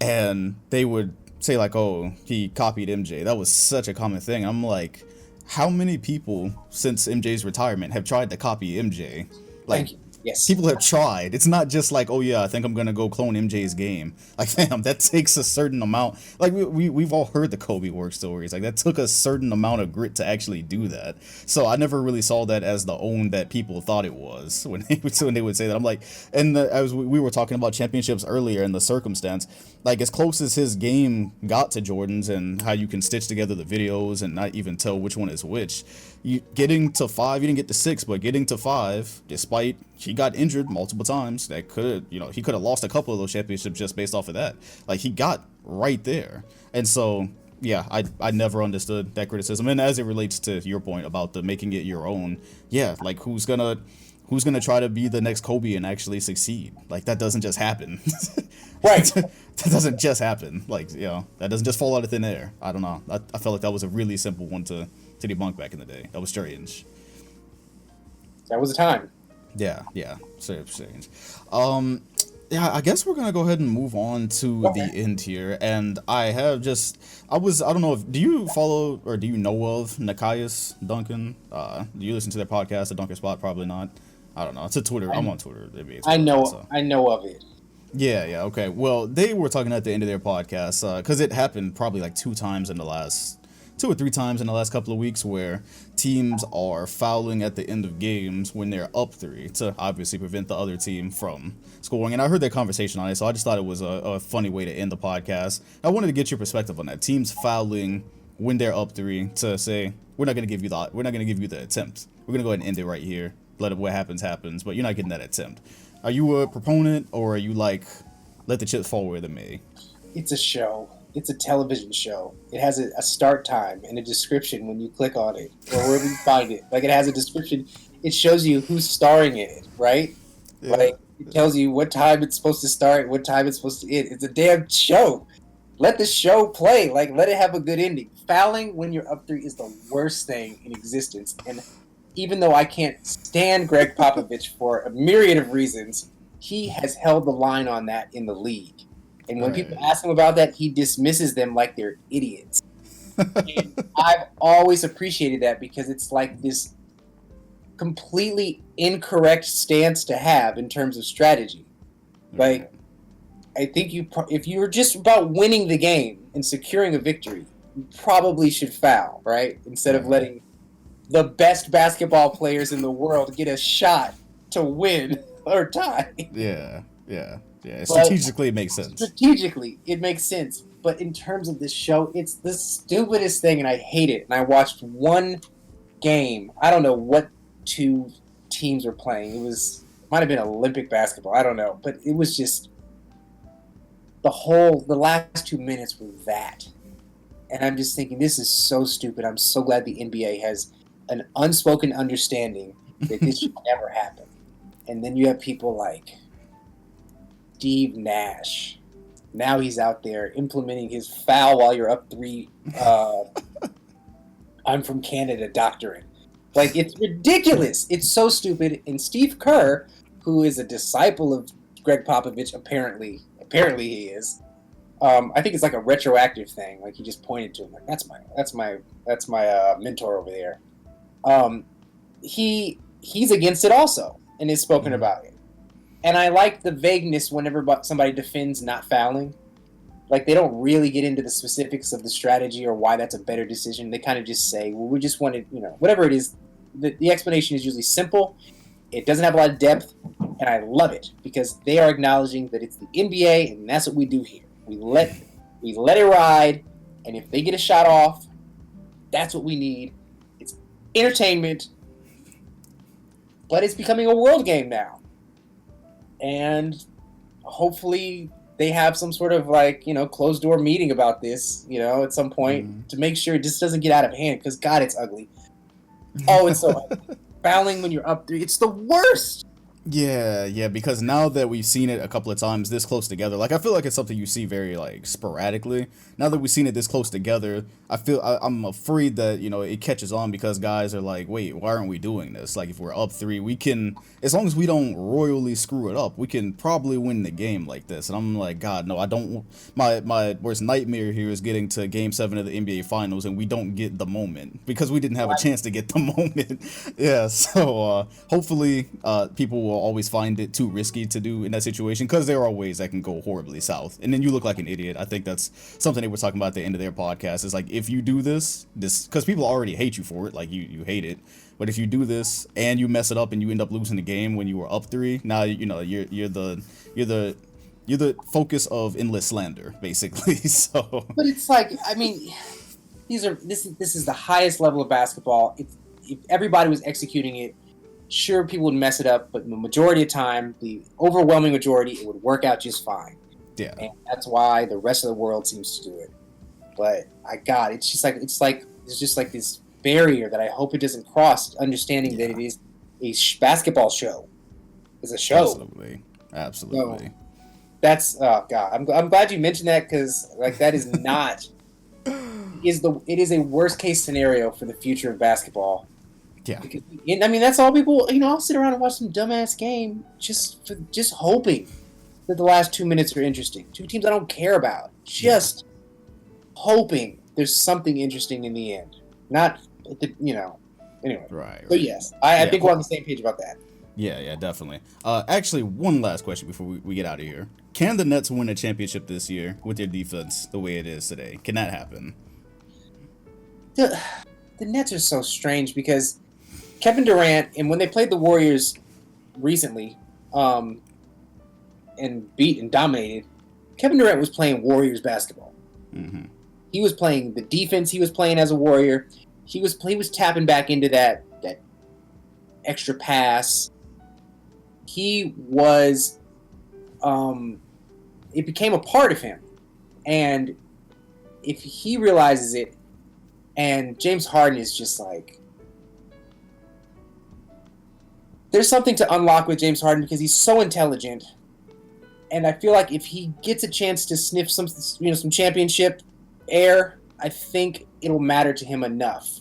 and they would say like, "Oh, he copied MJ." That was such a common thing. I'm like, how many people since MJ's retirement have tried to copy MJ? Like, yes, people have tried. It's not just like, oh yeah, I think I'm gonna go clone MJ's game. Like, fam, that takes a certain amount. Like we've all heard the Kobe work stories. Like that took a certain amount of grit to actually do that. So I never really saw that as the own that people thought it was when they would say that. I'm like, and we were talking about championships earlier and the circumstance. Like as close as his game got to Jordan's and how you can stitch together the videos and not even tell which one is which. Getting to 5, you didn't get to 6, but getting to 5, despite he got injured multiple times, that he could have lost a couple of those championships just based off of that. Like he got right there. And so, yeah, I never understood that criticism. And as it relates to your point about the making it your own, yeah, like who's gonna try to be the next Kobe and actually succeed? Like that doesn't just happen. Right. That doesn't just happen. Like, that doesn't just fall out of thin air. I don't know. I felt like that was a really simple one to debunk back in the day. That was strange. That was a time. Yeah, strange. I guess we're gonna go ahead and move on to the end here. And I don't know do you follow or do you know of Nikias Duncan? Do you listen to their podcast, The Duncan Spot? Probably not. I don't know. It's a Twitter. I'm on Twitter. I know of it. Yeah, okay. Well, they were talking at the end of their podcast, because it happened probably like 2 or 3 times in the last couple of weeks where teams are fouling at the end of games when they're up 3 to obviously prevent the other team from scoring. And I heard their conversation on it, so I just thought it was a funny way to end the podcast. I wanted to get your perspective on that. Teams fouling when they're up 3 to say, we're not going to give you the attempt. We're going to go ahead and end it right here. What happens, but you're not getting that attempt. Are you a proponent, or are you like, let the chips fall where they may? It's a show. It's a television show. It has a start time and a description when you click on it, or wherever you find it. Like, it has a description. It shows you who's starring in it, right? Yeah. Like, it tells you what time it's supposed to start, what time it's supposed to end. It's a damn show. Let the show play. Like, let it have a good ending. Fouling when you're up 3 is the worst thing in existence. And even though I can't stand Greg Popovich for a myriad of reasons, he has held the line on that in the league. And when people ask him about that, he dismisses them like they're idiots. And I've always appreciated that, because it's like this completely incorrect stance to have in terms of strategy. Like, I think if you were just about winning the game and securing a victory, you probably should foul, right? Instead of letting the best basketball players in the world get a shot to win or tie. Yeah. Strategically, it makes sense. Strategically, it makes sense. But in terms of this show, it's the stupidest thing, and I hate it. And I watched one game. I don't know what 2 teams were playing. It might have been Olympic basketball. I don't know. But it was just the last 2 minutes were that. And I'm just thinking, this is so stupid. I'm so glad the NBA has an unspoken understanding that this should never happen. And then you have people like Steve Nash. Now he's out there implementing his foul while you're up 3. I'm from Canada doctrine. Like, it's ridiculous. It's so stupid. And Steve Kerr, who is a disciple of Greg Popovich, apparently he is. I think it's like a retroactive thing. Like, he just pointed to him, like, that's my mentor over there. He's against it also, and has spoken about it. And I like the vagueness whenever somebody defends not fouling. Like, they don't really get into the specifics of the strategy or why that's a better decision. They kind of just say, well, we just wanted, whatever it is. The explanation is usually simple. It doesn't have a lot of depth, and I love it because they are acknowledging that it's the NBA, and that's what we do here. We let it ride, and if they get a shot off, that's what we need. It's entertainment, but it's becoming a world game now. And hopefully they have some sort of closed door meeting about this, at some point to make sure it just doesn't get out of hand because God, it's ugly. Oh, it's so ugly. Fouling when you're up 3, it's the worst. Yeah, because now that we've seen it a couple of times this close together, I feel like it's something you see very, sporadically. Now that we've seen it this close together, I'm afraid that, it catches on because guys are like, wait, why aren't we doing this? Like, if we're up 3, we can, as long as we don't royally screw it up, we can probably win the game like this. And I'm like, God, no, I don't, my worst nightmare here is getting to Game 7 of the NBA Finals and we don't get the moment because we didn't have a chance to get the moment. Yeah, so hopefully people will always find it too risky to do in that situation because there are ways that can go horribly south and then you look like an idiot. I think that's something they were talking about at the end of their podcast. Is like, if you do this because people already hate you for it, like you hate it, but if you do this and you mess it up and you end up losing the game when you were up 3, now you're the focus of endless slander basically. So but it's like, I mean, this is the highest level of basketball. If everybody was executing it, sure, people would mess it up, but the majority of the time, the overwhelming majority, it would work out just fine. Yeah. And that's why the rest of the world seems to do it. But it's just like there's just like this barrier that I hope it doesn't cross, understanding that it is a basketball show. It's a show. Absolutely. So that's, oh God, I'm glad you mentioned that because that is not it is a worst case scenario for the future of basketball. Yeah. Because, I mean, that's all people, I'll sit around and watch some dumbass game just hoping that the last 2 minutes are interesting. 2 teams I don't care about. Just hoping there's something interesting in the end. Not, anyway. Right. But yes, I think we're on the same page about that. Yeah, definitely. Actually, one last question before we get out of here. Can the Nets win a championship this year with their defense the way it is today? Can that happen? The Nets are so strange because Kevin Durant, and when they played the Warriors recently, and beat and dominated, Kevin Durant was playing Warriors basketball. Mm-hmm. He was playing the defense. He was playing as a Warrior. He was tapping back into that extra pass. He was, it became a part of him, and if he realizes it, and James Harden is just like, there's something to unlock with James Harden because he's so intelligent. And I feel like if he gets a chance to sniff some championship air, I think it'll matter to him enough.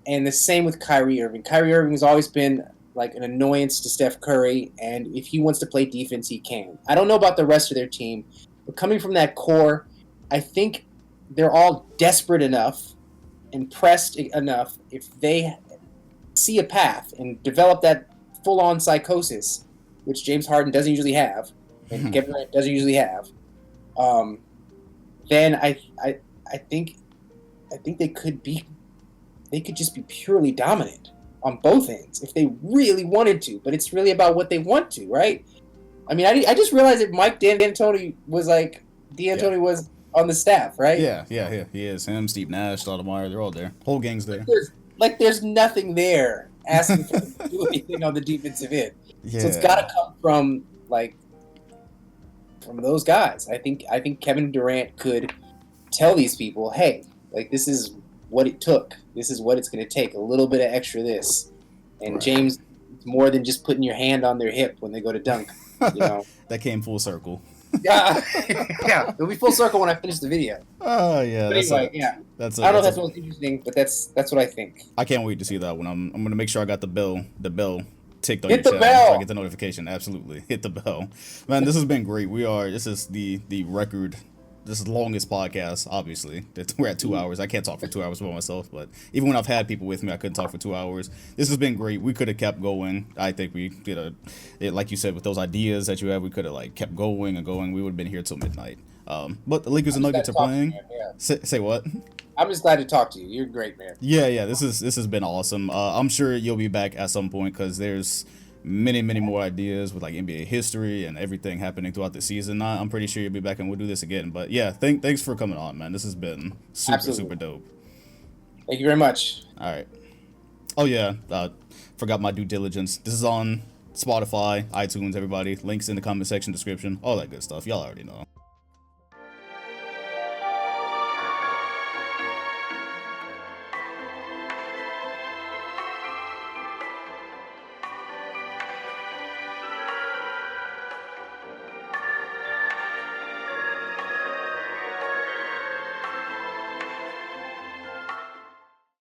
And the same with Kyrie Irving. Kyrie Irving has always been like an annoyance to Steph Curry, and if he wants to play defense, he can. I don't know about the rest of their team, but coming from that core, I think they're all desperate enough and pressed enough if they see a path and develop that full-on psychosis, which James Harden doesn't usually have, and Kevin Durant doesn't usually have, then I think they could just be purely dominant on both ends if they really wanted to. But it's really about what they want to, right? I mean, I just realized that Mike D'Antoni was was on the staff, right? Yeah, he is. Him, Steve Nash, Stoudemire, they're all there. Whole gang's there. There's nothing there asking for them to do anything on the defensive end. Yeah. So it's got to come from those guys. I think Kevin Durant could tell these people, hey, this is what it took. This is what it's going to take. A little bit of extra this. And Right. James, it's more than just putting your hand on their hip when they go to dunk. You know. That came full circle. Yeah, yeah. It'll be full circle when I finish the video. Oh yeah, But anyway, yeah. That's I don't know if that's most interesting, but that's what I think. I can't wait to see that one. I'm gonna make sure I got the bell ticked on Hit your the channel so bell! I get the notification. Absolutely, hit the bell, man. This has been great. This is the record. This is the longest podcast, obviously. We're at 2 hours. I can't talk for 2 hours by myself, but even when I've had people with me, I couldn't talk for 2 hours. This has been great. We could have kept going. I think we did like you said, with those ideas that you have, we could have like kept going and going. We would have been here till midnight. But the Lakers and Nuggets are playing. Yeah. Say what? I'm just glad to talk to you. You're great, man. Yeah. This has been awesome. I'm sure you'll be back at some point because there's many more ideas with like NBA history and everything happening throughout the season. I'm pretty sure you'll be back and we'll do this again. But yeah, thanks for coming on, man. This has been super dope. Thank you very much. All right. Oh yeah, forgot my due diligence. This is on Spotify, iTunes, everybody. Links in the comment section, description, all that good stuff. Y'all already know.